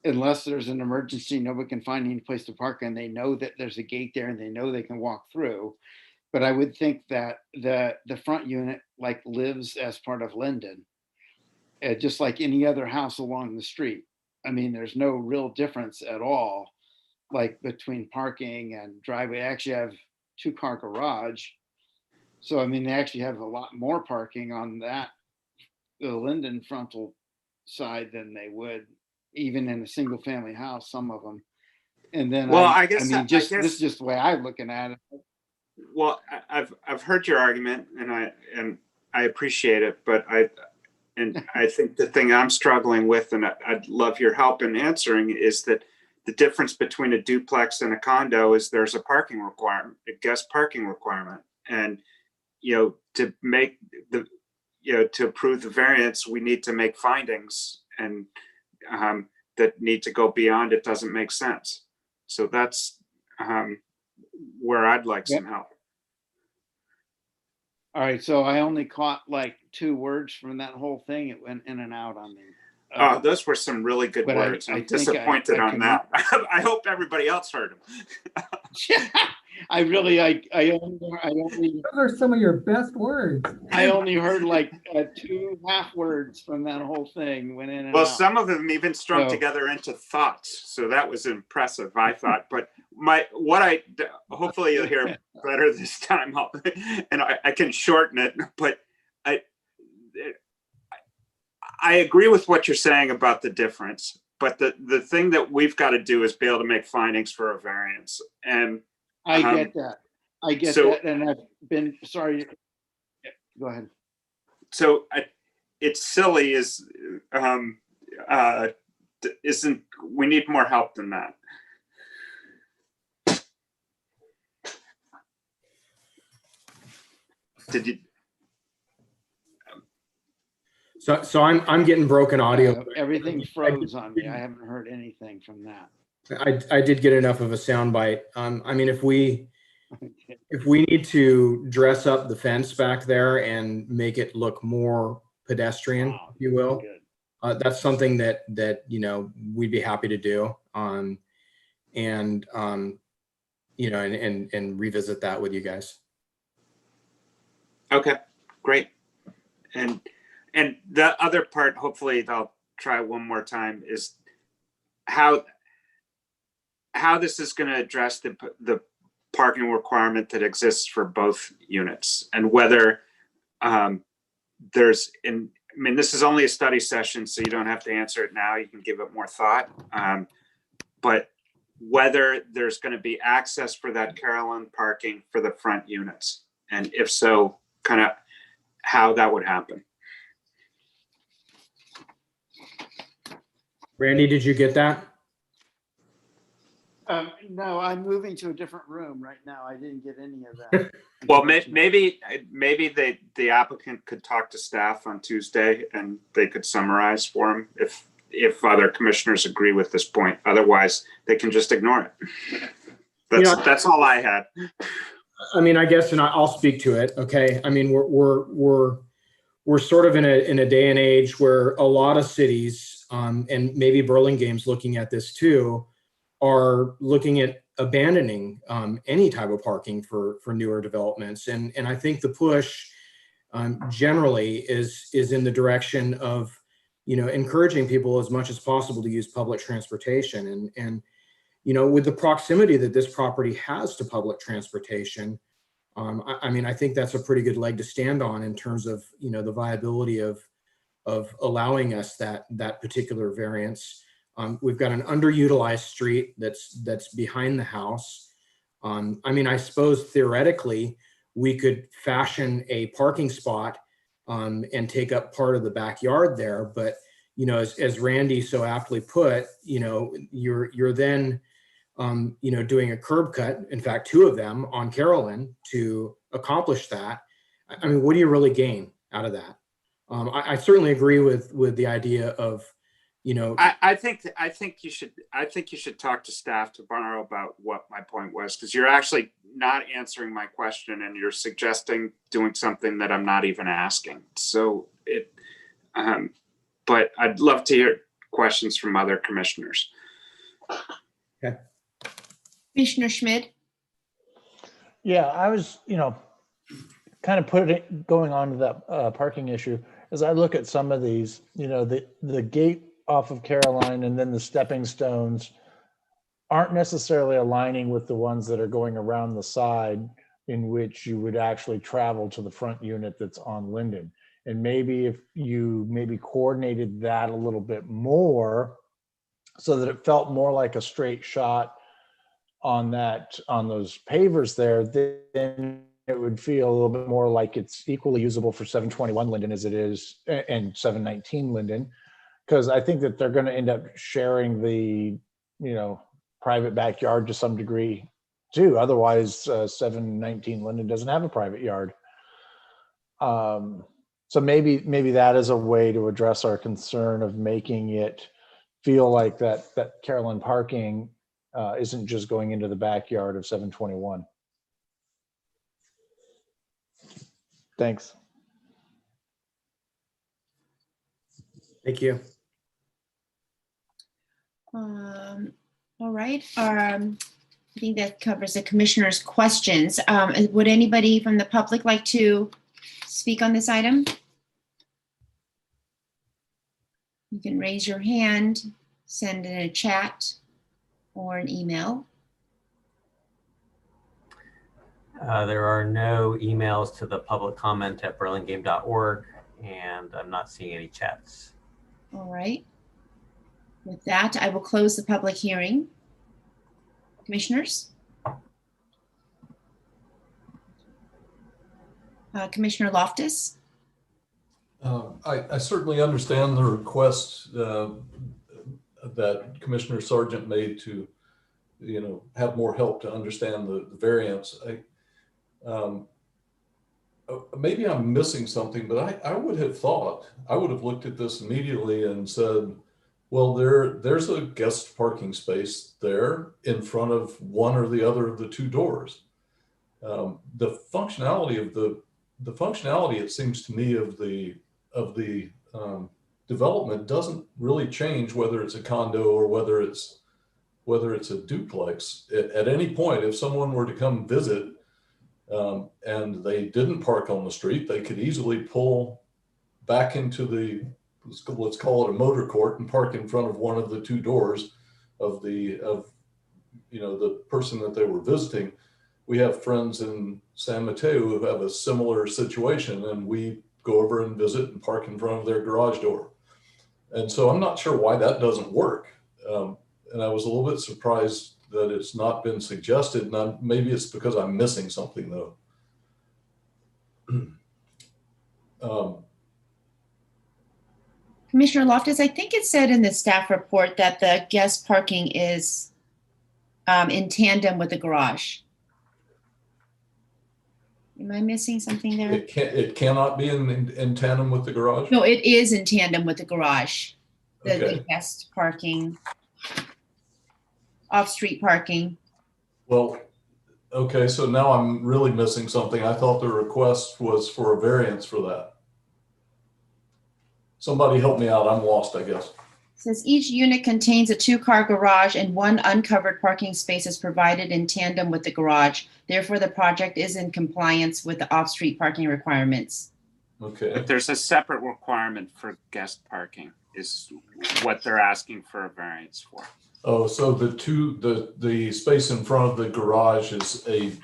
unless there's an emergency, nobody can find any place to park, and they know that there's a gate there and they know they can walk through. But I would think that the front unit like lives as part of Linden, just like any other house along the street. I mean, there's no real difference at all, like between parking and driveway. They actually have 2-car garage. So, I mean, they actually have a lot more parking on the Linden frontal side than they would even in a single family house, some of them. And then, well, this is just the way I'm looking at it. Well, I've heard your argument, and I appreciate it, but I think the thing I'm struggling with, and I'd love your help in answering, is that the difference between a duplex and a condo is there's a parking requirement, a guest parking requirement. And, to make to approve the variance, we need to make findings, and that need to go beyond it doesn't make sense. So that's where I'd like some help. All right, so I only caught like 2 words from that whole thing. It went in and out on me. Oh, those were some really good But words. I I'm think disappointed I on can- that. I hope everybody else heard them. I only Those are some of your best words. heard like 2 half words from that whole thing. Went in and Well, out. some of them even strung So- together into thoughts. So that was impressive, I thought. But hopefully you'll hear better this time. And I can shorten it, but I agree with what you're saying about the difference. But the thing that we've got to do is be able to make findings for a variance. And I get that. I get so- that. And I've been, sorry. Go ahead. so it's silly isn't, we need more help than that. Did you? So I'm getting broken audio. Everything froze on me. I haven't heard anything from that. I did get enough of a soundbite. I mean, if we need to dress up the fence back there and make it look more pedestrian, if you will, that's something that we'd be happy to do. And revisit that with you guys. Okay, great. And the other part, hopefully I'll try one more time, is how this is going to address the parking requirement that exists for both units, and whether this is only a study session, so you don't have to answer it now. You can give it more thought. But whether there's going to be access for that Carolyn parking for the front units, and if so, kind of how that would happen. Randy, did you get that? No, I'm moving to a different room right now. I didn't get any of that. Well, maybe the applicant could talk to staff on Tuesday and they could summarize for him if other commissioners agree with this point. Otherwise, they can just ignore it. That's all I had. I mean, I guess, and I'll speak to it. Okay. I mean, we're sort of in a day and age where a lot of cities, and maybe Burlingame's looking at this too, are looking at abandoning any type of parking for newer developments. And I think the push generally is in the direction of, encouraging people as much as possible to use public transportation. And with the proximity that this property has to public transportation, I think that's a pretty good leg to stand on in terms of, the viability of allowing us that particular variance. We've got an underutilized street that's behind the house. I suppose theoretically we could fashion a parking spot and take up part of the backyard there. But, as Randy so aptly put, you're then, doing a curb cut, in fact, 2 of them on Carolyn to accomplish that. I mean, what do you really gain out of that? I certainly agree with the idea of, I think you should talk to staff tomorrow about what my point was, because you're actually not answering my question and you're suggesting doing something that I'm not even asking. So but I'd love to hear questions from other commissioners. Okay. Commissioner Schmidt? Yeah, I was, kind of going on to that parking issue. As I look at some of these, the gate off of Caroline and then the stepping stones aren't necessarily aligning with the ones that are going around the side, in which you would actually travel to the front unit that's on Linden. And maybe if you coordinated that a little bit more so that it felt more like a straight shot on those pavers there, then it would feel a little bit more like it's equally usable for 721 Linden as it is and 719 Linden, because I think that they're going to end up sharing the private backyard to some degree too. Otherwise 719 Linden doesn't have a private yard. So maybe that is a way to address our concern of making it feel like that Carolyn parking isn't just going into the backyard of 721. Thanks. Thank you. All right. I think that covers the commissioner's questions. Would anybody from the public like to speak on this item? You can raise your hand, send in a chat or an email. There are no emails to the public comment at burlingame.org, and I'm not seeing any chats. All right. With that, I will close the public hearing. Commissioners? Commissioner Loftus? I certainly understand the request that Commissioner Sargent made to, have more help to understand the variance. Maybe I'm missing something, but I would have thought, I would have looked at this immediately and said, well, there's a guest parking space there in front of one or the other of the two doors. The functionality, it seems to me, of the development doesn't really change whether it's a condo or whether it's a duplex. At any point, if someone were to come visit and they didn't park on the street, they could easily pull back into the, let's call it a motor court, and park in front of one of the two doors of the person that they were visiting. We have friends in San Mateo who have a similar situation, and we go over and visit and park in front of their garage door. And so I'm not sure why that doesn't work. And I was a little bit surprised that it's not been suggested. And maybe it's because I'm missing something, though. Commissioner Loftus, I think it said in the staff report that the guest parking is in tandem with the garage. Am I missing something there? It cannot be in tandem with the garage? No, it is in tandem with the garage. The Okay. guest parking, off-street parking. Well, okay, so now I'm really missing something. I thought the request was for a variance for that. Somebody help me out. I'm lost, I guess. Says each unit contains a 2-car garage and 1 uncovered parking space is provided in tandem with the garage. Therefore, the project is in compliance with the off-street parking requirements. Okay. But there's a separate requirement for guest parking is what they're asking for a variance for. Oh, so the space in front of the garage is the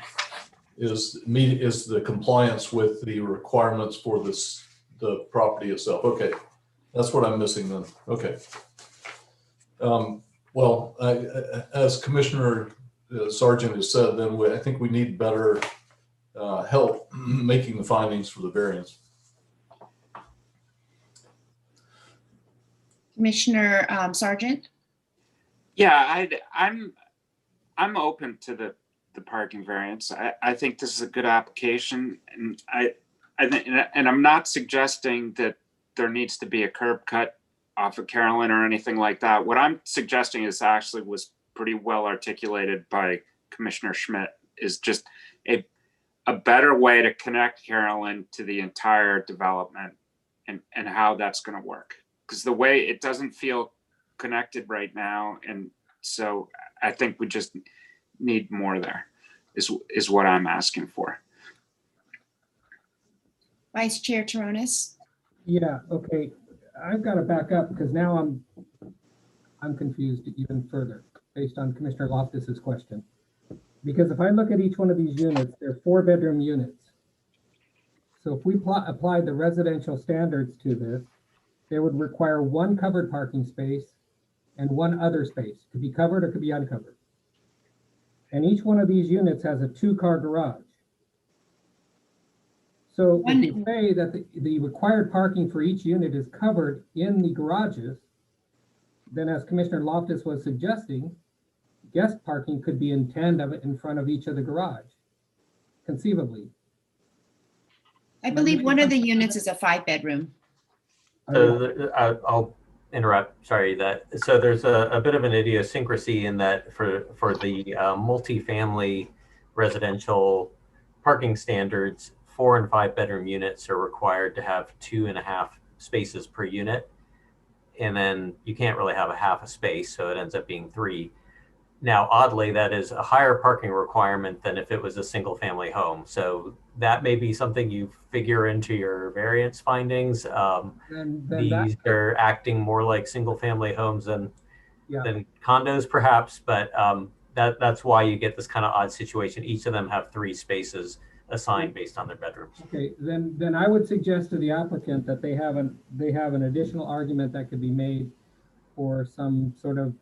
compliance with the requirements for the property itself. Okay, that's what I'm missing then. Okay. Well, as Commissioner Sargent has said, then I think we need better help making the findings for the variance. Commissioner Sargent? Yeah, I'm open to the parking variance. I think this is a good application, and I'm not suggesting that there needs to be a curb cut off of Carolyn or anything like that. What I'm suggesting is actually was pretty well articulated by Commissioner Schmidt, is just a better way to connect Carolyn to the entire development and how that's going to work. Because the way it doesn't feel connected right now, and so I think we just need more there is what I'm asking for. Vice Chair Taronis? Yeah, okay. I've got to back up because now I'm confused even further based on Commissioner Loftus's question. Because if I look at each one of these units, they're 4-bedroom units. So if we apply the residential standards to this, they would require 1 covered parking space and 1 other space. Could be covered or could be uncovered. And each one of these units has a 2-car garage. So if you say that the required parking for each unit is covered in the garages, then as Commissioner Loftus was suggesting, guest parking could be in tandem in front of each of the garage, conceivably. I believe one of the units is a 5-bedroom. So I'll interrupt. Sorry. So there's a bit of an idiosyncrasy in that for the multifamily residential parking standards, 4- and 5-bedroom units are required to have 2.5 spaces per unit. and then you can't really have a half a space, so it ends up being 3. Now, oddly, that is a higher parking requirement than if it was a single family home. So that may be something you figure into your variance findings. Then These are acting more like single family homes than condos perhaps, but that's why you get this kind of odd situation. Each of them have 3 spaces assigned based on their bedrooms. Okay, then I would suggest to the applicant that they have an additional argument that could be made for some sort of,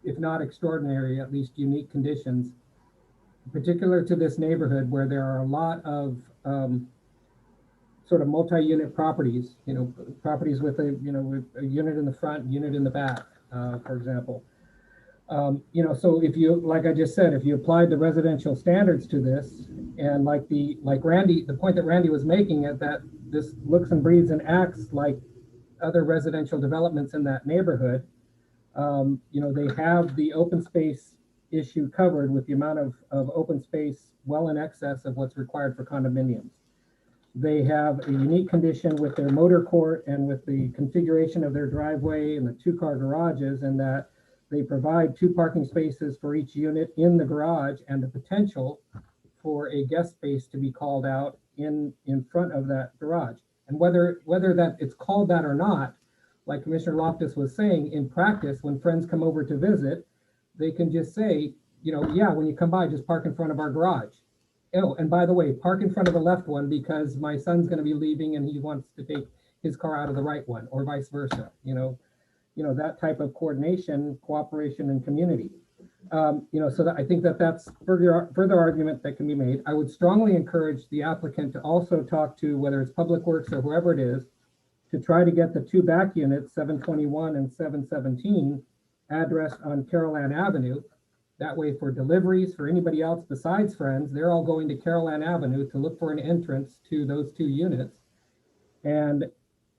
if not extraordinary, at least unique conditions, particular to this neighborhood where there are a lot of sort of multi-unit properties, properties with with a unit in the front, unit in the back, for example. So if you, like I just said, if you applied the residential standards to this, and the point that Randy was making, is that this looks and breathes and acts like other residential developments in that neighborhood. They have the open space issue covered with the amount of open space well in excess of what's required for condominiums. They have a unique condition with their motor court and with the configuration of their driveway and the 2-car garages, and that they provide 2 parking spaces for each unit in the garage and the potential for a guest space to be called out in front of that garage. And whether that it's called that or not, like Commissioner Loftus was saying, in practice, when friends come over to visit, they can just say, yeah, when you come by, just park in front of our garage. Oh, and by the way, park in front of the left one because my son's going to be leaving and he wants to take his car out of the right one, or vice versa. That type of coordination, cooperation, and community. So that I think that's further argument that can be made. I would strongly encourage the applicant to also talk to, whether it's Public Works or whoever it is, to try to get the 2 back units, 721 and 717, addressed on Carol Ann Avenue. That way, for deliveries, for anybody else besides friends, they're all going to Carol Ann Avenue to look for an entrance to those 2 units. And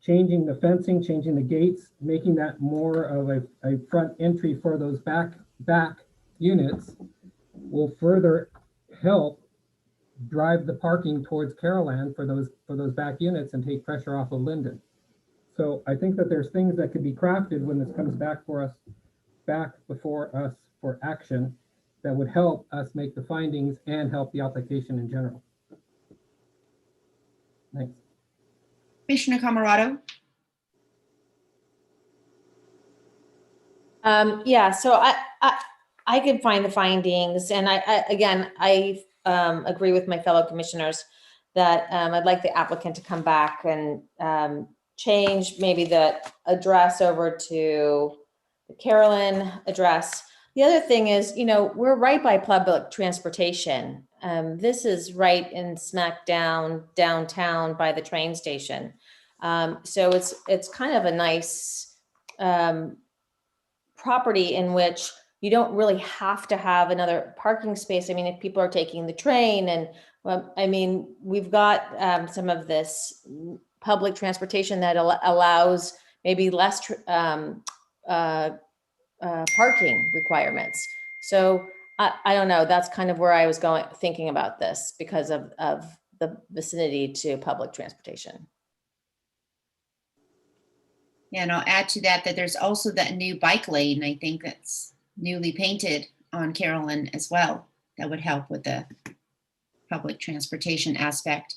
changing the fencing, changing the gates, making that more of a front entry for those back units will further help drive the parking towards Carol Ann for those back units and take pressure off of Linden. So I think that there's things that could be crafted when this comes back before us for action that would help us make the findings and help the application in general. Thanks. Commissioner Camerado? Yeah, so I could find the findings, and I agree with my fellow commissioners that I'd like the applicant to come back and change maybe the address over to the Carolyn address. The other thing is, we're right by public transportation. This is right in smack downtown by the train station. So it's kind of a nice property in which you don't really have to have another parking space. I mean, if people are taking the train and, we've got some of this public transportation that allows maybe less parking requirements. So I don't know, that's kind of where I was thinking about this because of the vicinity to public transportation. Yeah, and I'll add to that there's also that new bike lane, I think that's newly painted on Carolyn as well. That would help with the public transportation aspect.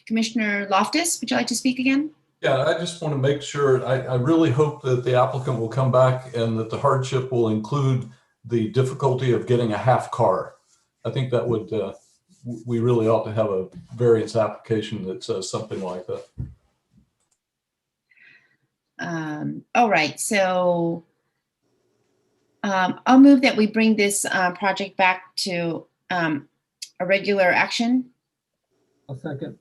Commissioner Loftus, would you like to speak again? Yeah, I just want to make sure, I really hope that the applicant will come back and that the hardship will include the difficulty of getting a half car. I think that would, we really ought to have a variance application that says something like that. All right, so I'll move that we bring this project back to a regular action. I'll second.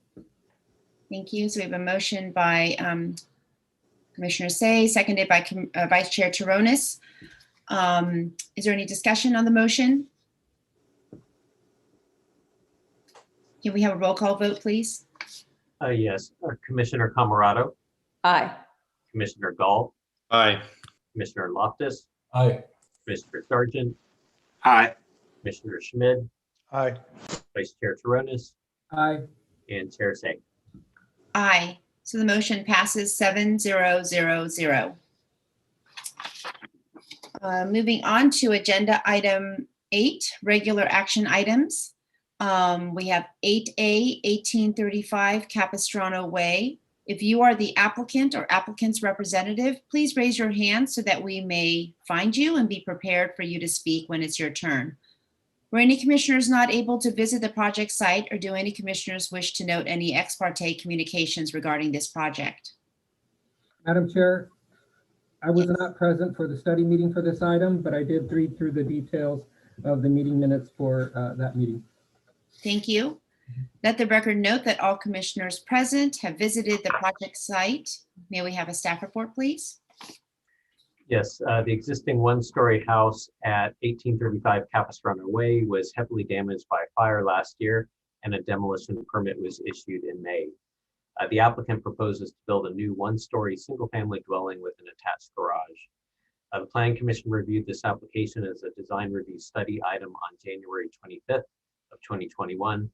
Thank you. So we have a motion by Commissioner Say, seconded by Vice Chair Taronis. Is there any discussion on the motion? Can we have a roll call vote, please? Yes, Commissioner Camerado, Aye. Commissioner Gall, Aye. Commissioner Loftus, Aye. Commissioner Sargent, Aye. Commissioner Schmid, Aye. Vice Chair Taronis, Aye. and Chair Say. Aye. So the motion passes 7-0-0-0. Moving on to agenda item 8, regular action items. We have 8A, 1835 Capistrano Way. If you are the applicant or applicant's representative, please raise your hand so that we may find you and be prepared for you to speak when it's your turn. Were any commissioners not able to visit the project site, or do any commissioners wish to note any ex parte communications regarding this project? Madam Chair, I was not present for the study meeting for this item, but I did read through the details of the meeting minutes for that meeting. Thank you. Let the record note that all commissioners present have visited the project site. May we have a staff report, please? Yes, the existing one-story house at 1835 Capistrano Way was heavily damaged by a fire last year, and a demolition permit was issued in May. The applicant proposes to build a new one-story single-family dwelling with an attached garage. The Planning Commission reviewed this application as a design review study item on January 25th of 2021.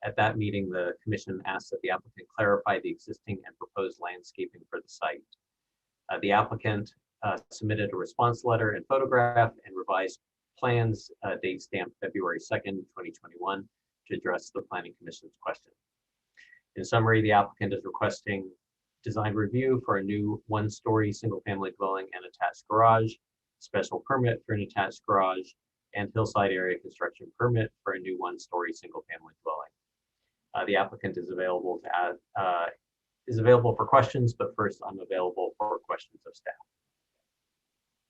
At that meeting, the commission asked that the applicant clarify the existing and proposed landscaping for the site. The applicant submitted a response letter and photograph and revised plans, date stamped February 2nd, 2021, to address the Planning Commission's question. In summary, the applicant is requesting design review for a new one-story single-family dwelling and attached garage, special permit for an attached garage, and hillside area construction permit for a new one-story single-family dwelling. The applicant is available for questions, but first I'm available for questions of staff.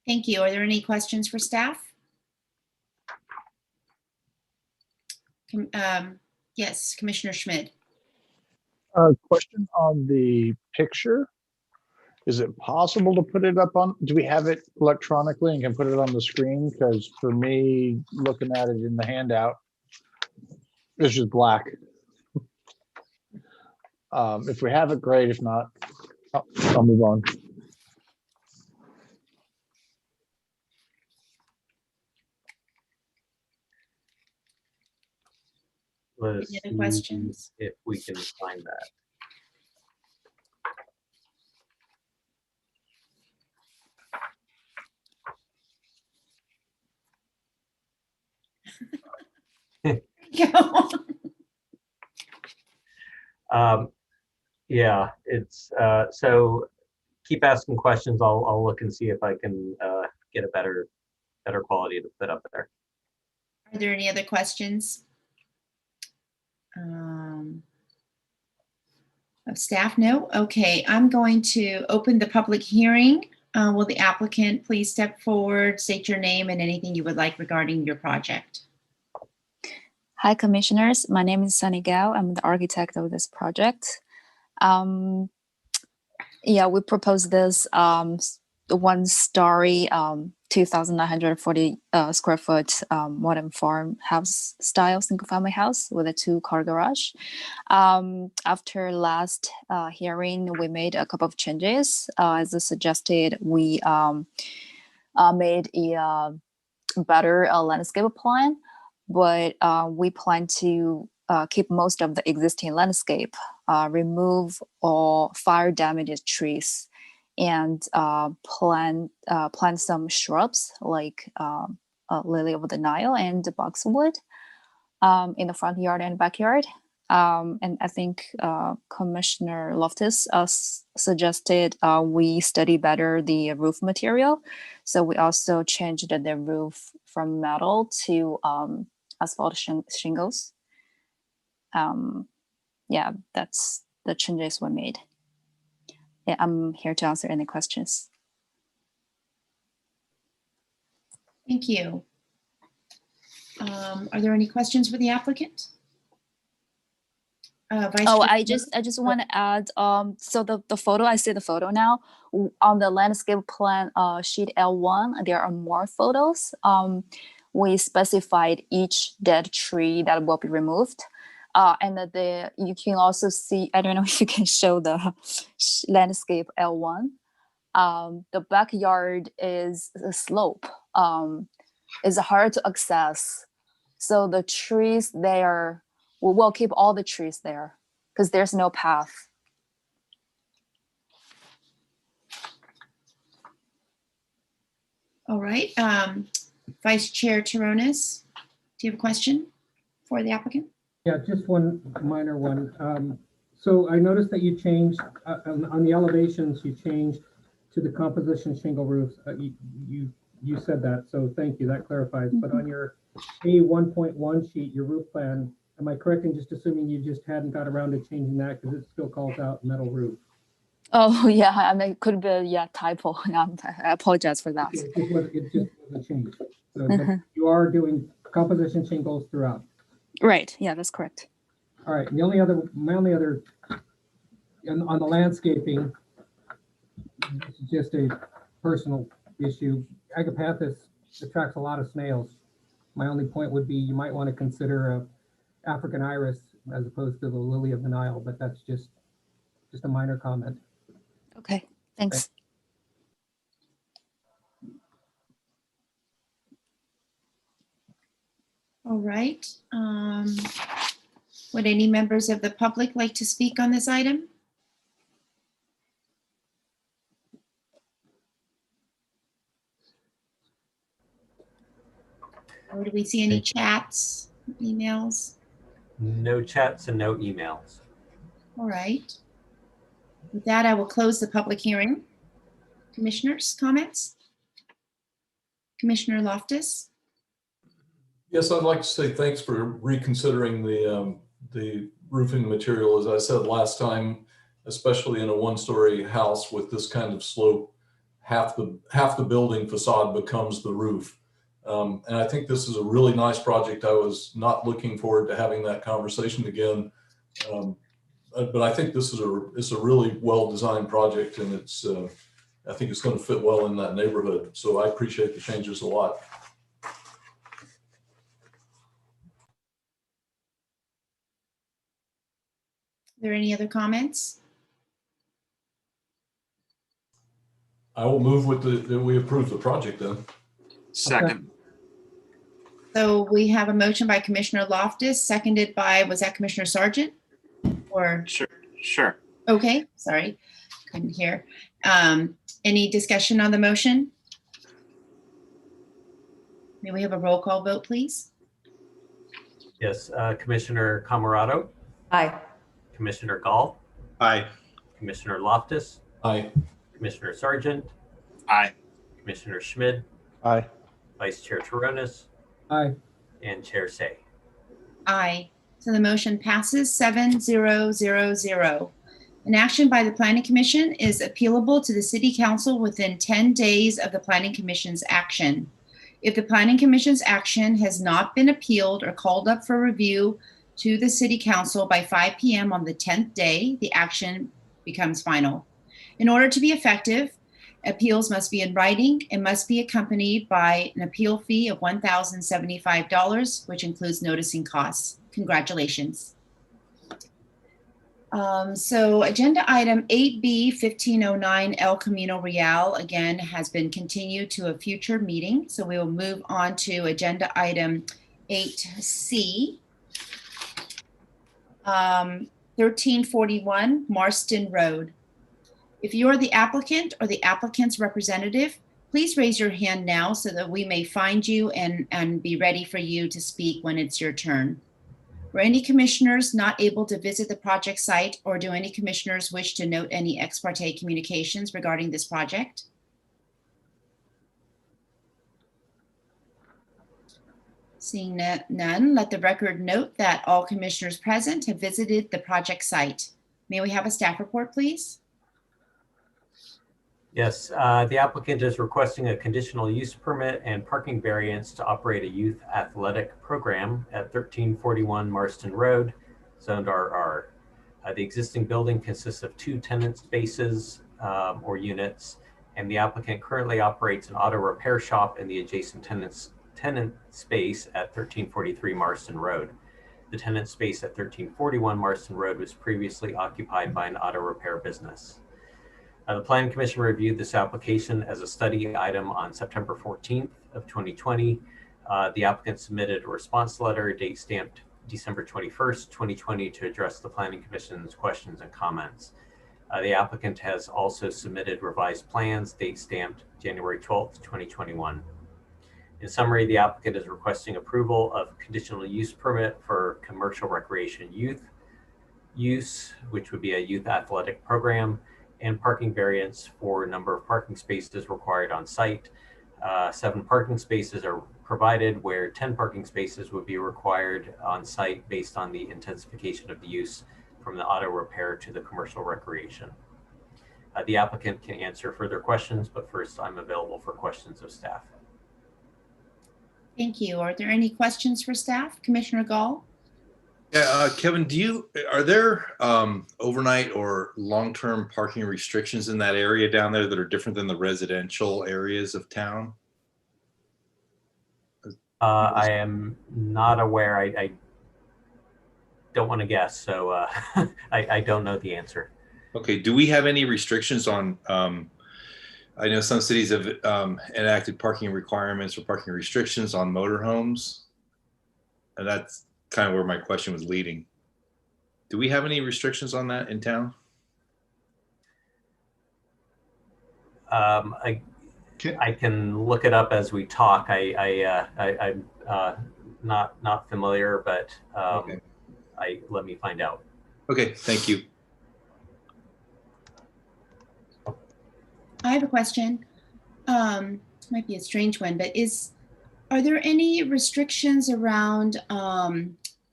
Thank you. Are there any questions for staff? Yes, Commissioner Schmidt. Question on the picture. Is it possible to put it up on, do we have it electronically and can put it on the screen? Because for me, looking at it in the handout, it's just black. If we have it, great. If not, I'll move on. Any other questions? If we can find that. Yeah, it's so keep asking questions. I'll look and see if I can get a better quality to put up there. Are there any other questions? Of staff? No? Okay, I'm going to open the public hearing. Will the applicant please step forward, state your name and anything you would like regarding your project? Hi, commissioners. My name is Sunny Gao. I'm the architect of this project. Yeah, we proposed this one-story, 2,940 square foot modern farmhouse style single-family house with a 2-car garage. After last hearing, we made a couple of changes. As suggested, we made a better landscape plan, but we plan to keep most of the existing landscape, remove all fire damaged trees, and plant some shrubs like lily of the Nile and boxwood in the front yard and backyard. And I think Commissioner Loftus suggested we study better the roof material. So we also changed the roof from metal to asphalt shingles. Yeah, that's the changes we made. Yeah, I'm here to answer any questions. Thank you. Are there any questions for the applicant? I just want to add, so the photo, I see the photo now on the landscape plan sheet L1, there are more photos. We specified each dead tree that will be removed. And you can also see, I don't know if you can show the landscape L1. The backyard is a slope. It's hard to access. So the trees there, we'll keep all the trees there because there's no path. All right. Vice Chair Taronis, do you have a question for the applicant? Yeah, just one minor one. So I noticed that you changed, on the elevations, you changed to the composition shingle roofs. You said that, so thank you, that clarifies. But on your A1.1 sheet, your roof plan, am I correct in just assuming you just hadn't got around to changing that because it still calls out metal roof? Oh, yeah, I mean, it could be a typo. I apologize for that. It just wasn't changed. So but you are doing composition shingles throughout. Right, yeah, that's correct. All right, and my only other, on the landscaping, this is just a personal issue. Agapanthus attracts a lot of snails. My only point would be you might want to consider African iris as opposed to the lily of the Nile, but that's just a minor comment. Okay, thanks. All right. Would any members of the public like to speak on this item? Or do we see any chats, emails? No chats and no emails. All right. With that, I will close the public hearing. Commissioners, comments? Commissioner Loftus? Yes, I'd like to say thanks for reconsidering the roofing material. As I said last time, especially in a one-story house with this kind of slope, half the building facade becomes the roof. And I think this is a really nice project. I was not looking forward to having that conversation again. But I think this is a really well-designed project, and I think it's going to fit well in that neighborhood. So I appreciate the changes a lot. Are there any other comments? I will move with that we approve the project then. Second. So we have a motion by Commissioner Loftus, seconded by, was that Commissioner Sargent? Or? Sure. Okay, sorry, couldn't hear. Any discussion on the motion? May we have a roll call vote, please? Yes, Commissioner Camerado, Aye. Commissioner Gall, Aye. Commissioner Loftus, Aye. Commissioner Sargent, Aye. Commissioner Schmid, Aye. Vice Chair Taronis, Aye. and Chair Say. Aye. So the motion passes 7-0-0-0. An action by the Planning Commission is appealable to the City Council within 10 days of the Planning Commission's action. If the Planning Commission's action has not been appealed or called up for review to the City Council by 5 p.m. on the 10th day, the action becomes final. In order to be effective, appeals must be in writing and must be accompanied by an appeal fee of $1,075, which includes noticing costs. Congratulations. So agenda item 8B 1509 El Camino Real again has been continued to a future meeting. So we will move on to agenda item 8C 1341 Marston Road. If you are the applicant or the applicant's representative, please raise your hand now so that we may find you and be ready for you to speak when it's your turn. Were any commissioners not able to visit the project site, or do any commissioners wish to note any ex parte communications regarding this project? Seeing none, let the record note that all commissioners present have visited the project site. May we have a staff report, please? Yes, the applicant is requesting a conditional use permit and parking variance to operate a youth athletic program at 1341 Marston Road, zoned RR. The existing building consists of 2 tenant spaces or units, and the applicant currently operates an auto repair shop in the adjacent tenant space at 1343 Marston Road. The tenant space at 1341 Marston Road was previously occupied by an auto repair business. The Planning Commission reviewed this application as a study item on September 14th of 2020. The applicant submitted a response letter, date stamped December 21st, 2020, to address the Planning Commission's questions and comments. The applicant has also submitted revised plans, date stamped January 12th, 2021. In summary, the applicant is requesting approval of conditional use permit for commercial recreation youth use, which would be a youth athletic program, and parking variance for number of parking spaces required on site. 7 parking spaces are provided where 10 parking spaces would be required on site based on the intensification of the use from the auto repair to the commercial recreation. The applicant can answer further questions, but first I'm available for questions of staff. Thank you. Are there any questions for staff? Commissioner Gall? Yeah, Kevin, are there overnight or long-term parking restrictions in that area down there that are different than the residential areas of town? I am not aware. I don't want to guess, so I don't know the answer. Okay, do we have any restrictions on, I know some cities have enacted parking requirements or parking restrictions on motorhomes, and that's kind of where my question was leading. Do we have any restrictions on that in town? I can look it up as we talk. I'm not familiar, but Okay. Let me find out. Okay, thank you. I have a question. Might be a strange one, but are there any restrictions around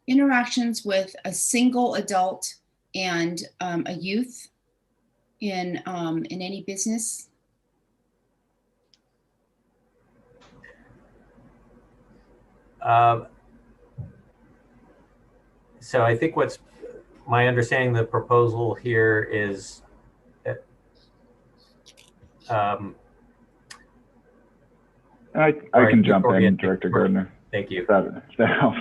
interactions with a single adult and a youth in any business? So I think what's my understanding of the proposal here is I can jump in, Director Gardner. Thank you. That helps.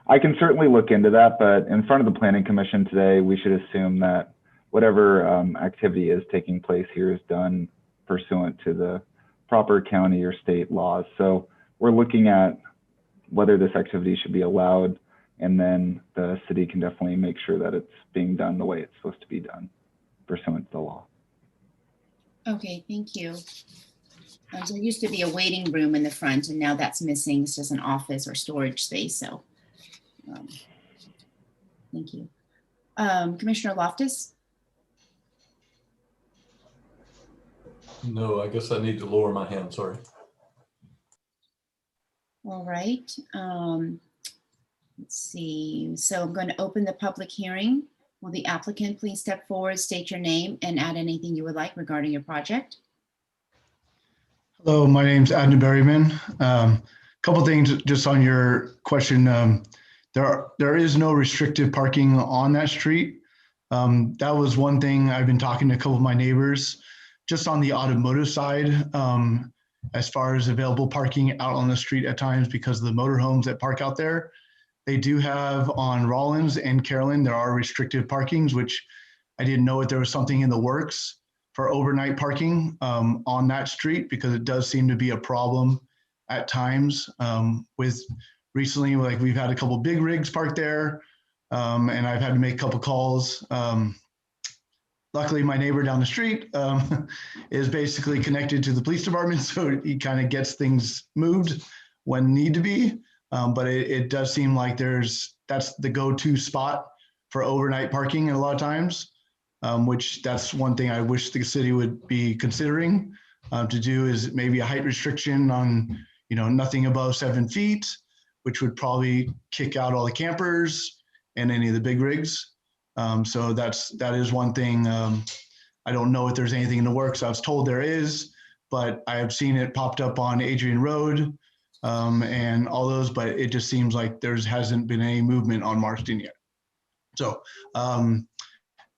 I can certainly look into that, but in front of the Planning Commission today, we should assume that whatever activity is taking place here is done pursuant to the proper county or state laws. So we're looking at whether this activity should be allowed, and then the city can definitely make sure that it's being done the way it's supposed to be done pursuant to the law. Okay, thank you. There used to be a waiting room in the front, and now that's missing. It's just an office or storage space. So, thank you. Commissioner Loftus? No, I guess I need to lower my hand, sorry. All right. Let's see. So I'm going to open the public hearing. Will the applicant please step forward, state your name, and add anything you would like regarding your project? Hello, my name's Adnan Berryman. Couple things just on your question. There is no restrictive parking on that street. That was one thing I've been talking to a couple of my neighbors, just on the automotive side, as far as available parking out on the street at times because of the motorhomes that park out there. They do have on Rollins and Carolyn, there are restrictive parkings, which I didn't know if there was something in the works for overnight parking on that street, because it does seem to be a problem at times with recently, like we've had a couple big rigs parked there and I've had to make a couple calls. Luckily, my neighbor down the street is basically connected to the police department, so he kind of gets things moved when need to be. But it does seem like that's the go-to spot for overnight parking a lot of times, which that's one thing I wish the city would be considering to do, is maybe a height restriction on, nothing above 7 feet, which would probably kick out all the campers and any of the big rigs. So that is one thing. I don't know if there's anything in the works. I was told there is, but I have seen it popped up on Adrian Road and all those, but it just seems like hasn't been any movement on Marston yet. So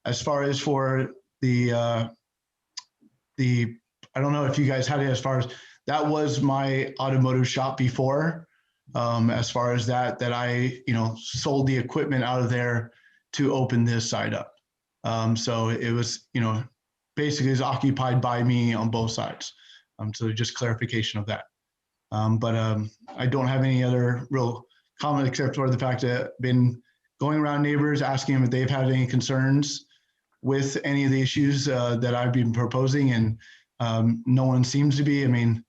as far as for the I don't know if you guys had it, as far as that was my automotive shop before, as far as that I, sold the equipment out of there to open this side up. So it was, basically is occupied by me on both sides. So just clarification of that. But I don't have any other real comment except for the fact that I've been going around neighbors asking them if they've had any concerns with any of the issues that I've been proposing, and no one seems to be. I mean,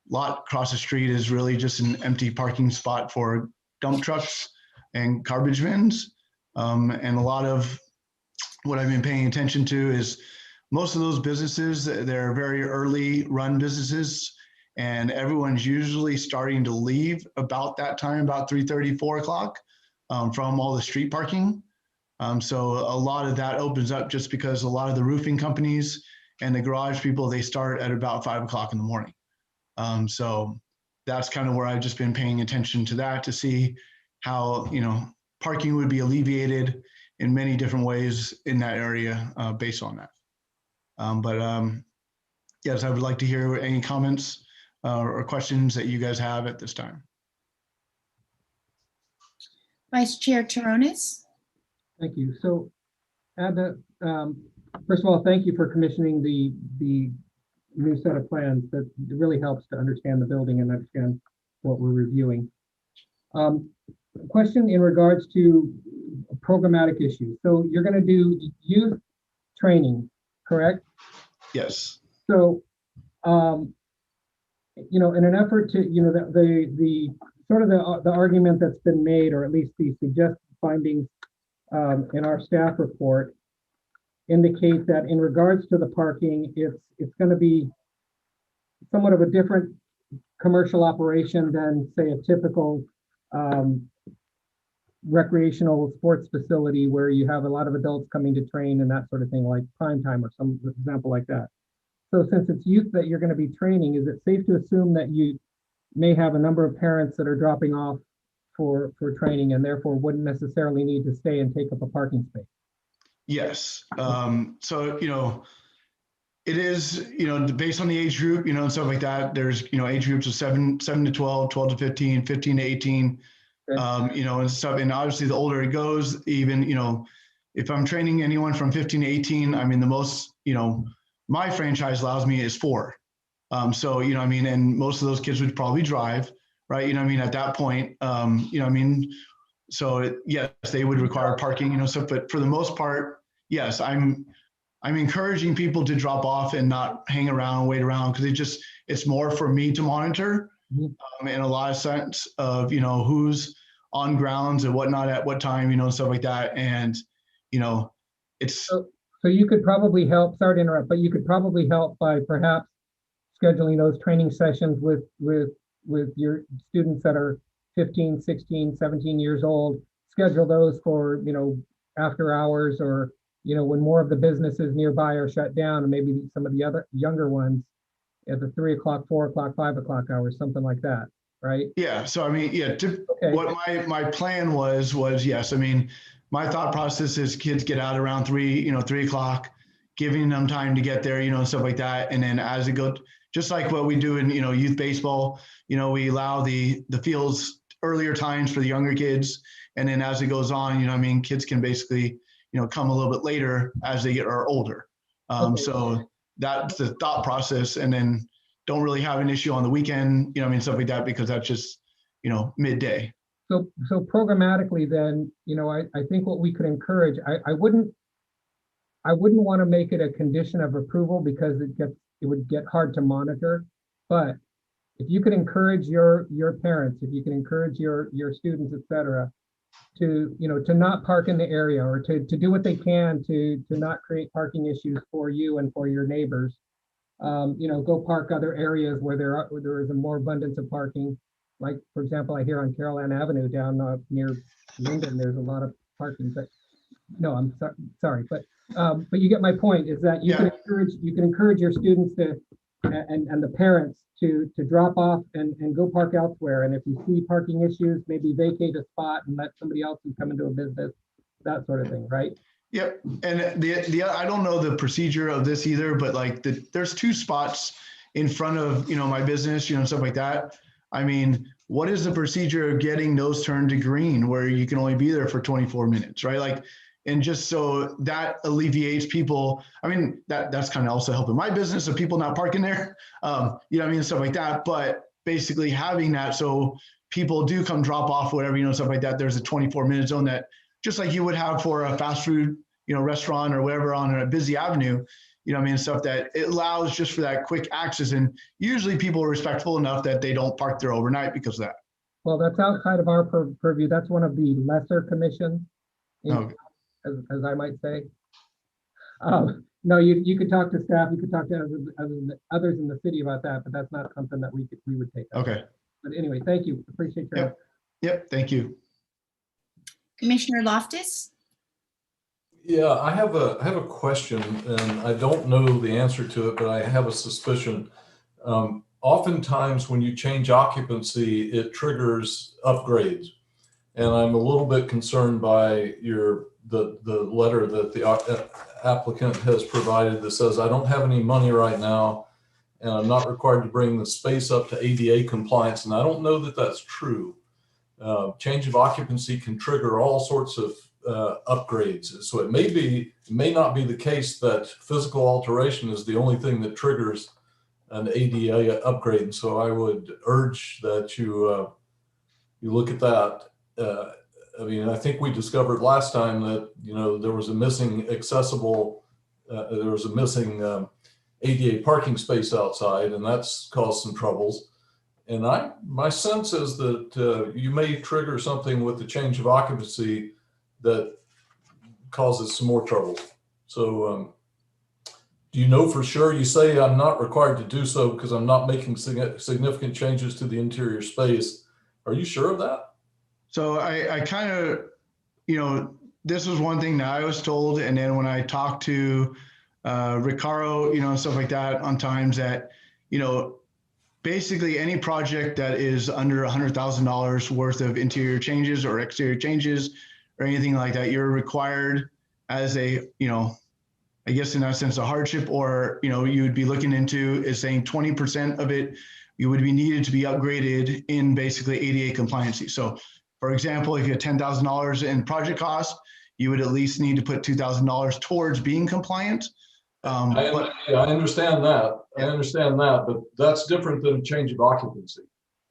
lot across the street is really just an empty parking spot for dump trucks and garbage bins. And a lot of what I've been paying attention to is most of those businesses, they're very early run businesses, and everyone's usually starting to leave about that time, about 3:30, 4 o'clock from all the street parking. So a lot of that opens up just because a lot of the roofing companies and the garage people, they start at about 5 o'clock in the morning. So that's kind of where I've just been paying attention to that to see how, parking would be alleviated in many different ways in that area based on that. Yes, I would like to hear any comments or questions that you guys have at this time. Vice Chair Taronis. Thank you. So, Adna, first of all, thank you for commissioning the new set of plans. That really helps to understand the building and understand what we're reviewing. Question in regards to programmatic issues. So you're going to do youth training, correct? Yes. So, in an effort to, the sort of the argument that's been made, or at least the suggested findings in our staff report, indicate that in regards to the parking, it's going to be somewhat of a different commercial operation than, say, a typical recreational sports facility where you have a lot of adults coming to train and that sort of thing, like Prime Time or some example like that. So since it's youth that you're going to be training, is it safe to assume that you may have a number of parents that are dropping off for training and therefore wouldn't necessarily need to stay and take up a parking space? Yes. So, it is, based on the age group, and stuff like that. There's, age groups of 7 to 12, 12 to 15, 15 to 18, and stuff. And obviously the older it goes, even, if I'm training anyone from 15 to 18, I mean, the most, my franchise allows me is 4. So, and most of those kids would probably drive, right? At that point, so yes, they would require parking, stuff, but for the most part, yes, I'm encouraging people to drop off and not hang around, wait around, because it's more for me to monitor in a lot of sense of, who's on grounds and whatnot at what time, stuff like that. And, it's. So you could probably help, sorry to interrupt, but you could probably help by perhaps scheduling those training sessions with your students that are 15, 16, 17 years old, schedule those for, after hours, or, when more of the businesses nearby are shut down, and maybe some of the other younger ones at the 3 o'clock, 4 o'clock, 5 o'clock hours, something like that, right? Yeah. So, what my plan was yes. My thought process is kids get out around 3 o'clock, giving them time to get there, and stuff like that. And then as it goes, just like what we do in, youth baseball, we allow the fields earlier times for the younger kids. And then as it goes on, kids can basically, come a little bit later as they are older. So that's the thought process. And then don't really have an issue on the weekend, stuff like that, because that's just, midday. So programmatically then, I think what we could encourage, I wouldn't want to make it a condition of approval because it would get hard to monitor. But if you could encourage your parents, if you can encourage your students, et cetera, to not park in the area, or to do what they can to not create parking issues for you and for your neighbors. Go park other areas where there is a more abundance of parking. Like, for example, I hear on Carol Ann Avenue down near Linden, there's a lot of parking. But no, I'm sorry, but you get my point. Is that you can encourage your students to and the parents to drop off and go park elsewhere. And if you see parking issues, maybe vacate a spot and let somebody else who come into a business, that sort of thing, right? Yep. And the I don't know the procedure of this either, but like there's 2 spots in front of my business, stuff like that. What is the procedure of getting those turned to green where you can only be there for 24 minutes, right? Like, and just so that alleviates people. That's kind of also helping my business of people not parking there, stuff like that. But basically having that so people do come drop off, whatever, stuff like that. There's a 24-minute zone that just like you would have for a fast food, restaurant or whatever on a busy avenue, stuff that it allows just for that quick access. And usually people are respectful enough that they don't park there overnight because of that. Well, that's outside of our purview. That's one of the lesser commissions, Okay. as I might say. No, you could talk to staff, you could talk to others in the city about that, but that's not something that we would take up. Okay. But anyway, thank you. Appreciate your answer. Yep. Thank you. Commissioner Loftus? Yeah, I have a question, and I don't know the answer to it, but I have a suspicion. Oftentimes when you change occupancy, it triggers upgrades. And I'm a little bit concerned by the letter that the applicant has provided that says, I don't have any money right now, and I'm not required to bring the space up to ADA compliance. And I don't know that that's true. Change of occupancy can trigger all sorts of upgrades. So it may not be the case that physical alteration is the only thing that triggers an ADA upgrade. And so I would urge that you look at that. I mean, I think we discovered last time that, there was a missing ADA parking space outside, and that's caused some troubles. And my sense is that you may trigger something with the change of occupancy that causes some more trouble. So do you know for sure? You say I'm not required to do so because I'm not making significant changes to the interior space. Are you sure of that? So I kind of, this was one thing that I was told. And then when I talked to Ricardo, and stuff like that on times that, basically any project that is under $100,000 worth of interior changes or exterior changes or anything like that, you're required as a, I guess in that sense, a hardship, or, you would be looking into is saying 20% of it, you would be needed to be upgraded in basically ADA compliancy. So for example, if you had $10,000 in project cost, you would at least need to put $2,000 towards being compliant. I understand that. I understand that, but that's different than a change of occupancy.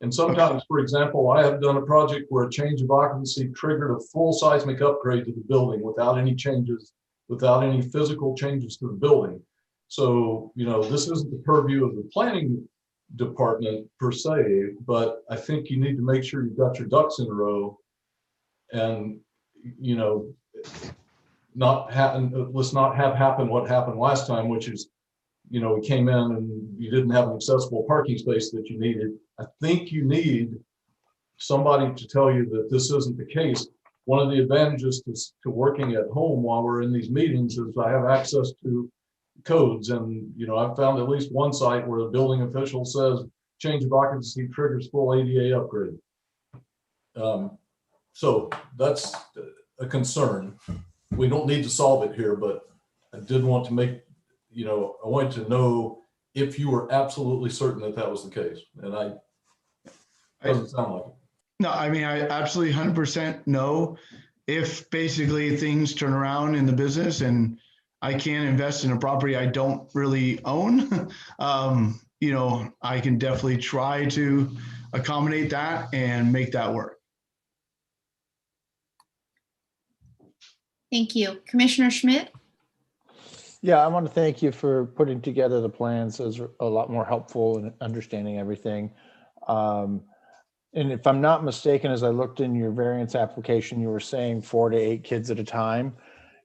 And sometimes, for example, I have done a project where a change of occupancy triggered a full seismic upgrade to the building without any changes, without any physical changes to the building. So, this isn't the purview of the planning department per se, but I think you need to make sure you've got your ducks in a row and, let's not have happen what happened last time, which is, we came in and you didn't have an accessible parking space that you needed. I think you need somebody to tell you that this isn't the case. One of the advantages to working at home while we're in these meetings is I have access to codes, and I've found at least one site where the building official says change of occupancy triggers full ADA upgrade. So that's a concern. We don't need to solve it here, but I did want to make, I wanted to know if you were absolutely certain that that was the case, and doesn't sound like it. No, I mean, I absolutely 100% know if basically things turn around in the business and I can invest in a property I don't really own, I can definitely try to accommodate that and make that work. Thank you. Commissioner Schmidt? Yeah, I want to thank you for putting together the plans. It was a lot more helpful in understanding everything. And if I'm not mistaken, as I looked in your variance application, you were saying 4 to 8 kids at a time.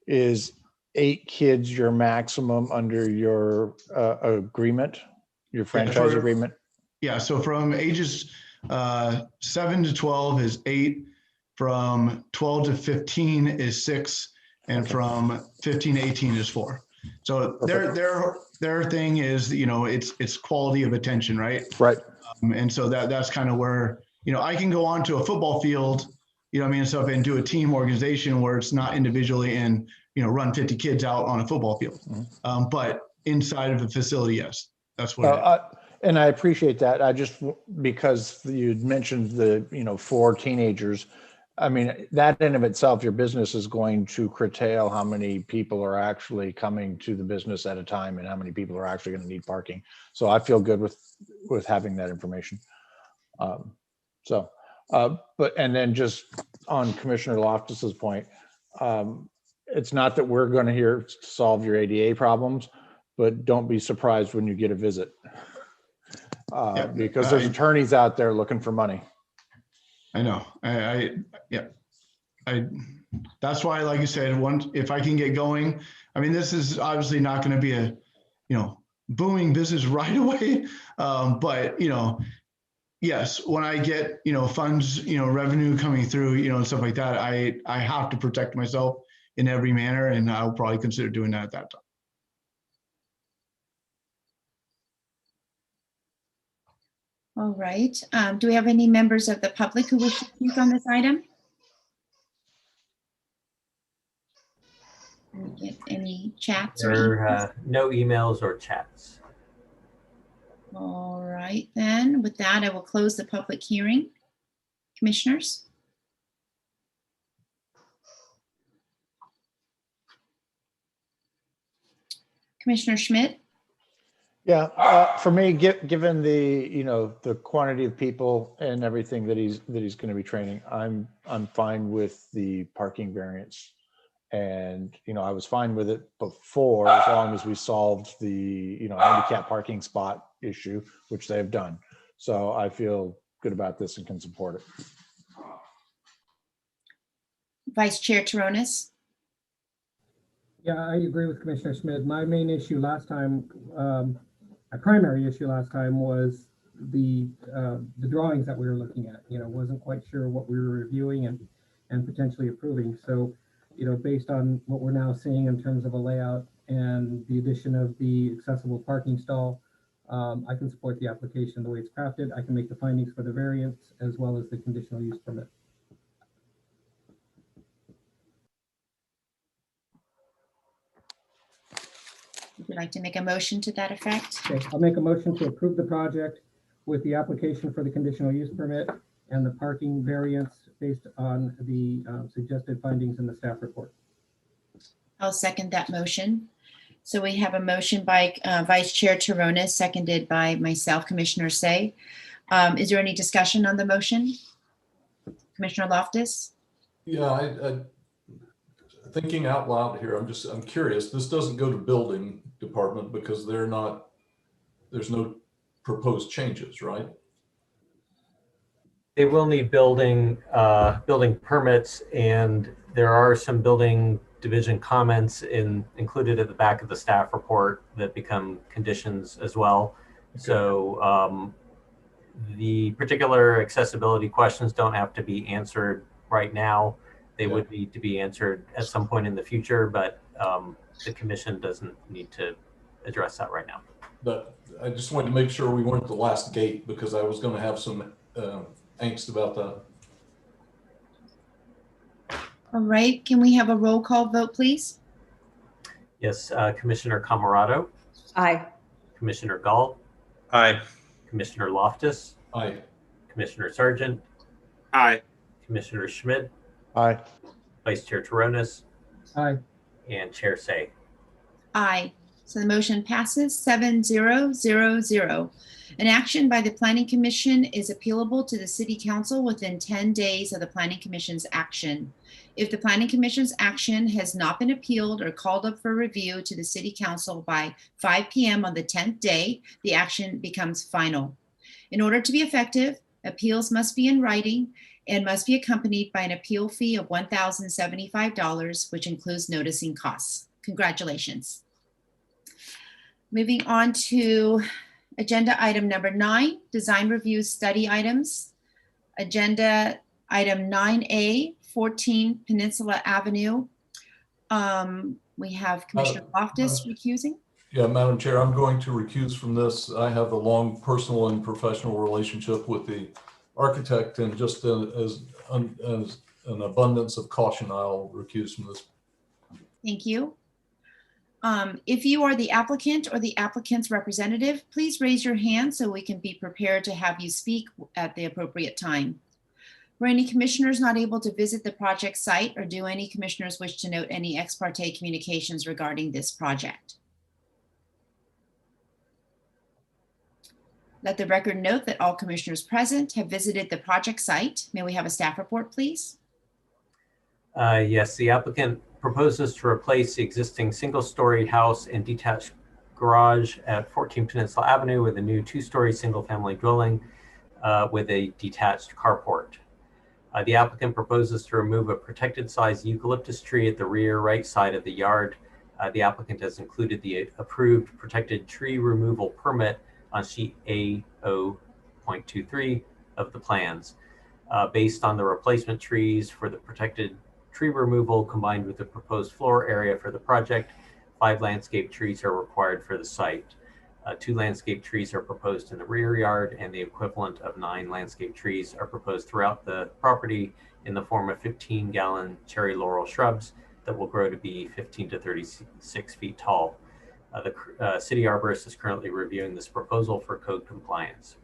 Is 8 kids your maximum under your agreement, your franchise agreement? Yeah, so from ages 7 to 12 is 8, from 12 to 15 is 6, and from 15 to 18 is 4. So their thing is, it's quality of attention, right? Right. And so that's kind of where, I can go onto a football field, and stuff, and do a team organization where it's not individually and, run 50 kids out on a football field. But inside of a facility, yes, that's what and I appreciate that. I just, because you'd mentioned the, 4 teenagers, I mean, that in of itself, your business is going to curtail how many people are actually coming to the business at a time and how many people are actually going to need parking. So I feel good with having that information. But and then just on Commissioner Loftus's point, it's not that we're going to here solve your ADA problems, but don't be surprised when you get a visit. Because there's attorneys out there looking for money. I know. That's why, like you said, if I can get going, I mean, this is obviously not going to be a, booming business right away. But, yes, when I get, funds, revenue coming through, and stuff like that, I have to protect myself in every manner, and I'll probably consider doing that at that time. All right. Do we have any members of the public who wish to speak on this item? Can we get any chats? There are no emails or chats. All right, then. With that, I will close the public hearing. Commissioners? Commissioner Schmidt? Yeah, for me, given the the quantity of people and everything that he's going to be training, I'm fine with the parking variance, and I was fine with it before as long as we solved the handicap parking spot issue, which they have done. So I feel good about this and can support it. Vice Chair Toronis? Yeah, I agree with Commissioner Schmidt. My main issue last time, my primary issue last time was the drawings that we were looking at. Wasn't quite sure what we were reviewing and potentially approving. So, based on what we're now seeing in terms of a layout and the addition of the accessible parking stall, I can support the application the way it's crafted. I can make the findings for the variance as well as the conditional use permit. Would you like to make a motion to that effect? Okay, I'll make a motion to approve the project with the application for the conditional use permit and the parking variance based on the suggested findings in the staff report. I'll second that motion. So we have a motion by Vice Chair Toronis, seconded by myself, Commissioner Say. Is there any discussion on the motion? Commissioner Loftus? Yeah, thinking out loud here, I'm curious. This doesn't go to building department because there's no proposed changes, right? They will need building permits, and there are some building division comments included at the back of the staff report that become conditions as well. Okay. So the particular accessibility questions don't have to be answered right now. They would need to be answered at some point in the future, but the commission doesn't need to address that right now. But I just wanted to make sure we weren't the last gate, because I was going to have some angst about that. All right, can we have a roll call vote, please? Yes, Commissioner Camarado. Aye. Commissioner Galt. Aye. Commissioner Loftus. Aye. Commissioner Sargent. Aye. Commissioner Schmidt. Aye. Vice Chair Toronis. Aye. And Chair Say. Aye. So the motion passes 7-0-0-0. An action by the Planning Commission is appealable to the City Council within 10 days of the Planning Commission's action. If the Planning Commission's action has not been appealed or called up for review to the City Council by 5 p.m. on the 10th day, the action becomes final. In order to be effective, appeals must be in writing and must be accompanied by an appeal fee of $1,075, which includes noticing costs. Congratulations. Moving on to agenda item number 9, design review study items. Agenda item 9A, 14 Peninsula Avenue. We have Commissioner Loftus recusing. Yeah, Madam Chair, I'm going to recuse from this. I have a long personal and professional relationship with the architect, and just as an abundance of caution, I'll recuse from this. Thank you. If you are the applicant or the applicant's representative, please raise your hand so we can be prepared to have you speak at the appropriate time. Were any commissioners not able to visit the project site, or do any commissioners wish to note any ex parte communications regarding this project? Let the record note that all commissioners present have visited the project site. May we have a staff report, please? Yes, the applicant proposes to replace the existing single-story house and detached garage at 14 Peninsula Avenue with a new 2-story single-family dwelling with a detached carport. The applicant proposes to remove a protected size eucalyptus tree at the rear right side of the yard. The applicant has included the approved protected tree removal permit on sheet A0.23 of the plans. Based on the replacement trees for the protected tree removal combined with the proposed floor area for the project, 5 landscape trees are required for the site. 2 landscape trees are proposed in the rear yard, and the equivalent of 9 landscape trees are proposed throughout the property in the form of 15-gallon cherry laurel shrubs that will grow to be 15 to 36 feet tall. The city arborist is currently reviewing this proposal for code compliance.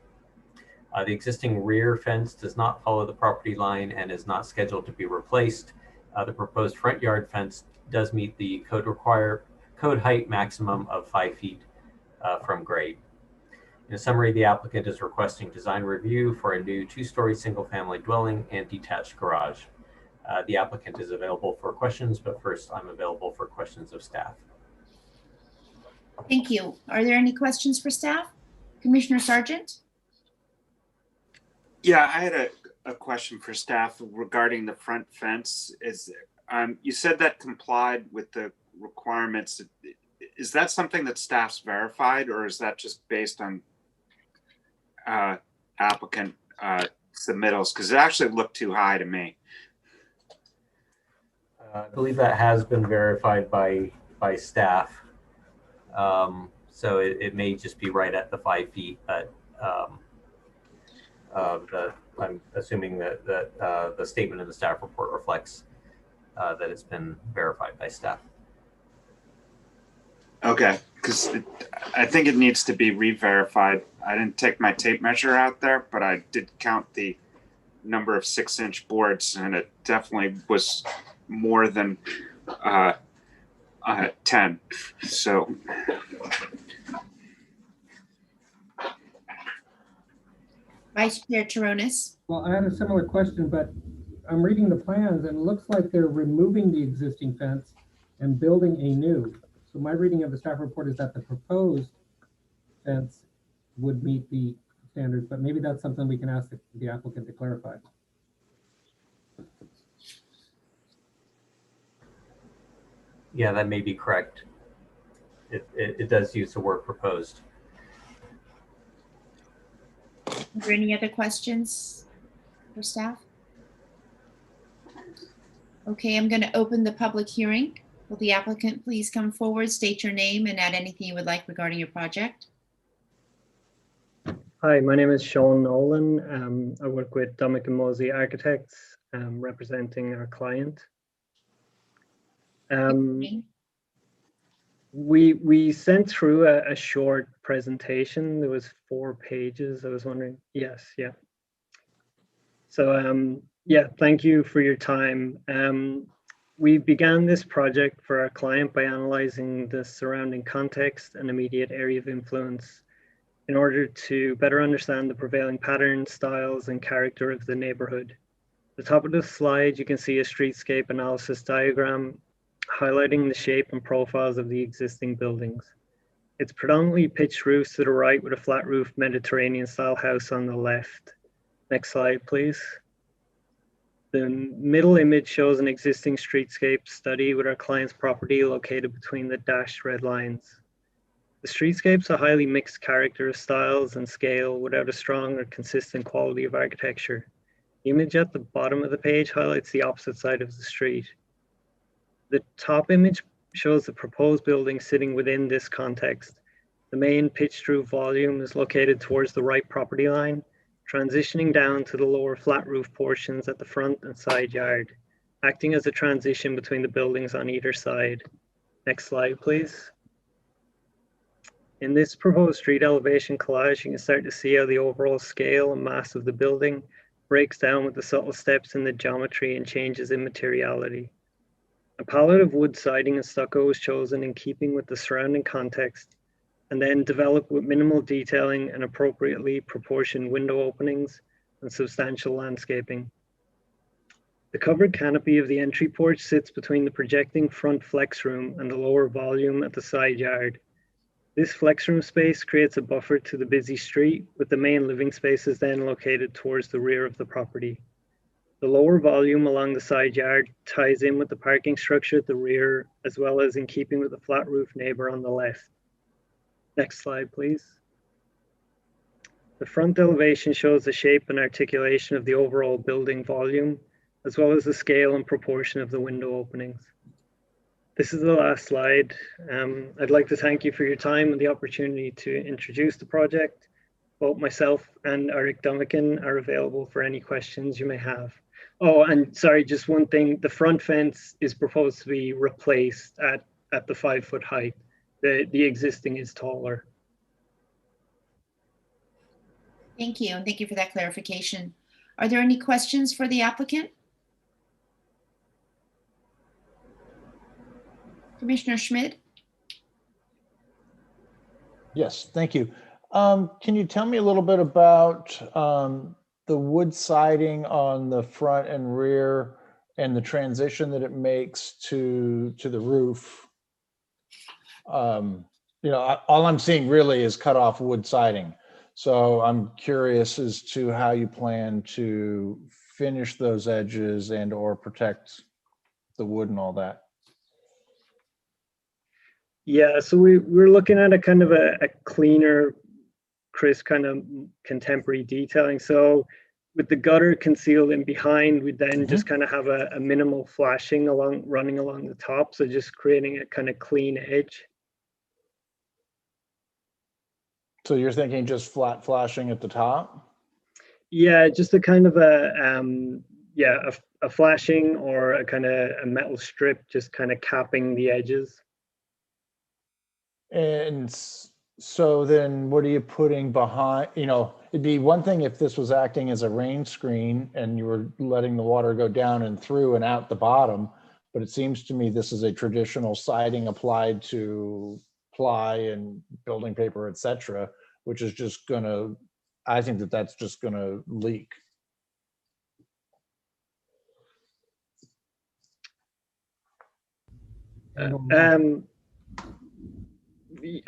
The existing rear fence does not follow the property line and is not scheduled to be replaced. The proposed front yard fence does meet the code height maximum of 5 feet from grade. In summary, the applicant is requesting design review for a new 2-story single-family dwelling and detached garage. The applicant is available for questions, but first I'm available for questions of staff. Thank you. Are there any questions for staff? Commissioner Sargent? Yeah, I had a question for staff regarding the front fence. You said that complied with the requirements. Is that something that staff's verified, or is that just based on applicant submittals? Because it actually looked too high to me. I believe that has been verified by staff. So it may just be right at the 5 feet, but I'm assuming that the statement in the staff report reflects that it's been verified by staff. Okay, because I think it needs to be re-verified. I didn't take my tape measure out there, but I did count the number of 6-inch boards, and it definitely was more than 10. So. Vice Chair Toronis. Well, I had a similar question, but I'm reading the plans and it looks like they're removing the existing fence and building a new. So my reading of the staff report is that the proposed fence would meet the standards, but maybe that's something we can ask the applicant to clarify. Yeah, that may be correct. It does use the word proposed. Are there any other questions for staff? Okay, I'm going to open the public hearing. Will the applicant please come forward, state your name, and add anything you would like regarding your project? Hi, my name is Sean Nolan. I work with Dominic and Mosey Architects, representing our client. We sent through a short presentation. There was 4 pages. I was wondering, yes, yeah. So yeah, thank you for your time. We began this project for our client by analyzing the surrounding context and immediate area of influence in order to better understand the prevailing patterns, styles, and character of the neighborhood. At the top of the slide, you can see a streetscape analysis diagram highlighting the shape and profiles of the existing buildings. It's predominantly pitched roofs to the right with a flat roof Mediterranean style house on the left. Next slide, please. The middle image shows an existing streetscape study with our client's property located between the dashed red lines. The streetscape's a highly mixed character of styles and scale without a strong or consistent quality of architecture. The image at the bottom of the page highlights the opposite side of the street. The top image shows the proposed building sitting within this context. The main pitched roof volume is located towards the right property line, transitioning down to the lower flat roof portions at the front and side yard, acting as a transition between the buildings on either side. Next slide, please. In this proposed street elevation collage, you can start to see how the overall scale and mass of the building breaks down with the subtle steps in the geometry and changes in materiality. A palette of wood siding and stucco was chosen in keeping with the surrounding context, and then developed with minimal detailing and appropriately proportioned window openings and substantial landscaping. The covered canopy of the entry porch sits between the projecting front flex room and the lower volume at the side yard. This flex room space creates a buffer to the busy street, with the main living spaces then located towards the rear of the property. The lower volume along the side yard ties in with the parking structure at the rear, as well as in keeping with the flat roof neighbor on the left. Next slide, please. The front elevation shows the shape and articulation of the overall building volume, as well as the scale and proportion of the window openings. This is the last slide. I'd like to thank you for your time and the opportunity to introduce the project. Both myself and Eric Duncan are available for any questions you may have. Oh, and sorry, just one thing. The front fence is proposed to be replaced at the 5-foot height. The existing is taller. Thank you, and thank you for that clarification. Are there any questions for the applicant? Commissioner Schmidt? Yes, thank you. Can you tell me a little bit about the wood siding on the front and rear and the transition that it makes to the roof? You know, all I'm seeing really is cut off wood siding. So I'm curious as to how you plan to finish those edges and or protect the wood and all that. Yeah, so we're looking at a kind of a cleaner, crisp kind of contemporary detailing. So with the gutter concealed in behind, we then just kind of have a minimal flashing running along the top. So just creating a kind of clean edge. So you're thinking just flat flashing at the top? Yeah, just a kind of a flashing or a kind of a metal strip, just kind of capping the edges. And so then what are you putting behind? You know, it'd be one thing if this was acting as a rain screen and you were letting the water go down and through and out the bottom, but it seems to me this is a traditional siding applied to ply and building paper, etc., which is just gonna, I think that that's just gonna leak.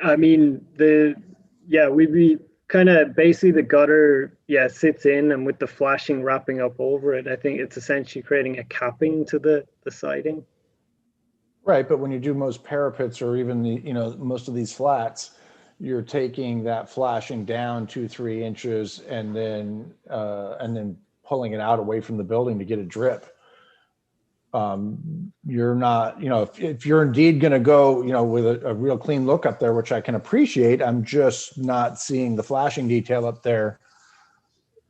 I mean, we'd be kind of basically the gutter, sits in, and with the flashing wrapping up over it, I think it's essentially creating a capping to the siding. Right, but when you do most parapets or even most of these flats, you're taking that flashing down 2-3 inches and then pulling it out away from the building to get a drip. You're not, if you're indeed going to go, with a real clean look up there, which I can appreciate, I'm just not seeing the flashing detail up there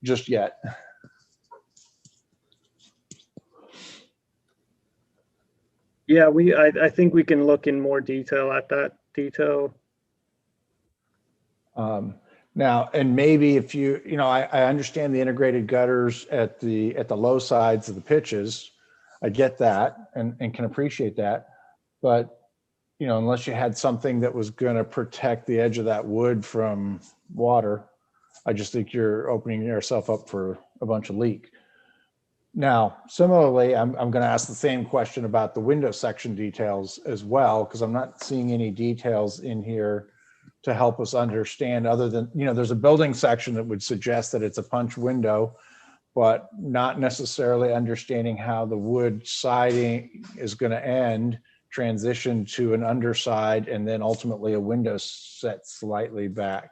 just yet. Yeah, I think we can look in more detail at that detail. Now, and maybe if I understand the integrated gutters at the low sides of the pitches. I get that and can appreciate that, but unless you had something that was going to protect the edge of that wood from water, I just think you're opening yourself up for a bunch of leak. Now, similarly, I'm going to ask the same question about the window section details as well, because I'm not seeing any details in here to help us understand, other than, there's a building section that would suggest that it's a punch window, but not necessarily understanding how the wood siding is going to end, transition to an underside, and then ultimately a window set slightly back.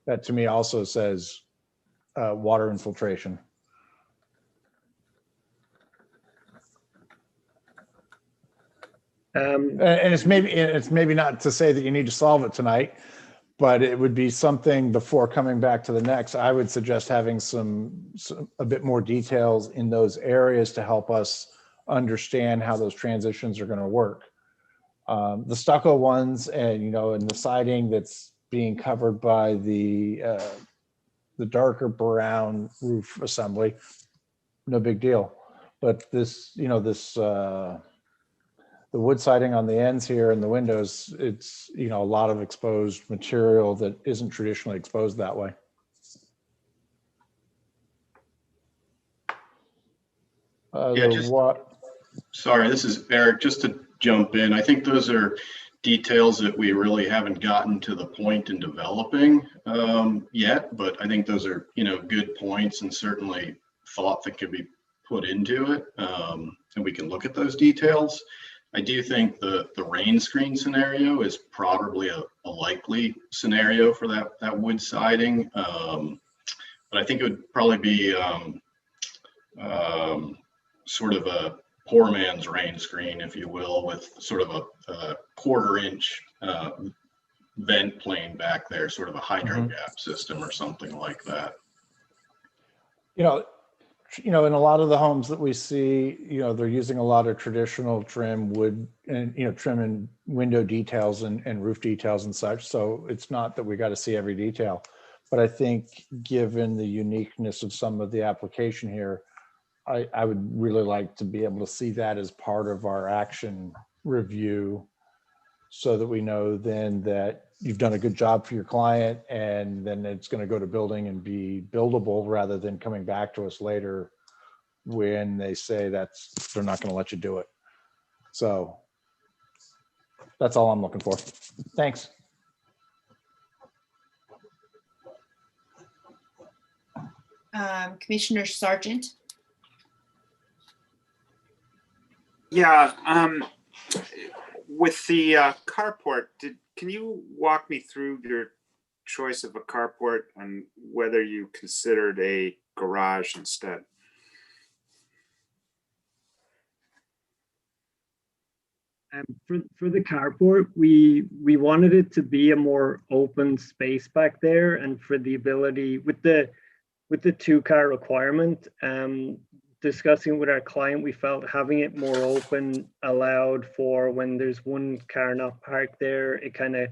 That to me also says water infiltration. And it's maybe not to say that you need to solve it tonight, but it would be something before coming back to the next. I would suggest having a bit more details in those areas to help us understand how those transitions are going to work. The stucco ones and the siding that's being covered by the darker brown roof assembly, no big deal. But this, the wood siding on the ends here and the windows, it's, a lot of exposed material that isn't traditionally exposed that way. Yeah, just sorry, this is Eric. Just to jump in, I think those are details that we really haven't gotten to the point in developing yet, but I think those are, good points and certainly thought that could be put into it, and we can look at those details. I do think the rain screen scenario is probably a likely scenario for that wood siding, but I think it would probably be sort of a poor man's rain screen, if you will, with sort of a quarter-inch vent plane back there, sort of a hydro gap system or something like that. In a lot of the homes that we see, they're using a lot of traditional trim wood and, trim and window details and roof details and such. So it's not that we got to see every detail, but I think given the uniqueness of some of the application here, I would really like to be able to see that as part of our action review so that we know then that you've done a good job for your client and then it's going to go to building and be buildable rather than coming back to us later when they say they're not going to let you do it. So that's all I'm looking for. Thanks. Commissioner Sargent. Yeah, with the carport, can you walk me through your choice of a carport and whether you considered a garage instead? For the carport, we wanted it to be a more open space back there, and for the ability with the 2-car requirement, discussing with our client, we felt having it more open allowed for when there's one car not parked there, it kind of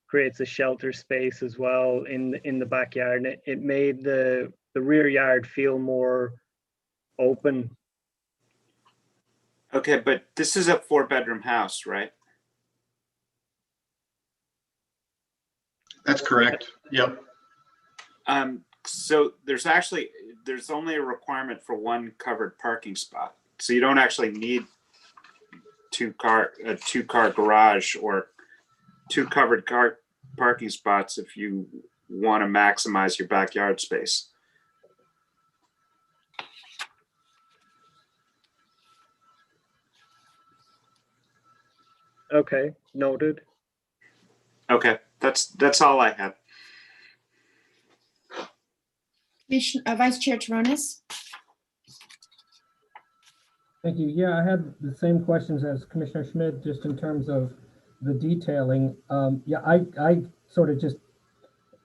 creates a shelter space as well in the backyard. And it made the rear yard feel more open. Okay, but this is a 4-bedroom house, right? That's correct. Yep. So there's only a requirement for 1 covered parking spot. So you don't actually need a 2-car garage or 2 covered parking spots if you want to maximize your backyard space. Okay, noted. Okay, that's all I have. Vice Chair Toronis. Thank you. Yeah, I had the same questions as Commissioner Schmidt, just in terms of the detailing. Yeah, I sort of just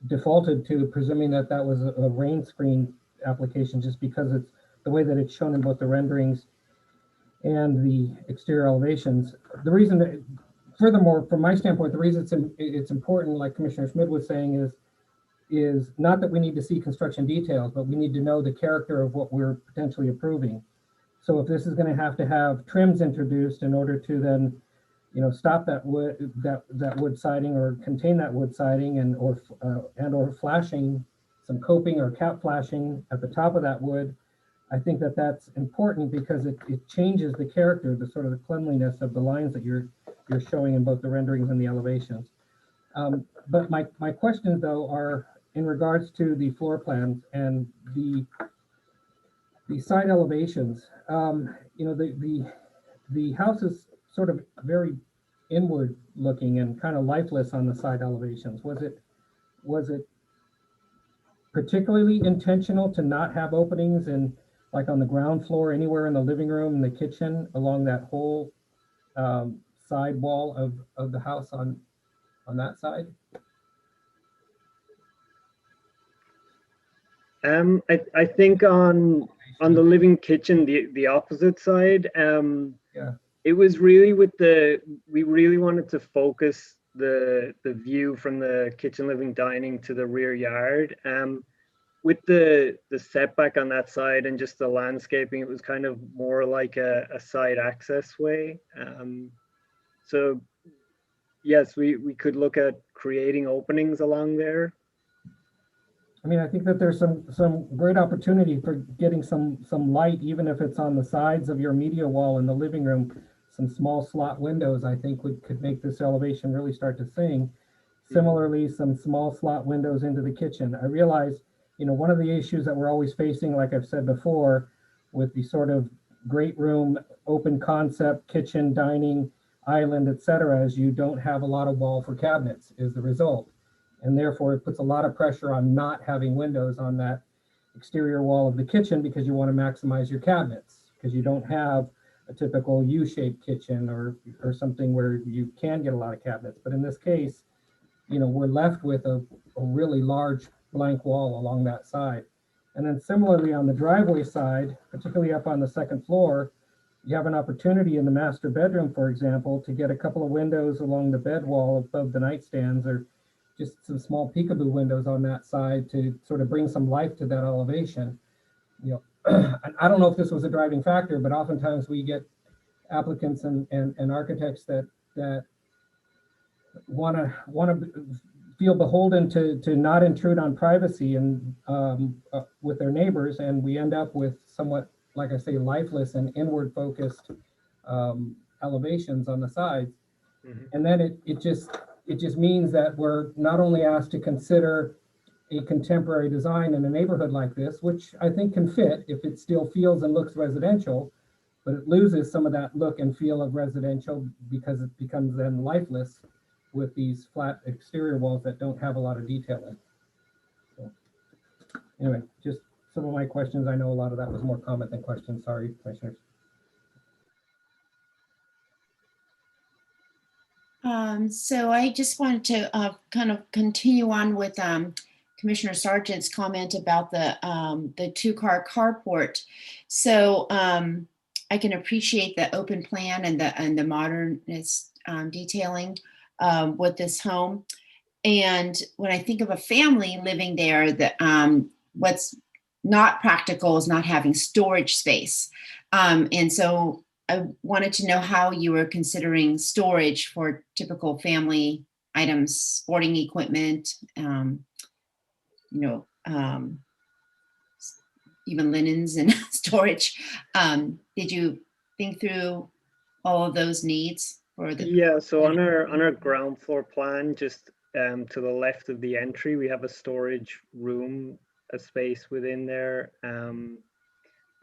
defaulted to presuming that was a rain screen application, just because it's the way that it's shown in both the renderings and the exterior elevations. The reason that, furthermore, from my standpoint, the reason it's important, like Commissioner Schmidt was saying, is not that we need to see construction details, but we need to know the character of what we're potentially approving. So if this is going to have trims introduced in order to then, stop that wood siding or contain that wood siding and or flashing, some coping or cap flashing at the top of that wood, I think that's important because it changes the character, the sort of the cleanliness of the lines that you're showing in both the renderings and the elevations. But my questions though are in regards to the floor plans and the side elevations. The house is sort of very inward looking and kind of lifeless on the side elevations. Was it particularly intentional to not have openings in, like on the ground floor, anywhere in the living room, in the kitchen, along that whole side wall of the house on that side? I think on the living kitchen, the opposite side, yeah, it was really we really wanted to focus the view from the kitchen, living, dining to the rear yard. With the setback on that side and just the landscaping, it was kind of more like a side access way. So yes, we could look at creating openings along there. I mean, I think that there's some great opportunity for getting some light, even if it's on the sides of your media wall in the living room. Some small slot windows, I think, could make this elevation really start to sing. Similarly, some small slot windows into the kitchen. I realize, you know, one of the issues that we're always facing, like I've said before, with the sort of great room, open concept, kitchen, dining, island, etc., is you don't have a lot of wall for cabinets is the result. And therefore it puts a lot of pressure on not having windows on that exterior wall of the kitchen because you want to maximize your cabinets, because you don't have a typical U-shaped kitchen or something where you can get a lot of cabinets. But in this case, you know, we're left with a really large blank wall along that side. And then similarly on the driveway side, particularly up on the second floor, you have an opportunity in the master bedroom, for example, to get a couple of windows along the bed wall above the nightstands, or just some small peekaboo windows on that side to sort of bring some life to that elevation. You know, I don't know if this was a driving factor, but oftentimes we get applicants and architects that want to feel beholden to not intrude on privacy and with their neighbors, and we end up with somewhat, like I say, lifeless and inward focused elevations on the sides. And then it just means that we're not only asked to consider a contemporary design in a neighborhood like this, which I think can fit if it still feels and looks residential, but it loses some of that look and feel of residential because it becomes then lifeless with these flat exterior walls that don't have a lot of detail in. So anyway, just some of my questions. I know a lot of that was more comment than question. Sorry, commissioners. So I just wanted to kind of continue on with Commissioner Sargent's comment about the two-car carport. So I can appreciate the open plan and the modernist detailing with this home. And when I think of a family living there, what's not practical is not having storage space. And so I wanted to know how you were considering storage for typical family items, sporting equipment, even linens and storage. Did you think through all of those needs for the? Yeah, so on our ground floor plan, just to the left of the entry, we have a storage room, a space within there. And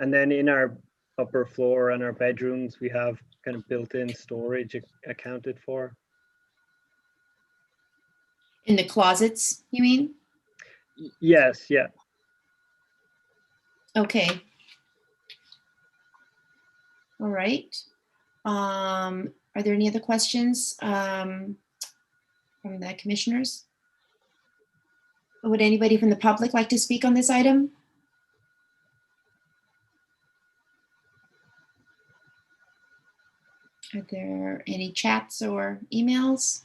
then in our upper floor and our bedrooms, we have kind of built-in storage accounted for. In the closets, you mean? Yes, yeah. Okay. All right. Are there any other questions from the commissioners? Would anybody from the public like to speak on this item? Are there any chats or emails?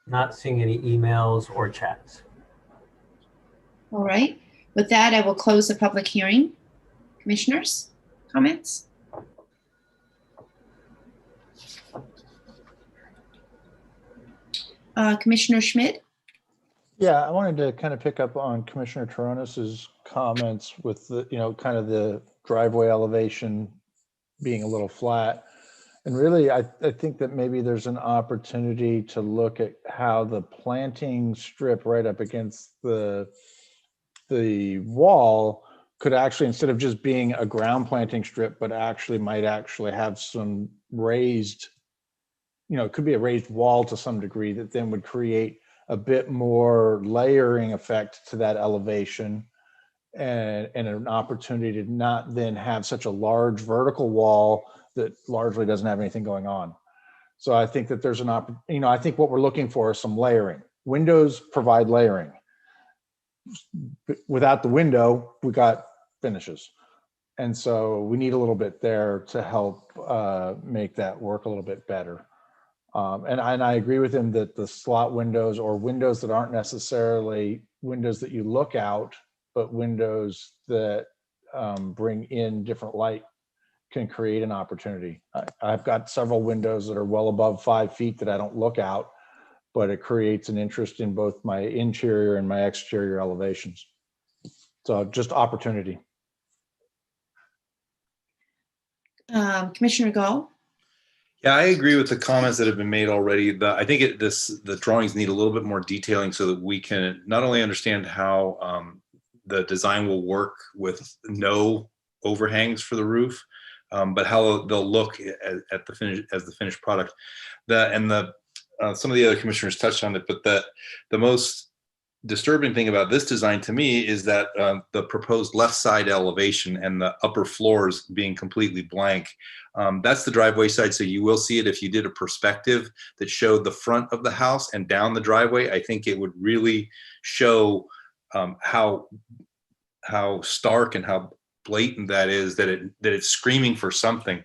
Not seeing any emails or chats. All right. With that, I will close the public hearing. Commissioners, comments? Commissioner Schmidt? Yeah, I wanted to kind of pick up on Commissioner Toronis's comments with the, kind of the driveway elevation being a little flat. And really, I think that maybe there's an opportunity to look at how the planting strip right up against the wall could actually, instead of just being a ground planting strip, but might actually have some raised, it could be a raised wall to some degree that then would create a bit more layering effect to that elevation and an opportunity to not then have such a large vertical wall that largely doesn't have anything going on. So I think that there's an opportunity, I think what we're looking for is some layering. Windows provide layering. Without the window, we got finishes. And so we need a little bit there to help make that work a little bit better. And I agree with him that the slot windows or windows that aren't necessarily windows that you look out, but windows that bring in different light can create an opportunity. I've got several windows that are well above 5 feet that I don't look out, but it creates an interest in both my interior and my exterior elevations. So just opportunity. Commissioner Gall? Yeah, I agree with the comments that have been made already. I think the drawings need a little bit more detailing so that we can not only understand how the design will work with no overhangs for the roof, but how they'll look at the finish as the finished product. Some of the other commissioners touched on it, but the most disturbing thing about this design to me is that the proposed left side elevation and the upper floors being completely blank. That's the driveway side, so you will see it. If you did a perspective that showed the front of the house and down the driveway, I think it would really show how stark and how blatant that is, that it's screaming for something.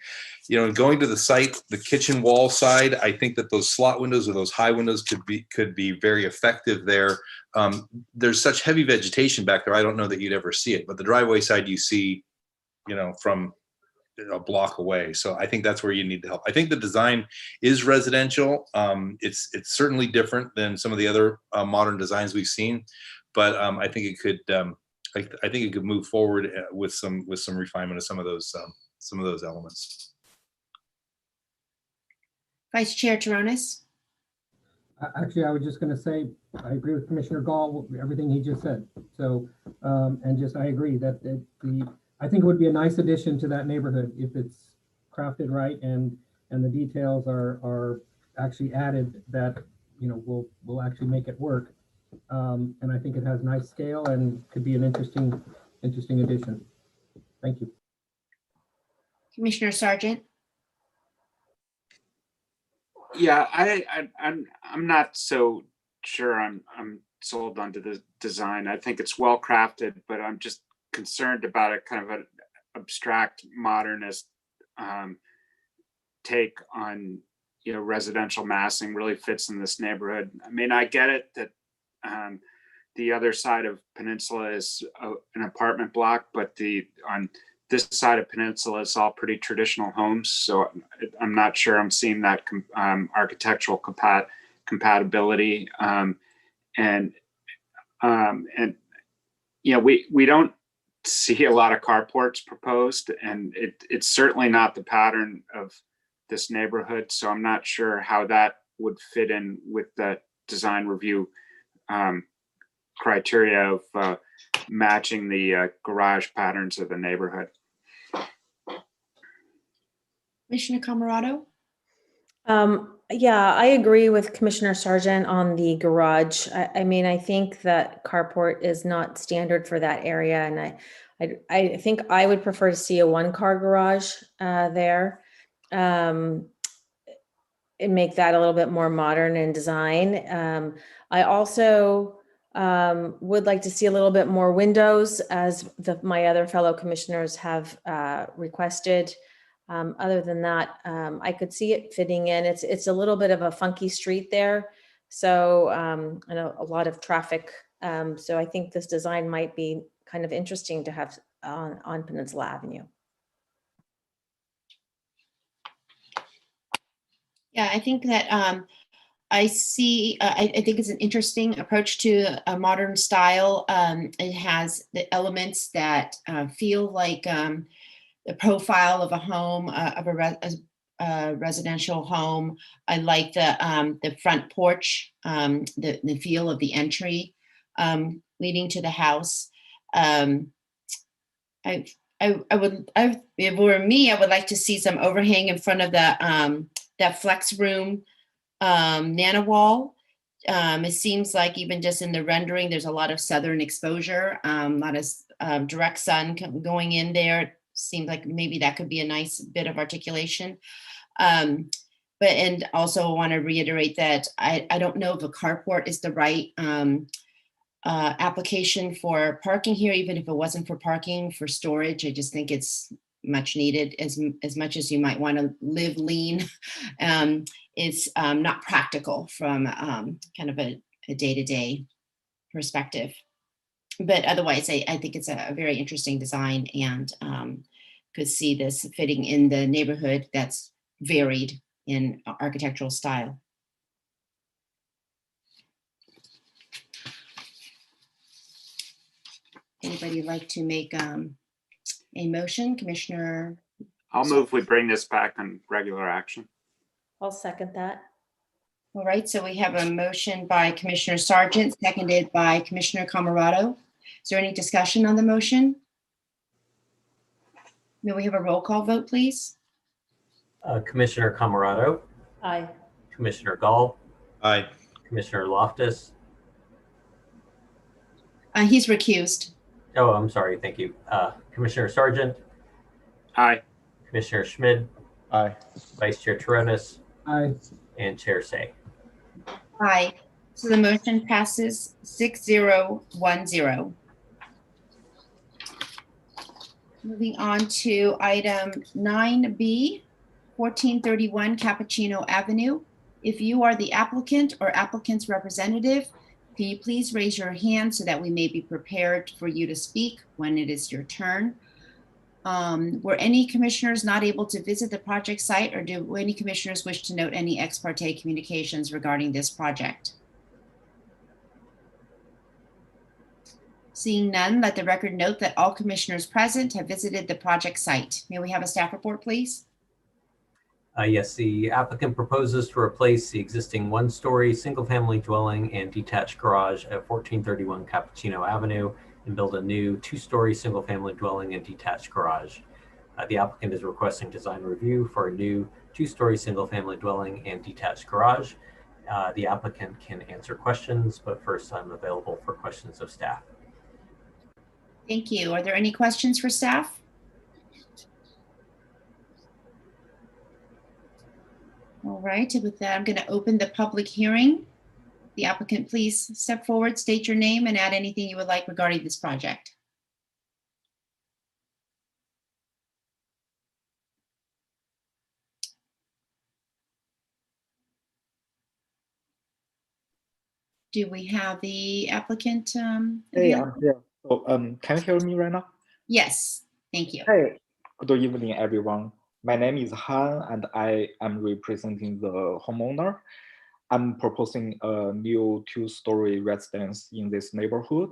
You know, going to the site, the kitchen wall side, I think that those slot windows or those high windows could be very effective there. There's such heavy vegetation back there, I don't know that you'd ever see it, but the driveway side you see, you know, from a block away. So I think that's where you need to help. I think the design is residential. It's certainly different than some of the other modern designs we've seen, but I think it could I think it could move forward with some refinement of some of those elements. Vice Chair Taronis? Actually, I was just going to say, I agree with Commissioner Gall, everything he just said. So, I agree that I think it would be a nice addition to that neighborhood if it's crafted right and the details are actually added that, you know, will actually make it work. And I think it has nice scale and could be an interesting addition. Thank you. Commissioner Sargent? Yeah, I'm not so sure I'm sold onto the design. I think it's well crafted, but I'm just concerned about it, kind of an abstract modernist take on, you know, residential massing really fits in this neighborhood. I mean, I get it that the other side of Peninsula is an apartment block, but on this side of Peninsula is all pretty traditional homes. So I'm not sure I'm seeing that architectural compatibility. And you know, we don't see a lot of carports proposed, and it's certainly not the pattern of this neighborhood. So I'm not sure how that would fit in with the design review criteria of matching the garage patterns of the neighborhood. Commissioner Camerado? Yeah, I agree with Commissioner Sargent on the garage. I mean, I think that carport is not standard for that area, and I think I would prefer to see a one-car garage there. And make that a little bit more modern in design. I also would like to see a little bit more windows, as my other fellow commissioners have requested. Other than that, I could see it fitting in. It's a little bit of a funky street there, so I know a lot of traffic. So I think this design might be kind of interesting to have on Peninsula Avenue. Yeah, I think that I think it's an interesting approach to a modern style. It has the elements that feel like the profile of a home, of a residential home. I like the front porch, the feel of the entry leading to the house. If it were me, I would like to see some overhang in front of that flex room nano wall. It seems like even just in the rendering, there's a lot of southern exposure, a lot of direct sun going in there. It seems like maybe that could be a nice bit of articulation. And also want to reiterate that I don't know if a carport is the right application for parking here, even if it wasn't for parking, for storage. I just think it's much needed. As much as you might want to live lean, it's not practical from kind of a day-to-day perspective. But otherwise, I think it's a very interesting design, and could see this fitting in the neighborhood that's varied in architectural style. Anybody like to make a motion? Commissioner? I'll move we bring this back on regular action. I'll second that. All right, so we have a motion by Commissioner Sargent, seconded by Commissioner Camerado. Is there any discussion on the motion? May we have a roll call vote, please? Commissioner Camerado, Aye. Commissioner Gall, Aye. Commissioner Loftus. He's recused. Oh, I'm sorry. Thank you. Commissioner Sargent. Aye. Commissioner Schmid. Aye. Vice Chair Taronis. Aye. And Chair Say. Aye. So the motion passes 6-0-1-0. Moving on to item 9B, 1431 Cappuccino Avenue. If you are the applicant or applicant's representative, can you please raise your hand so that we may be prepared for you to speak when it is your turn? Were any commissioners not able to visit the project site, or do any commissioners wish to note any ex parte communications regarding this project? Seeing none, let the record note that all commissioners present have visited the project site. May we have a staff report, please? Yes, the applicant proposes to replace the existing one-story single-family dwelling and detached garage at 1431 Cappuccino Avenue and build a new two-story single-family dwelling and detached garage. The applicant is requesting design review for a new two-story single-family dwelling and detached garage. The applicant can answer questions, but first I'm available for questions of staff. Thank you. Are there any questions for staff? All right, with that, I'm going to open the public hearing. The applicant, please step forward, state your name, and add anything you would like regarding this project. Do we have the applicant? Hey, I'm here. So, can you hear me right now? Yes, thank you. Hey, good evening, everyone. My name is Han, and I am representing the homeowner. I'm proposing a new two-story residence in this neighborhood.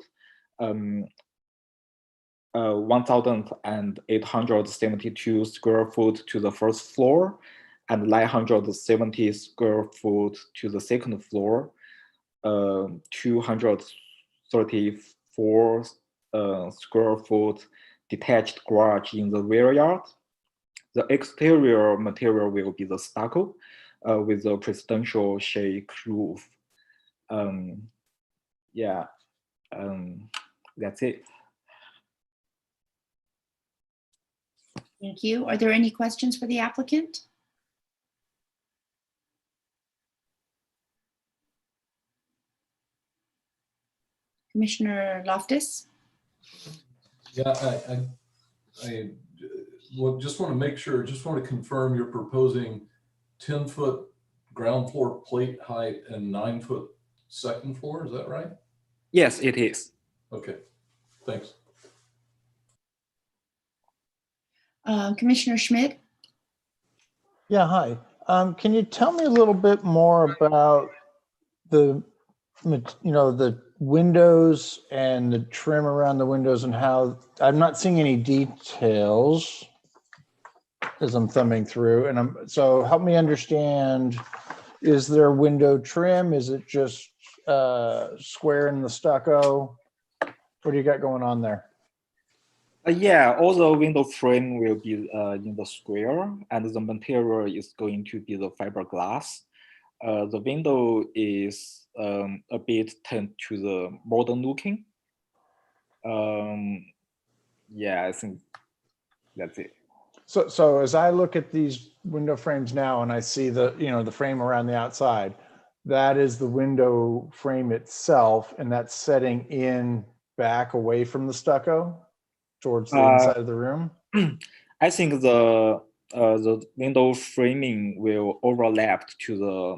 1,872 square foot to the first floor and 970 square foot to the second floor. 234 square foot detached garage in the rear yard. The exterior material will be the stucco with a presidential shake roof. That's it. Thank you. Are there any questions for the applicant? Commissioner Loftus? Yeah, I just want to make sure, just want to confirm you're proposing 10-foot ground floor plate height and 9-foot second floor, is that right? Yes, it is. Okay, thanks. Commissioner Schmid? Yeah, hi. Can you tell me a little bit more about the windows and the trim around the windows and how I'm not seeing any details as I'm thumbing through, and so help me understand, is there window trim? Is it just square in the stucco? What do you got going on there? Yeah, all the window frame will be in the square, and the material is going to be the fiberglass. The window is a bit turned to the modern looking. Yeah, I think that's it. So as I look at these window frames now and I see the frame around the outside, that is the window frame itself, and that's setting in back away from the stucco towards the inside of the room? I think the window framing will overlap to the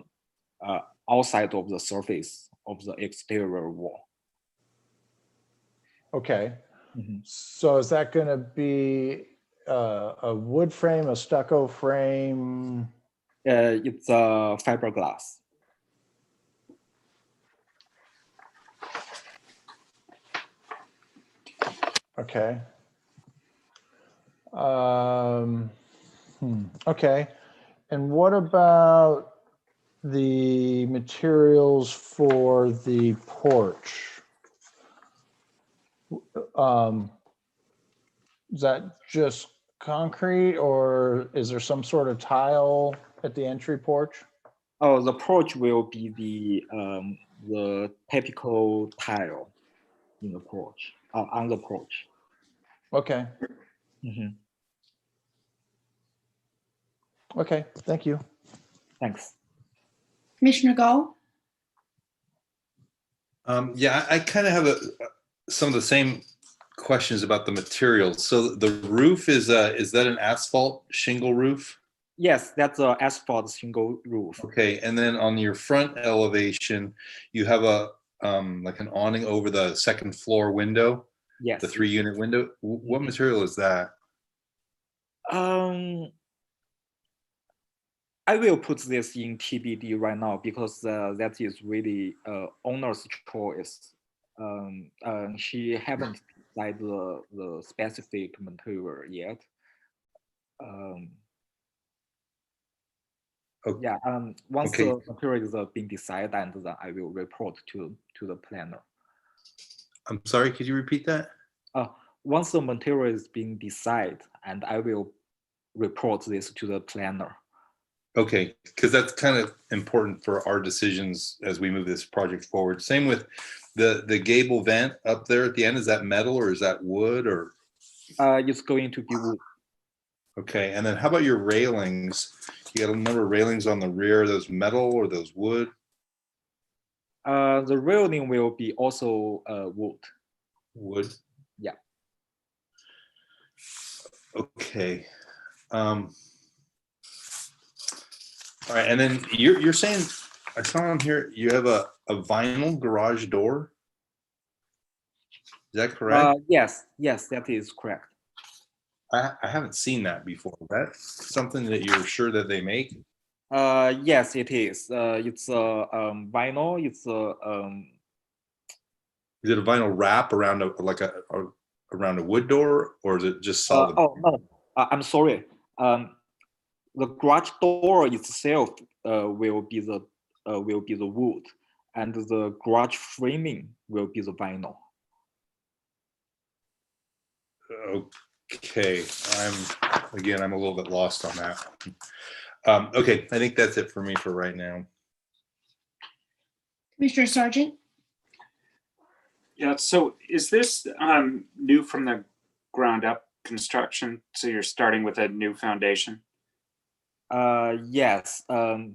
outside of the surface of the exterior wall. Okay. So is that going to be a wood frame, a stucco frame? It's a fiberglass. Okay. Okay. And what about the materials for the porch? Is that just concrete, or is there some sort of tile at the entry porch? Oh, the porch will be the typical tile in the porch, on the porch. Okay. Mhm. Okay, thank you. Thanks. Commissioner Gall? Yeah, I kind of have some of the same questions about the materials. So the roof is that an asphalt shingle roof? Yes, that's an asphalt shingle roof. Okay, and then on your front elevation, you have a like an awning over the second floor window. Yes. The 3-unit window. What material is that? I will put this in TBD right now because that is really owner's choice. She haven't decided the specific material yet. Yeah. Once Okay. the material is being decided, and then I will report to the planner. I'm sorry, could you repeat that? Once the material is being decided, and I will report this to the planner. Okay, because that's kind of important for our decisions as we move this project forward. Same with the gable vent up there at the end. Is that metal or is that wood or? It's going to be wood. Okay, and then how about your railings? You got a number of railings on the rear. Are those metal or those wood? The railing will be also wood. Wood. Yeah. Okay. All right, and then you're saying, I saw on here you have a vinyl garage door. Is that correct? Yes, that is correct. I haven't seen that before. That's something that you're sure that they make? Yes, it is. It's a vinyl. It's a Is it a vinyl wrap around around a wood door, or is it just solid? Oh no, I'm sorry. The garage door itself will be the wood, and the garage framing will be the vinyl. Okay, I'm a little bit lost on that. Okay, I think that's it for me for right now. Commissioner Sargent? Yeah, so is this new from the ground up construction? So you're starting with a new foundation? Yes. The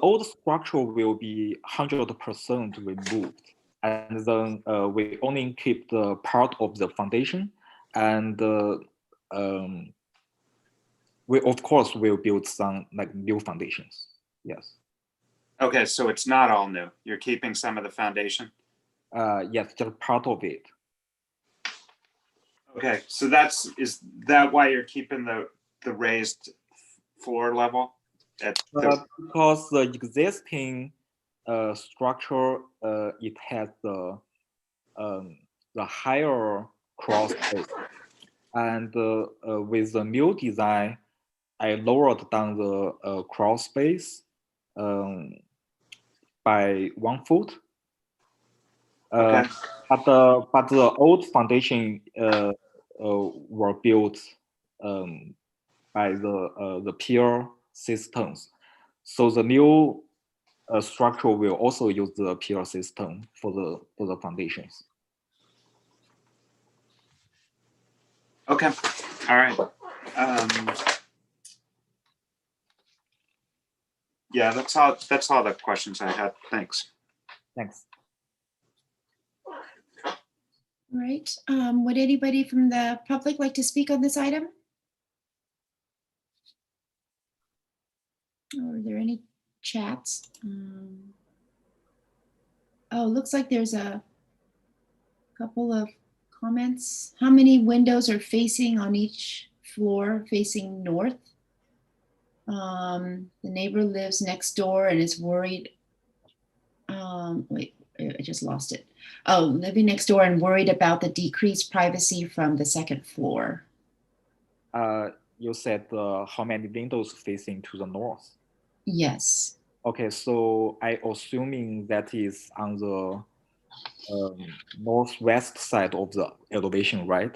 old structure will be 100% removed, and then we only keep the part of the foundation, and we of course will build some like new foundations. Yes. Okay, so it's not all new. You're keeping some of the foundation? Yes, just part of it. Okay, so is that why you're keeping the raised floor level? Because the existing structure, it has the higher crawl space, and with the new design, I lowered down the crawl space by 1 foot. Okay. But the old foundation were built by the pier systems, so the new structure will also use the pier system for the foundations. Okay, all right. Yeah, that's all the questions I had. Thanks. Thanks. All right. Would anybody from the public like to speak on this item? Or are there any chats? Oh, looks like there's a couple of comments. How many windows are facing on each floor facing north? The neighbor lives next door and is worried. Wait, I just lost it. Oh, living next door and worried about the decreased privacy from the second floor. You said how many windows facing to the north? Yes. Okay, so I assuming that is on the northwest side of the elevation, right?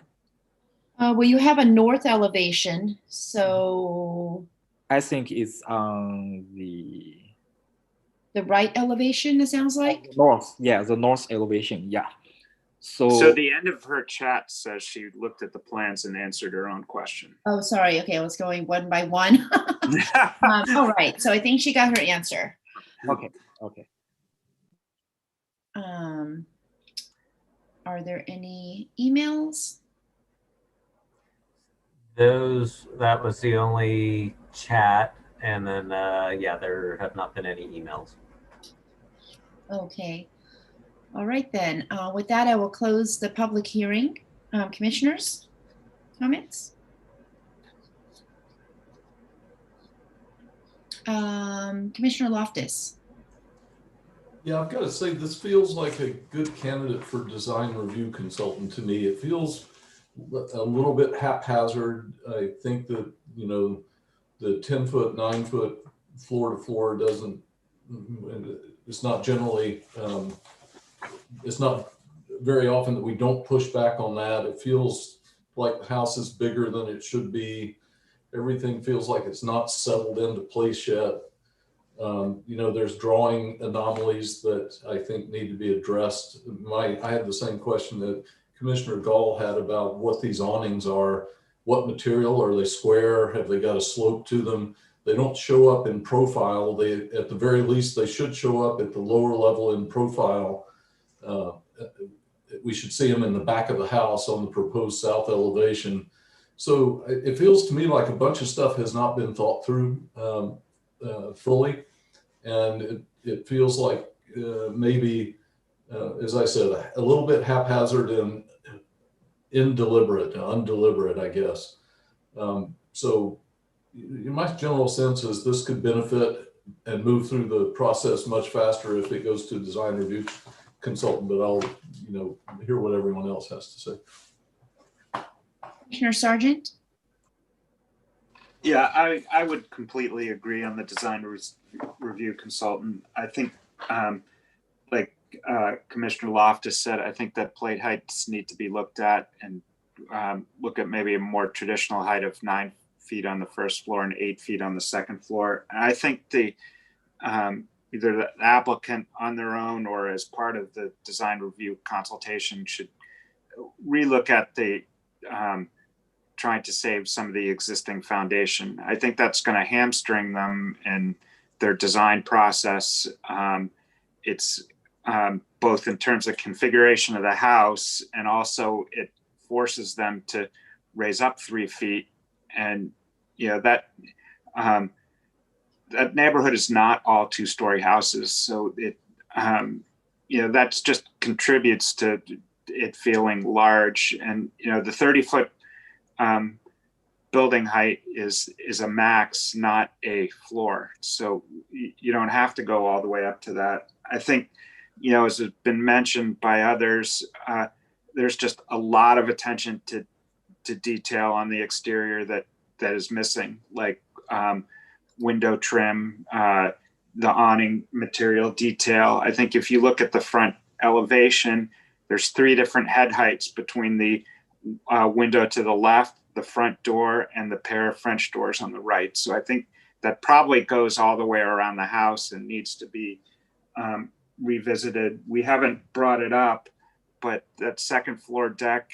Well, you have a north elevation, so I think it's on the right elevation, it sounds like. north. Yeah, the north elevation. Yeah. So the end of her chat says she looked at the plans and answered her own question. Oh, sorry. Okay, I was going one by one. All right. So I think she got her answer. Okay. Okay. Are there any emails? That was the only chat. And then, yeah, there have not been any emails. Okay. All right, then. With that, I will close the public hearing. Commissioners, comments? Commissioner Loftus. Yeah, I've got to say, this feels like a good candidate for design review consultant to me. It feels a little bit haphazard. I think that, you know, the 10-foot, 9-foot floor to floor doesn't, it's not generally, it's not very often that we don't push back on that. It feels like the house is bigger than it should be. Everything feels like it's not settled into place yet. You know, there's drawing anomalies that I think need to be addressed. I had the same question that Commissioner Gall had about what these awnings are. What material? Are they square? Have they got a slope to them? They don't show up in profile. They, at the very least, they should show up at the lower level in profile. We should see them in the back of the house on the proposed south elevation. So it feels to me like a bunch of stuff has not been thought through fully. And it feels like maybe, as I said, a little bit haphazard and undeliberate, I guess. So my general sense is this could benefit and move through the process much faster if it goes to design review consultant, but I'll, you know, hear what everyone else has to say. Commissioner Sargent? Yeah, I would completely agree on the design review consultant. I think, like Commissioner Loftus said, I think that plate heights need to be looked at and look at maybe a more traditional height of 9 feet on the first floor and 8 feet on the second floor. And I think the either the applicant on their own or as part of the design review consultation should relook at the trying to save some of the existing foundation. I think that's going to hamstring them in their design process. It's both in terms of configuration of the house, and also it forces them to raise up 3 feet. And you know that that neighborhood is not all 2-story houses, so it you know that's just contributes to it feeling large. And you know the 30-foot building height is a max, not a floor. So you don't have to go all the way up to that. I think, you know, as has been mentioned by others, there's just a lot of attention to detail on the exterior that is missing, like window trim, the awning material detail. I think if you look at the front elevation, there's 3 different head heights between the window to the left, the front door, and the pair of French doors on the right. So I think that probably goes all the way around the house and needs to be revisited. We haven't brought it up, but that second floor deck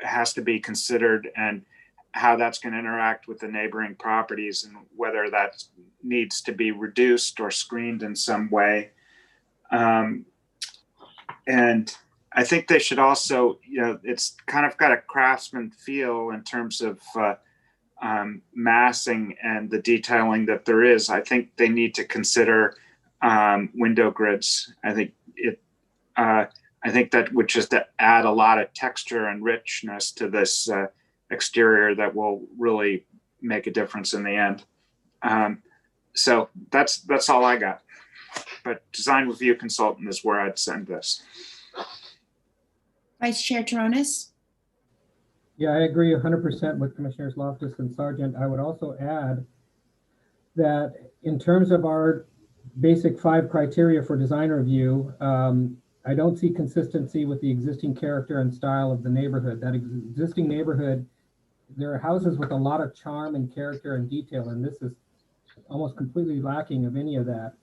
has to be considered, and how that's going to interact with the neighboring properties, and whether that needs to be reduced or screened in some way. And I think they should also, you know, it's kind of got a craftsman feel in terms of massing and the detailing that there is. I think they need to consider window grids. I think that would just add a lot of texture and richness to this exterior that will really make a difference in the end. So that's all I got. but design review consultant is where I'd send this. Vice Chair Tronis? Yeah, I agree 100% with Commissioners Loftus and Sargent. I would also add that in terms of our basic 5 criteria for design review, I don't see consistency with the existing character and style of the neighborhood. That existing neighborhood, there are houses with a lot of charm and character and detail, and this is almost completely lacking of any of that.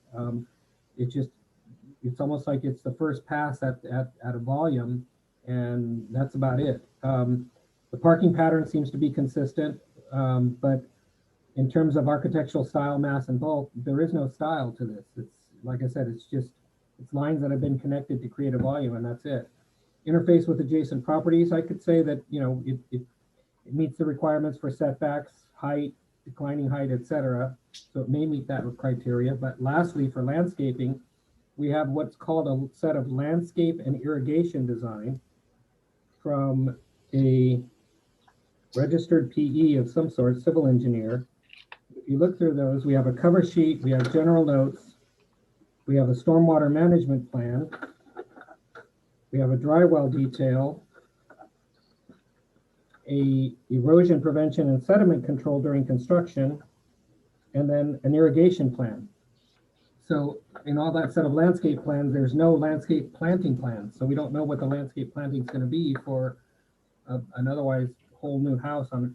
It's almost like it's the first pass at a volume, and that's about it. The parking pattern seems to be consistent, but in terms of architectural style, mass, and bulk, there is no style to this. It's, like I said, it's lines that have been connected to create a volume, and that's it. Interface with adjacent properties, I could say that, you know, it meets the requirements for setbacks, height, declining height, etc. So it may meet that criteria. But lastly, for landscaping, we have what's called a set of landscape and irrigation design from a registered PE of some sort, civil engineer. If you look through those, we have a cover sheet, we have general notes, we have a stormwater management plan, we have a dry well detail, a erosion prevention and sediment control during construction, and then an irrigation plan. So in all that set of landscape plans, there's no landscape planting plan. So we don't know what the landscape planting is going to be for an otherwise whole new house on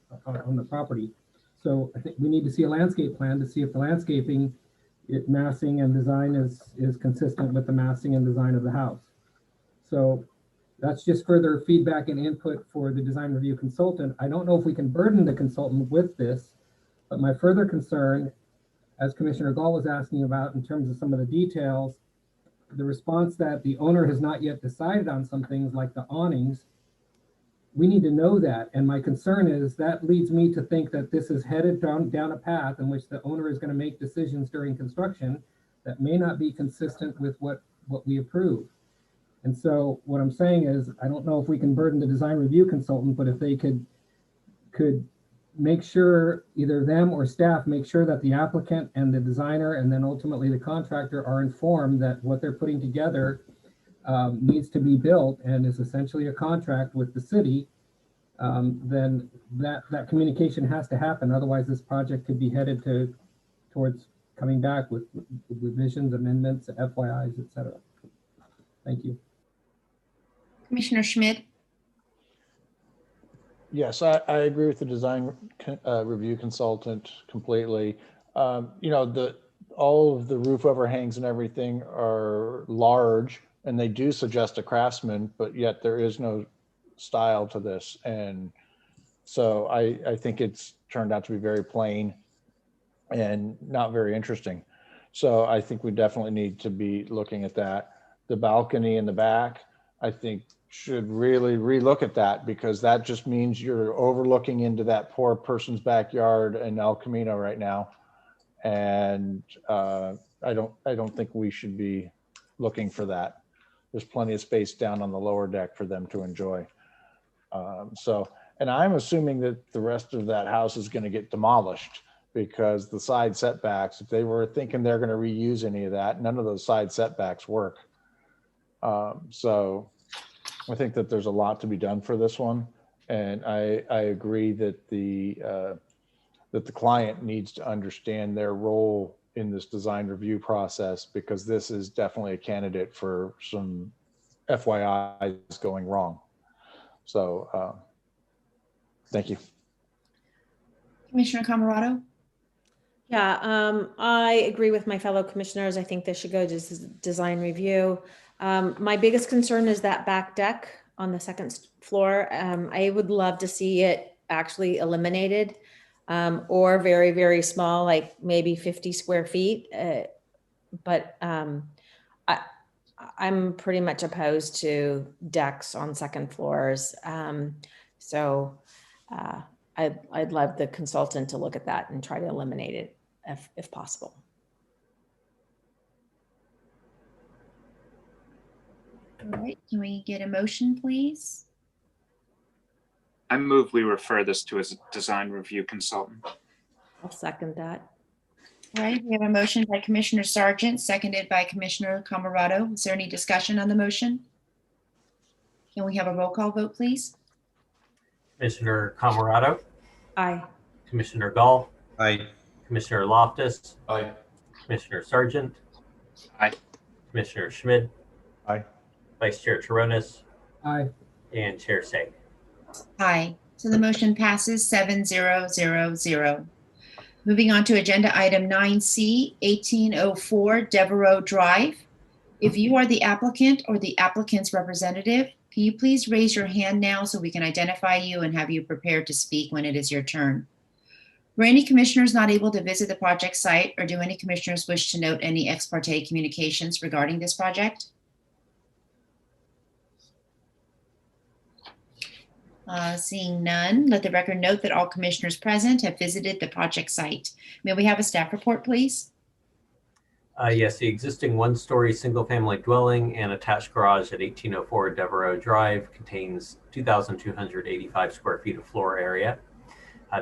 the property. So I think we need to see a landscape plan to see if the landscaping, massing and design is consistent with the massing and design of the house. So that's just further feedback and input for the design review consultant. I don't know if we can burden the consultant with this, but my further concern, as Commissioner Gall was asking about in terms of some of the details, the response that the owner has not yet decided on some things like the awnings, we need to know that. And my concern is that leads me to think that this is headed down a path in which the owner is going to make decisions during construction that may not be consistent with what we approve. And so what I'm saying is, I don't know if we can burden the design review consultant, but if they could make sure, either them or staff make sure that the applicant and the designer and then ultimately the contractor are informed that what they're putting together needs to be built and is essentially a contract with the city, then that communication has to happen. Otherwise, this project could be headed towards coming back with revisions, amendments, FYIs, etc. Thank you. Commissioner Schmidt? Yes, I agree with the design review consultant completely. You know, all of the roof overhangs and everything are large, and they do suggest a craftsman, but yet there is no style to this. And so I think it's turned out to be very plain and not very interesting. So I think we definitely need to be looking at that. The balcony in the back, I think should really relook at that, because that just means you're overlooking into that poor person's backyard in El Camino right now. And I don't think we should be looking for that. There's plenty of space down on the lower deck for them to enjoy. And I'm assuming that the rest of that house is going to get demolished, because the side setbacks, if they were thinking they're going to reuse any of that, none of those side setbacks work. So I think that there's a lot to be done for this one. And I agree that the client needs to understand their role in this design review process, because this is definitely a candidate for some FYIs going wrong. So thank you. Commissioner Camerado? Yeah, I agree with my fellow commissioners. I think this should go to design review. My biggest concern is that back deck on the second floor. I would love to see it actually eliminated, or very, very small, like maybe 50 square feet. But I'm pretty much opposed to decks on second floors. So I'd love the consultant to look at that and try to eliminate it if possible. All right, can we get a motion, please? I move we refer this to as a design review consultant. I'll second that. All right, we have a motion by Commissioner Sargent, seconded by Commissioner Camerado. Is there any discussion on the motion? Can we have a roll call vote, please? Commissioner Camerado, Aye. Commissioner Gall, Aye. Commissioner Loftus, Aye. Commissioner Sargent, Aye. Commissioner Schmidt, Aye. Vice Chair Charonis, Aye. and Chair Say. Aye. So the motion passes 7-0-0-0. Moving on to agenda item 9C, 1804 Devereaux Drive. If you are the applicant or the applicant's representative, can you please raise your hand now so we can identify you and have you prepared to speak when it is your turn? Were any commissioners not able to visit the project site, or do any commissioners wish to note any ex parte communications regarding this project? Seeing none, let the record note that all commissioners present have visited the project site. May we have a staff report, please? Yes, the existing one-story single-family dwelling and attached garage at 1804 Devereaux Drive contains 2,285 square feet of floor area.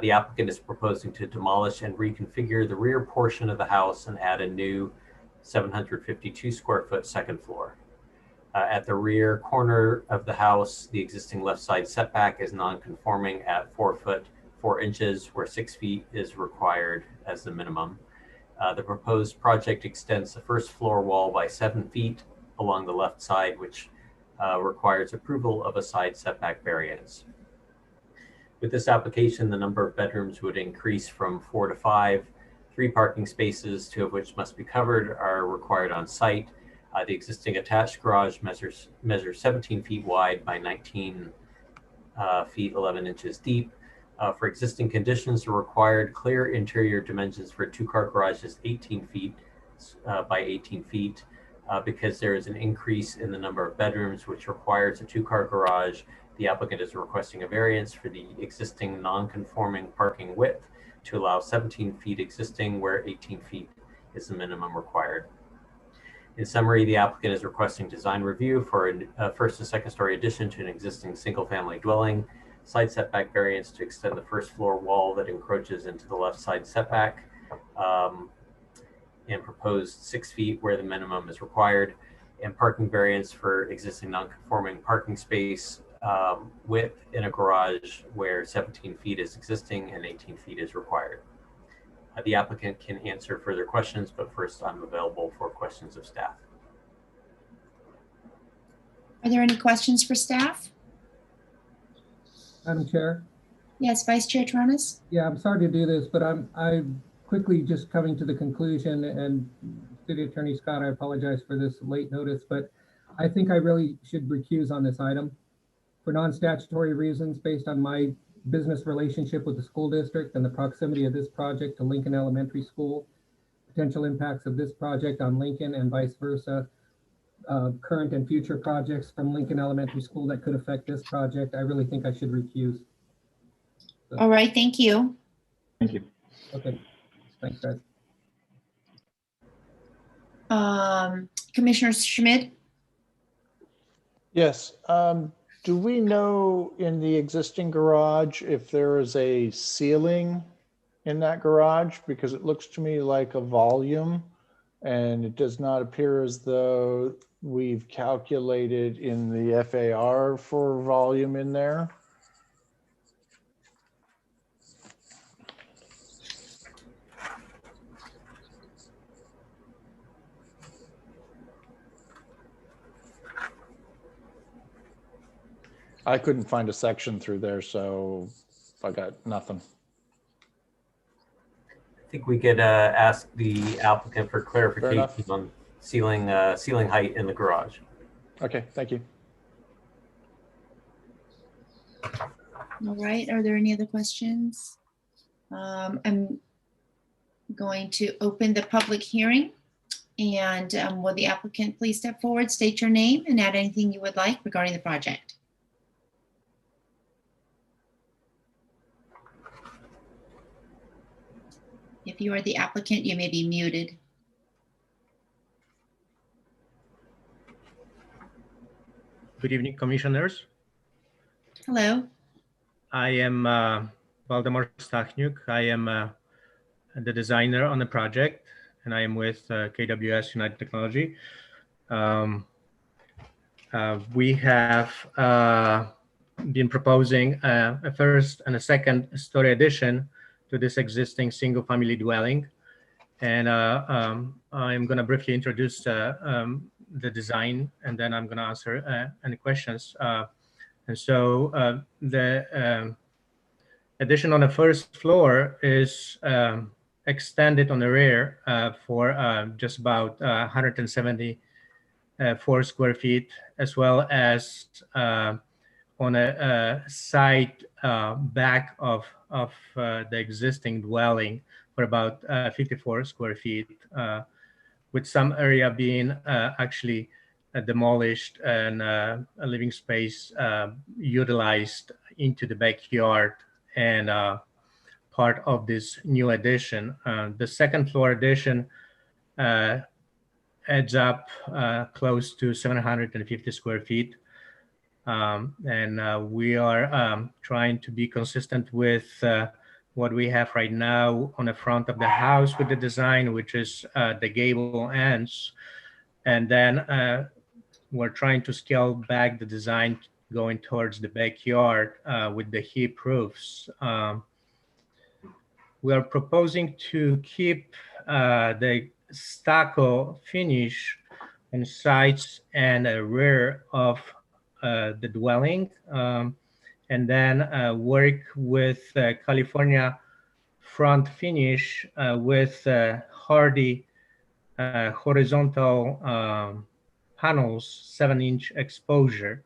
The applicant is proposing to demolish and reconfigure the rear portion of the house and add a new 752 square foot second floor. At the rear corner of the house, the existing left side setback is non-conforming at 4 foot 4 inches, where 6 feet is required as the minimum. The proposed project extends the first floor wall by 7 feet along the left side, which requires approval of a side setback variance. With this application, the number of bedrooms would increase from 4 to 5. 3 parking spaces, 2 of which must be covered, are required on site. The existing attached garage measures 17 feet wide by 19 feet 11 inches deep. For existing conditions, the required clear interior dimensions for a 2-car garage is 18 feet by 18 feet. Because there is an increase in the number of bedrooms, which requires a 2-car garage, the applicant is requesting a variance for the existing non-conforming parking width to allow 17 feet existing, where 18 feet is the minimum required. In summary, the applicant is requesting design review for a first and second story addition to an existing single-family dwelling, side setback variance to extend the first floor wall that encroaches into the left side setback, and proposed 6 feet where the minimum is required, and parking variance for existing non-conforming parking space width in a garage where 17 feet is existing and 18 feet is required. The applicant can answer further questions, but first I'm available for questions of staff. Are there any questions for staff? Madam Chair? Yes, Vice Chair Tronis? Yeah, I'm sorry to do this, but I'm quickly just coming to the conclusion, and City Attorney Scott, I apologize for this late notice, but I think I really should recuse on this item for non-statutory reasons based on my business relationship with the school district and the proximity of this project to Lincoln Elementary School, potential impacts of this project on Lincoln and vice versa, current and future projects from Lincoln Elementary School that could affect this project. I really think I should recuse. So, All right, thank you. Thank you. okay, thanks guys. Commissioner Schmidt? Yes. Do we know in the existing garage if there is a ceiling in that garage? Because it looks to me like a volume, and it does not appear as though we've calculated in the FAR for volume in there. I couldn't find a section through there, so I got nothing. I think we could ask the applicant for clarification on ceiling height in the garage. Okay, thank you. All right, are there any other questions? I'm going to open the public hearing, and will the applicant please step forward, state your name, and add anything you would like regarding the project. If you are the applicant, you may be muted. Good evening, commissioners. Hello. I am Valdemar Stachniuk. I am the designer on the project, and I am with KWS United Technology. We have been proposing a first and a second story addition to this existing single family dwelling. And I'm going to briefly introduce the design, and then I'm going to answer any questions. And so the addition on the first floor is extended on the rear for just about 174 square feet, as well as on a side back of the existing dwelling for about 54 square feet, with some area being actually demolished and a living space utilized into the backyard and part of this new addition. The second floor addition adds up close to 750 square feet. And we are trying to be consistent with what we have right now on the front of the house with the design, which is the gable ends. And then we're trying to scale back the design going towards the backyard with the hip roofs. We are proposing to keep the stucco finish on sides and rear of the dwelling, and then work with California front finish with hardy horizontal panels, 7-inch exposure.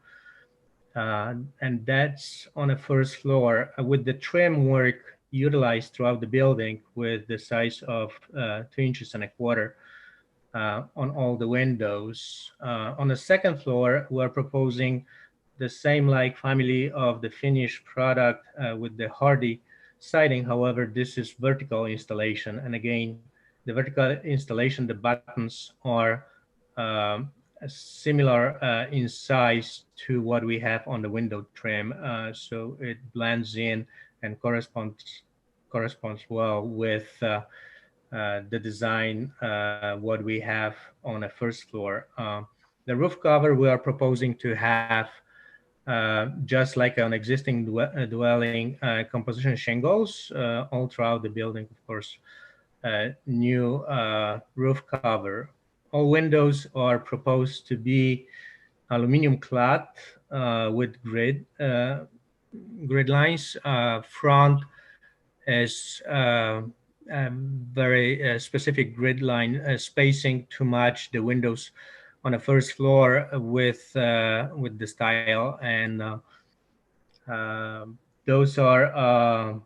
And that's on the first floor with the trim work utilized throughout the building with the size of 2.25 inches on all the windows. On the second floor, we're proposing the same like family of the finished product with the hardy siding. However, this is vertical installation. And again, the vertical installation, the buttons are similar in size to what we have on the window trim. So it blends in and corresponds well with the design, what we have on the first floor. The roof cover we are proposing to have just like an existing dwelling, composition shingles all throughout the building, of course. New roof cover. All windows are proposed to be aluminum clad with grid lines. Front is very specific grid line spacing to match the windows on the first floor with the style, and those are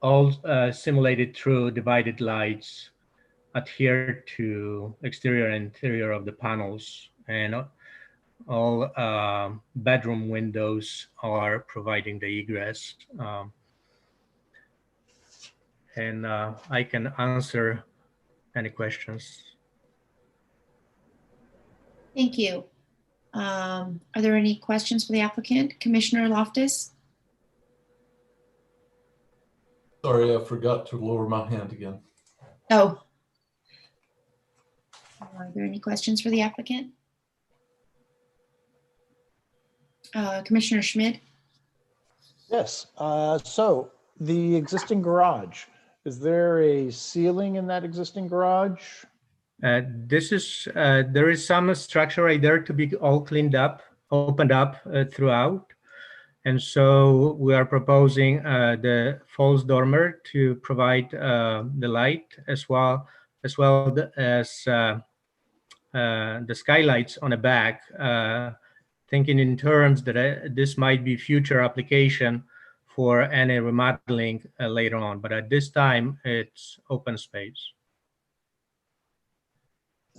all simulated through divided lights adhere to exterior and interior of the panels, and all bedroom windows are providing the egress. And I can answer any questions. Thank you. Are there any questions for the applicant? Commissioner Loftus? Sorry, I forgot to lower my hand again. Oh. Are there any questions for the applicant? Commissioner Schmid? Yes. So the existing garage, is there a ceiling in that existing garage? This is, there is some structure right there to be all cleaned up, opened up throughout. And so we are proposing the false dormer to provide the light as well as the skylights on the back, thinking in terms that this might be future application for any remodeling later on. But at this time, it's open space.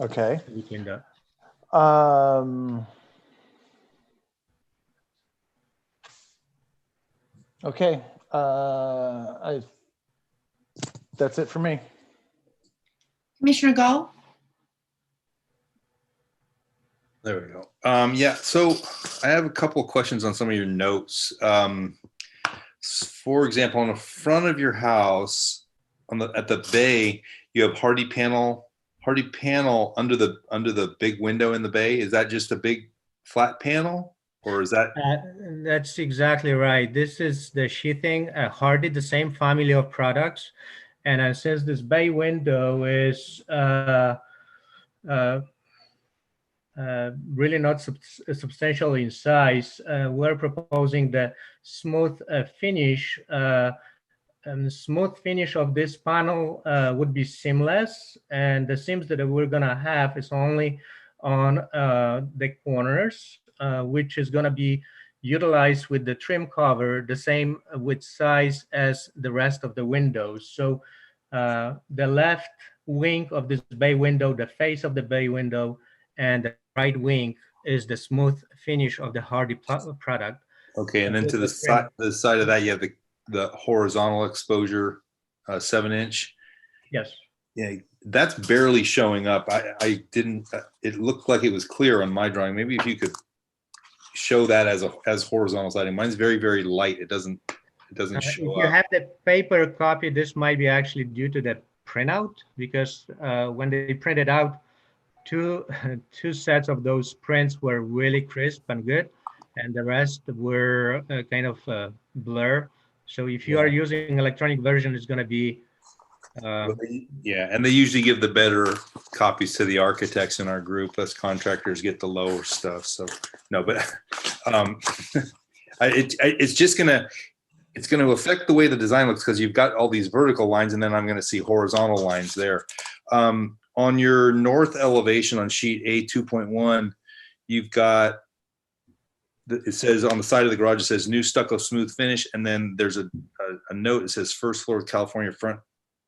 Okay. Cleaned up. Okay. That's it for me. Commissioner Gall? There we go. Yeah, so I have a couple of questions on some of your notes. For example, on the front of your house, at the bay, you have hardy panel under the big window in the bay. Is that just a big flat panel, or is that? That's exactly right. This is the sheathing, Hardy, the same family of products. And since this bay window is really not substantial in size, we're proposing the smooth finish. Smooth finish of this panel would be seamless, and the seams that we're gonna have is only on the corners, which is gonna be utilized with the trim cover, the same with size as the rest of the windows. So the left wing of this bay window, the face of the bay window, and the right wing is the smooth finish of the Hardy product. Okay, and then to the side of that, you have the horizontal exposure, 7-inch. Yes. Yeah, that's barely showing up. I didn't. It looked like it was clear on my drawing. Maybe if you could show that as horizontal siding. Mine's very, very light. It doesn't show up. If you have the paper copy, this might be actually due to the printout, because when they printed out, two sets of those prints were really crisp and good, and the rest were kind of blur. So if you are using electronic version, it's going to be yeah, and they usually give the better copies to the architects in our group. Us contractors get the lower stuff. So no, but it's just gonna affect the way the design looks, because you've got all these vertical lines, and then I'm going to see horizontal lines there. On your north elevation on sheet A 2.1, you've got, it says on the side of the garage, it says new stucco smooth finish, and then there's a note that says first floor California front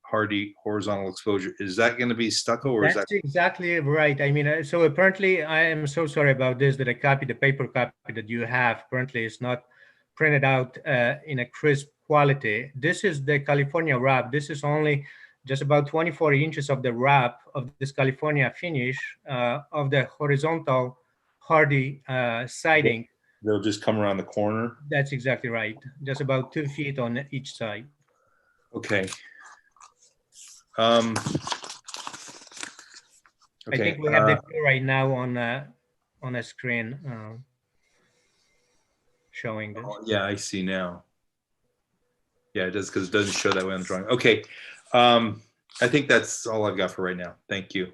Hardy horizontal exposure. Is that going to be stucco, or is that? That's exactly right. I mean, so apparently, I am so sorry about this, that the paper copy that you have currently is not printed out in a crisp quality. This is the California wrap. This is only just about 24 inches of the wrap of this California finish of the horizontal Hardy siding. They'll just come around the corner. That's exactly right. Just about 2 feet on each side. Okay. I think we have the view right now on a screen showing this. Yeah, I see now. Yeah, it does, because it doesn't show that way on the drawing. Okay. I think that's all I've got for right now. Thank you.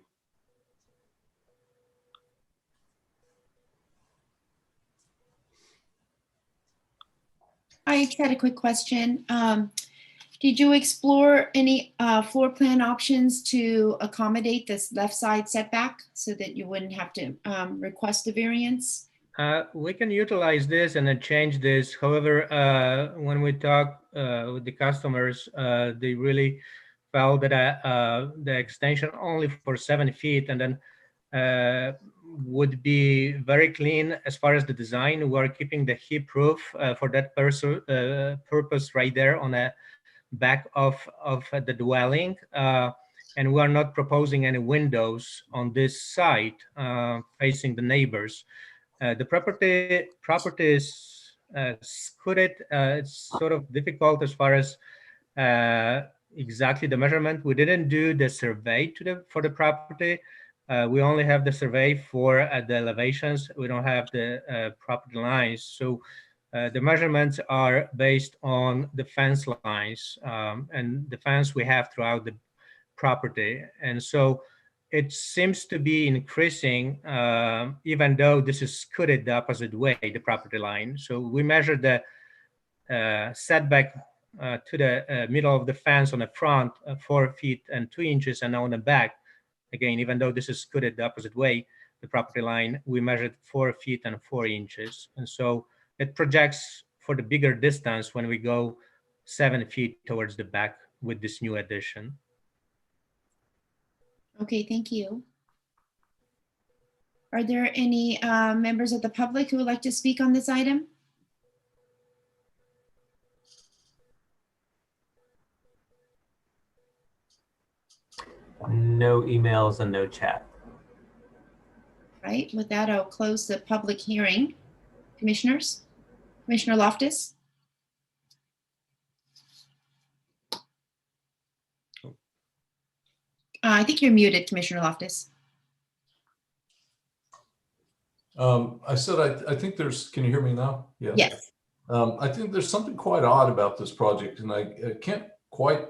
I just had a quick question. Did you explore any floor plan options to accommodate this left side setback so that you wouldn't have to request a variance? We can utilize this and then change this. However, when we talk with the customers, they really felt that the extension only for 7 feet and then would be very clean as far as the design. We're keeping the heat proof for that purpose right there on the back of the dwelling. And we are not proposing any windows on this site facing the neighbors. The property is scooted. It's sort of difficult as far as exactly the measurement. We didn't do the survey for the property. We only have the survey for the elevations. We don't have the property lines. So the measurements are based on the fence lines and the fence we have throughout the property. And so it seems to be increasing, even though this is scooted the opposite way, the property line. So we measured the setback to the middle of the fence on the front, 4 feet and 2 inches, and on the back, again, even though this is scooted the opposite way, the property line, we measured 4 feet and 4 inches. And so it projects for the bigger distance when we go 7 feet towards the back with this new addition. Okay, thank you. Are there any members of the public who would like to speak on this item? No emails and no chat. Right, with that, I'll close the public hearing. Commissioners, Commissioner Loftus. I think you're muted, Commissioner Loftus. I said, I think there's, can you hear me now? Yeah. Yes. I think there's something quite odd about this project, and I can't quite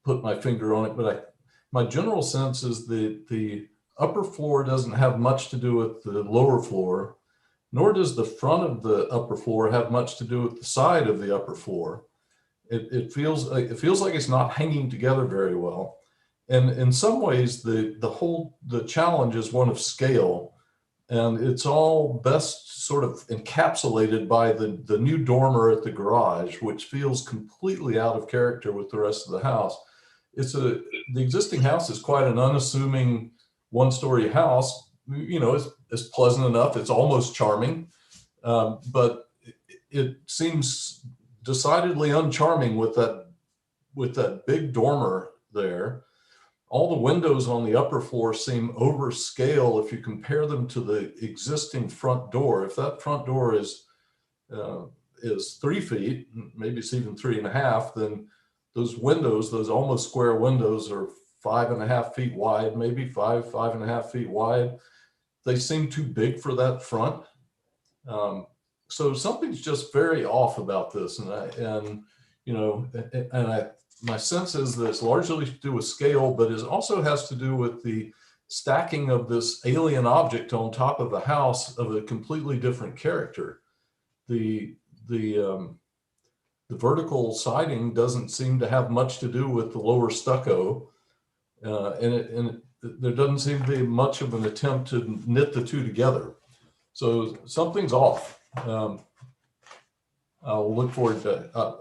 put my finger on it, but my general sense is the upper floor doesn't have much to do with the lower floor, nor does the front of the upper floor have much to do with the side of the upper floor. It feels like it's not hanging together very well. And in some ways, the challenge is one of scale, and it's all best sort of encapsulated by the new dormer at the garage, which feels completely out of character with the rest of the house. The existing house is quite an unassuming one-story house. You know, it's pleasant enough. It's almost charming, but it seems decidedly uncharming with that big dormer there. All the windows on the upper floor seem overscale if you compare them to the existing front door. If that front door is 3 feet, maybe it's even 3.5, then those windows, those almost square windows, are 5.5 feet wide, maybe 5.5 feet wide. They seem too big for that front. So something's just very off about this, my sense is that it's largely to do with scale, but it also has to do with the stacking of this alien object on top of the house of a completely different character. The vertical siding doesn't seem to have much to do with the lower stucco, and there doesn't seem to be much of an attempt to knit the two together. So something's off. I'll look forward to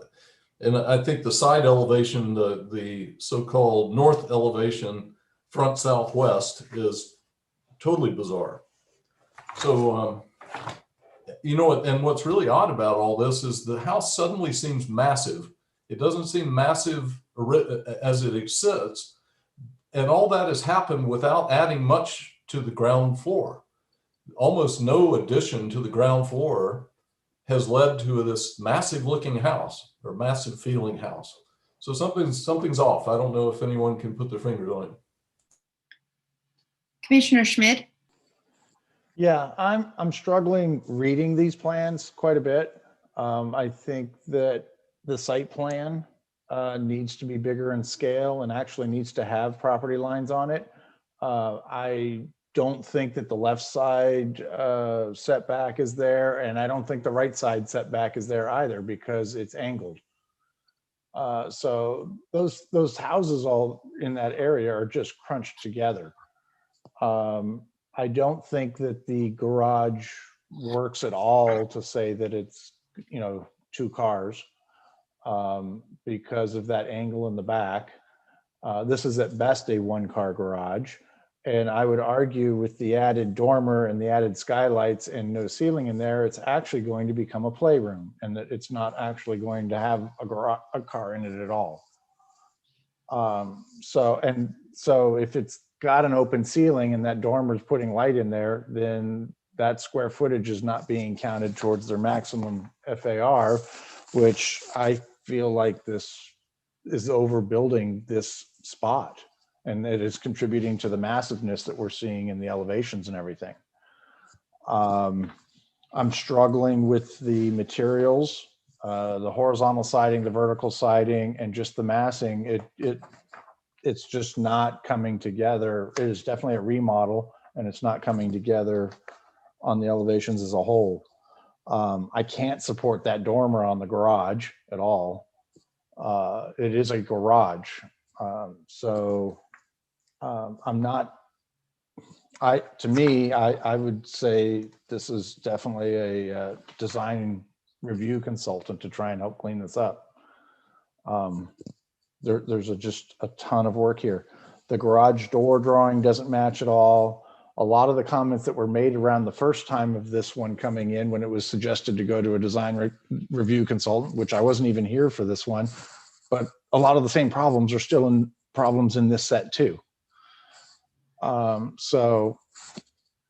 and I think the side elevation, the so-called north elevation, front southwest, is totally bizarre. So, you know what, and what's really odd about all this is the house suddenly seems massive. It doesn't seem massive as it exists. And all that has happened without adding much to the ground floor. Almost no addition to the ground floor has led to this massive looking house, or massive feeling house. So something's off. I don't know if anyone can put their fingers on it. Commissioner Schmidt. Yeah, I'm struggling reading these plans quite a bit. I think that the site plan needs to be bigger in scale and actually needs to have property lines on it. I don't think that the left side setback is there, and I don't think the right side setback is there either because it's angled. So those houses all in that area are just crunched together. I don't think that the garage works at all to say that it's, 2 cars because of that angle in the back. This is at best a 1-car garage. And I would argue with the added dormer and the added skylights and no ceiling in there, it's actually going to become a playroom, and that it's not actually going to have a car in it at all. So if it's got an open ceiling and that dormer is putting light in there, then that square footage is not being counted towards their maximum FAR, which I feel like this is overbuilding this spot. And it is contributing to the massiveness that we're seeing in the elevations and everything. I'm struggling with the materials, the horizontal siding, the vertical siding, and just the massing. It's just not coming together. It is definitely a remodel, and it's not coming together on the elevations as a whole. I can't support that dormer on the garage at all. It is a garage. To me, I would say this is definitely a design review consultant to try and help clean this up. There's just a ton of work here. The garage door drawing doesn't match at all. A lot of the comments that were made around the first time of this one coming in, when it was suggested to go to a design review consultant, which I wasn't even here for this one, but a lot of the same problems are still problems in this set too. So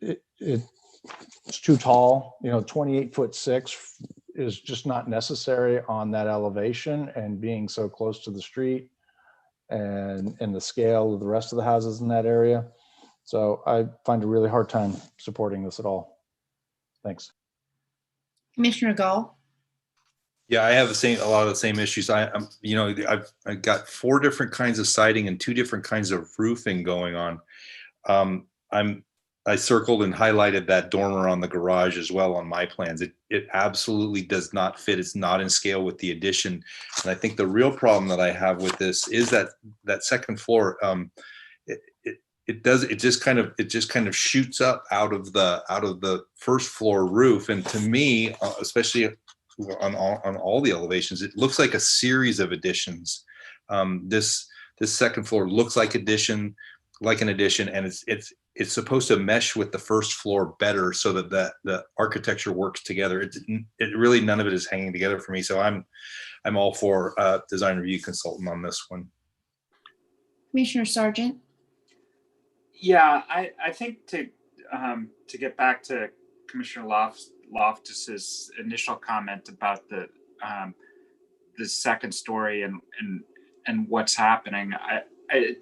it's too tall, 28'6" is just not necessary on that elevation, and being so close to the street. and the scale of the rest of the houses in that area. So I find a really hard time supporting this at all. Thanks. Commissioner Gall. Yeah, I have a lot of the same issues. I'm, you know, I've got 4 different kinds of siding and 2 different kinds of roofing going on. I circled and highlighted that dormer on the garage as well on my plans. It absolutely does not fit. It's not in scale with the addition. And I think the real problem that I have with this is that second floor, it just kind of shoots up out of the first floor roof. And to me, especially on all the elevations, it looks like a series of additions. This second floor looks like an addition, and it's supposed to mesh with the first floor better so that the architecture works together. It really, none of it is hanging together for me. So I'm all for design review consultant on this one. Commissioner Sargent. Yeah, I think to get back to Commissioner Loftus's initial comment about the second story and what's happening,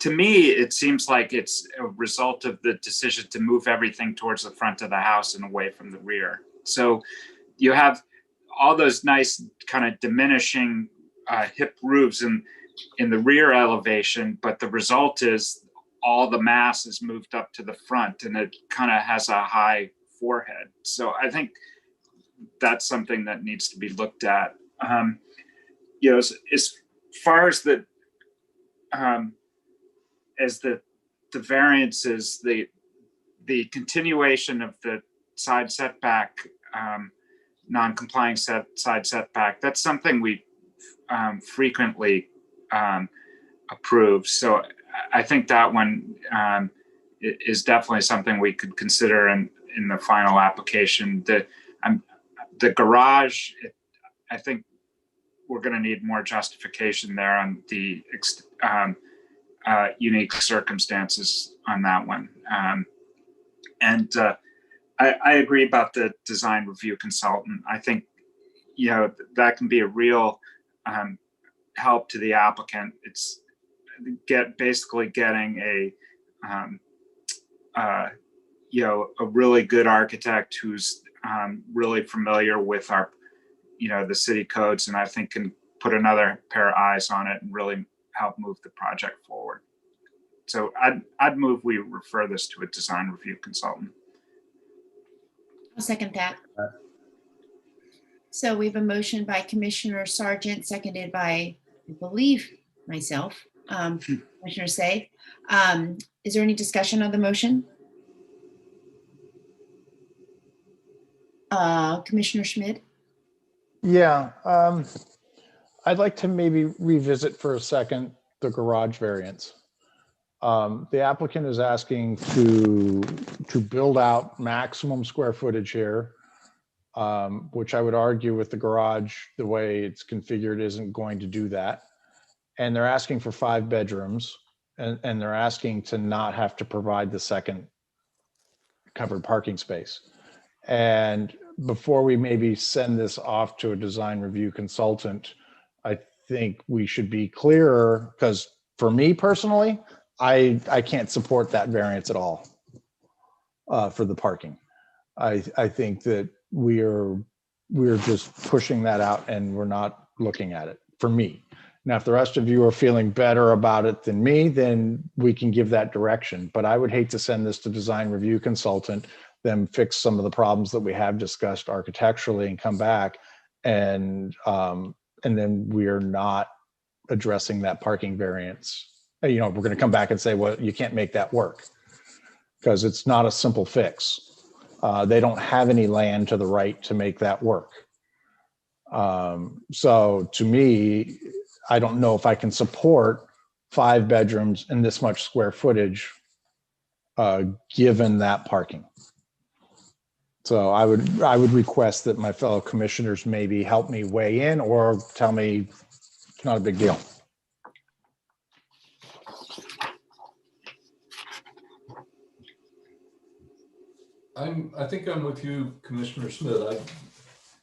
to me, it seems like it's a result of the decision to move everything towards the front of the house and away from the rear. So you have all those nice kind of diminishing hip roofs in the rear elevation, but the result is all the mass is moved up to the front and it kind of has a high forehead. So I think that's something that needs to be looked at. You know, as far as the variances, the continuation of the side setback, non-complying side setback, that's something we frequently approve. So I think that one is definitely something we could consider in the final application. The garage, I think we're going to need more justification there on the unique circumstances on that one. I agree about the design review consultant. I think, you know, that can be a real help to the applicant. It's basically getting a really good architect who's really familiar with our, the city codes, and I think can put another pair of eyes on it and really help move the project forward. So I'd move we refer this to a design review consultant. I'll second that. So we have a motion by Commissioner Sargent, seconded by, I believe, myself, Commissioner Say. Is there any discussion on the motion? Commissioner Schmidt? Yeah, I'd like to maybe revisit for a second the garage variance. The applicant is asking to build out maximum square footage here, which I would argue with the garage, the way it's configured, isn't going to do that. And they're asking for 5 bedrooms, and they're asking to not have to provide the second covered parking space. And before we maybe send this off to a design review consultant, I think we should be clearer, because for me personally, I can't support that variance at all for the parking. I think that we're just pushing that out and we're not looking at it, for me. Now, if the rest of you are feeling better about it than me, then we can give that direction. But I would hate to send this to design review consultant, them fix some of the problems that we have discussed architecturally and come back, and then we are not addressing that parking variance. We're going to come back and say, well, you can't make that work, because it's not a simple fix. They don't have any land to the right to make that work. So to me, I don't know if I can support 5 bedrooms and this much square footage, given that parking. So I would request that my fellow commissioners maybe help me weigh in or tell me it's not a big deal. I think I'm with you, Commissioner Smith.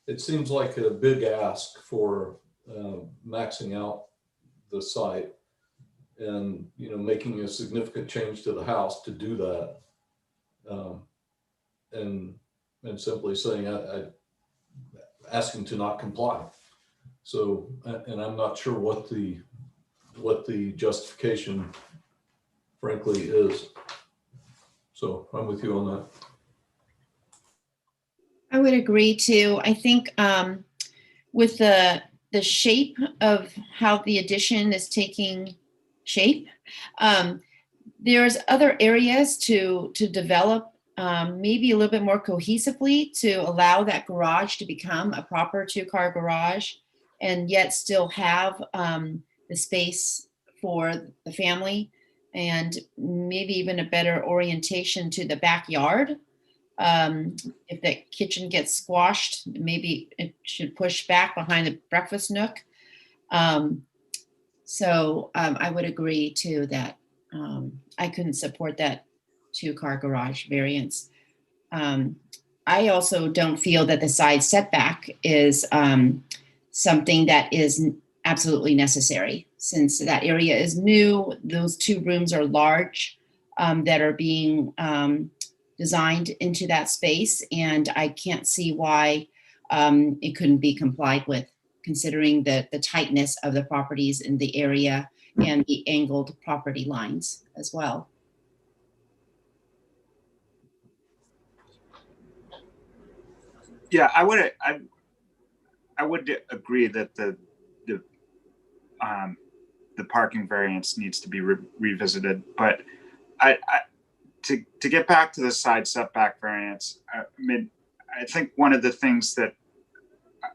It seems like a big ask for maxing out the site. and, you know, making a significant change to the house to do that. And simply saying, I asking to not comply. So, and I'm not sure what the justification frankly is. So I'm with you on that. I would agree too. I think with the shape of how the addition is taking shape, there's other areas to develop maybe a little bit more cohesively to allow that garage to become a proper 2-car garage and yet still have the space for the family and maybe even a better orientation to the backyard. If the kitchen gets squashed, maybe it should push back behind the breakfast nook. So I would agree too that I couldn't support that 2-car garage variance. I also don't feel that the side setback is something that is absolutely necessary, since that area is new. Those 2 rooms are large that are being designed into that space, and I can't see why it couldn't be complied with, considering the tightness of the properties in the area and the angled property lines as well. Yeah, I would agree that the parking variance needs to be revisited, but to get back to the side setback variance, I mean, I think one of the things that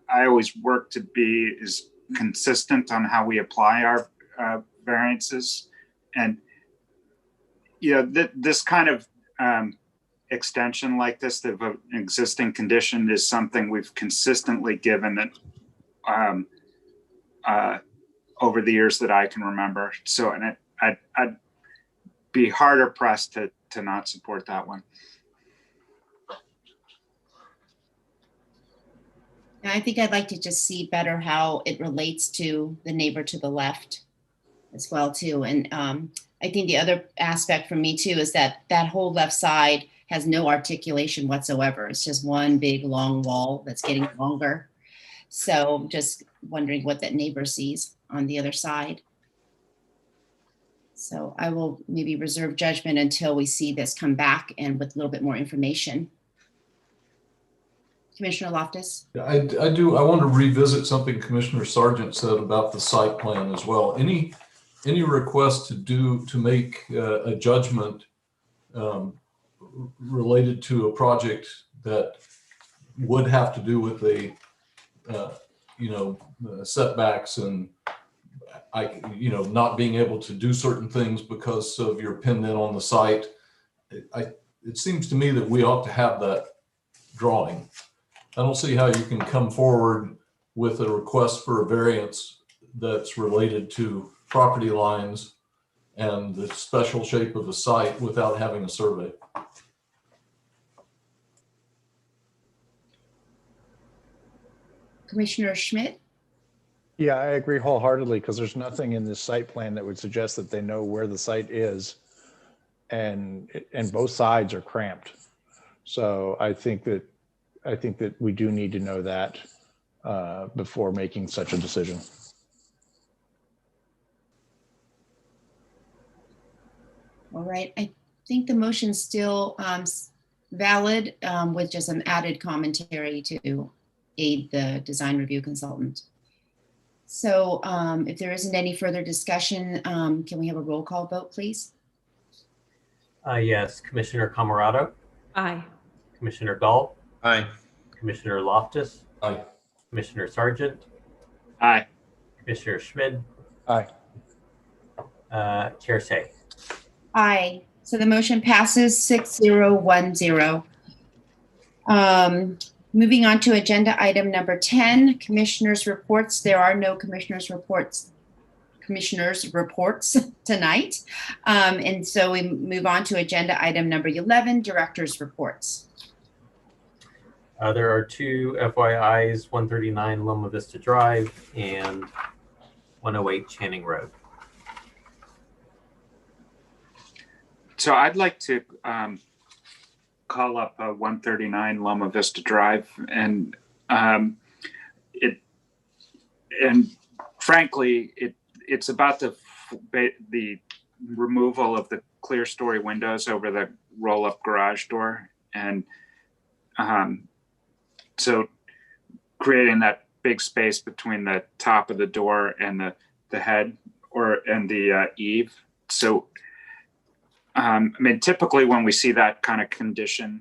I always work to be is consistent on how we apply our variances, and you know, this kind of extension like this of an existing condition is something we've consistently given it over the years that I can remember. So, and I'd be harder pressed to not support that one. I think I'd like to just see better how it relates to the neighbor to the left as well too. And I think the other aspect for me too is that that whole left side has no articulation whatsoever. It's just one big long wall that's getting longer. So just wondering what that neighbor sees on the other side. So I will maybe reserve judgment until we see this come back and with a little bit more information. Commissioner Loftus? I want to revisit something Commissioner Sargent said about the site plan as well. Any request to make a judgment related to a project that would have to do with the setbacks and not being able to do certain things because of your pinned in on the site. It seems to me that we ought to have that drawing. I don't see how you can come forward with a request for a variance that's related to property lines and the special shape of the site without having a survey. Commissioner Schmidt? Yeah, I agree wholeheartedly, because there's nothing in this site plan that would suggest that they know where the site is, and both sides are cramped. So I think that we do need to know that before making such a decision. All right, I think the motion's still valid with just some added commentary to aid the design review consultant. So if there isn't any further discussion, can we have a roll call vote, please? Yes, Commissioner Camerado? Aye. Commissioner Gall? Aye. Commissioner Loftus? Aye. Commissioner Sargent? Aye. Commissioner Schmidt? Aye. Chair Say? Aye. So the motion passes 6-0-1-0. Moving on to agenda item number 10, commissioners' reports. There are no commissioners' reports tonight. And so we move on to agenda item number 11, directors' reports. There are 2 FYIs, 139 Loma Vista Drive and 108 Channing Road. So I'd like to call up 139 Loma Vista Drive, and frankly, it's about the removal of the clear story windows over the roll-up garage door, and so creating that big space between the top of the door and the head and the eave. So I mean, typically when we see that kind of condition,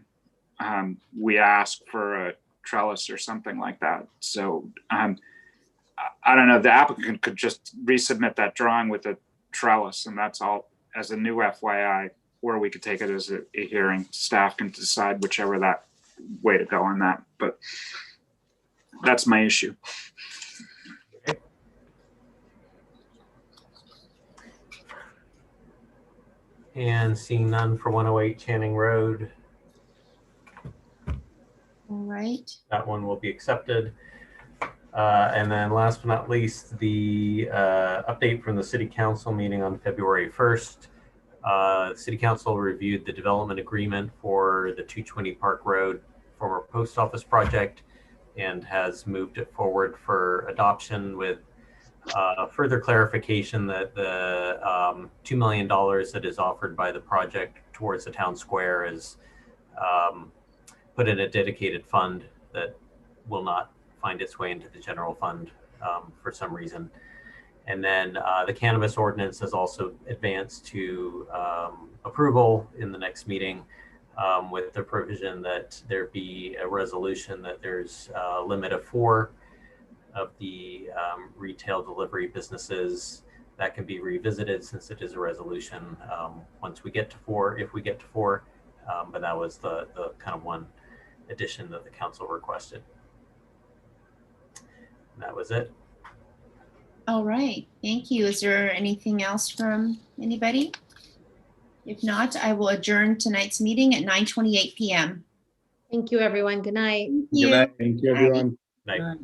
we ask for a trellis or something like that. So I don't know, the applicant could just resubmit that drawing with a trellis, and that's all as a new FYI, or we could take it as a hearing. Staff can decide whichever that way to go on that, but that's my issue. And seeing none for 108 Channing Road, All right. that one will be accepted. And then last but not least, the update from the City Council meeting on February 1st. City Council reviewed the development agreement for the 220 Park Road former post office project and has moved it forward for adoption with further clarification that the $2 million that is offered by the project towards the town square is put in a dedicated fund that will not find its way into the general fund for some reason. And then the cannabis ordinance has also advanced to approval in the next meeting with the provision that there be a resolution that there's a limit of 4 of the retail delivery businesses that can be revisited, since it is a resolution once we get to 4, if we get to 4. But that was the kind of one addition that the council requested. And that was it. All right, thank you. Is there anything else from anybody? If not, I will adjourn tonight's meeting at 9:28 p.m. Thank you, everyone. Good night. Thank you. Thank you, everyone. Night.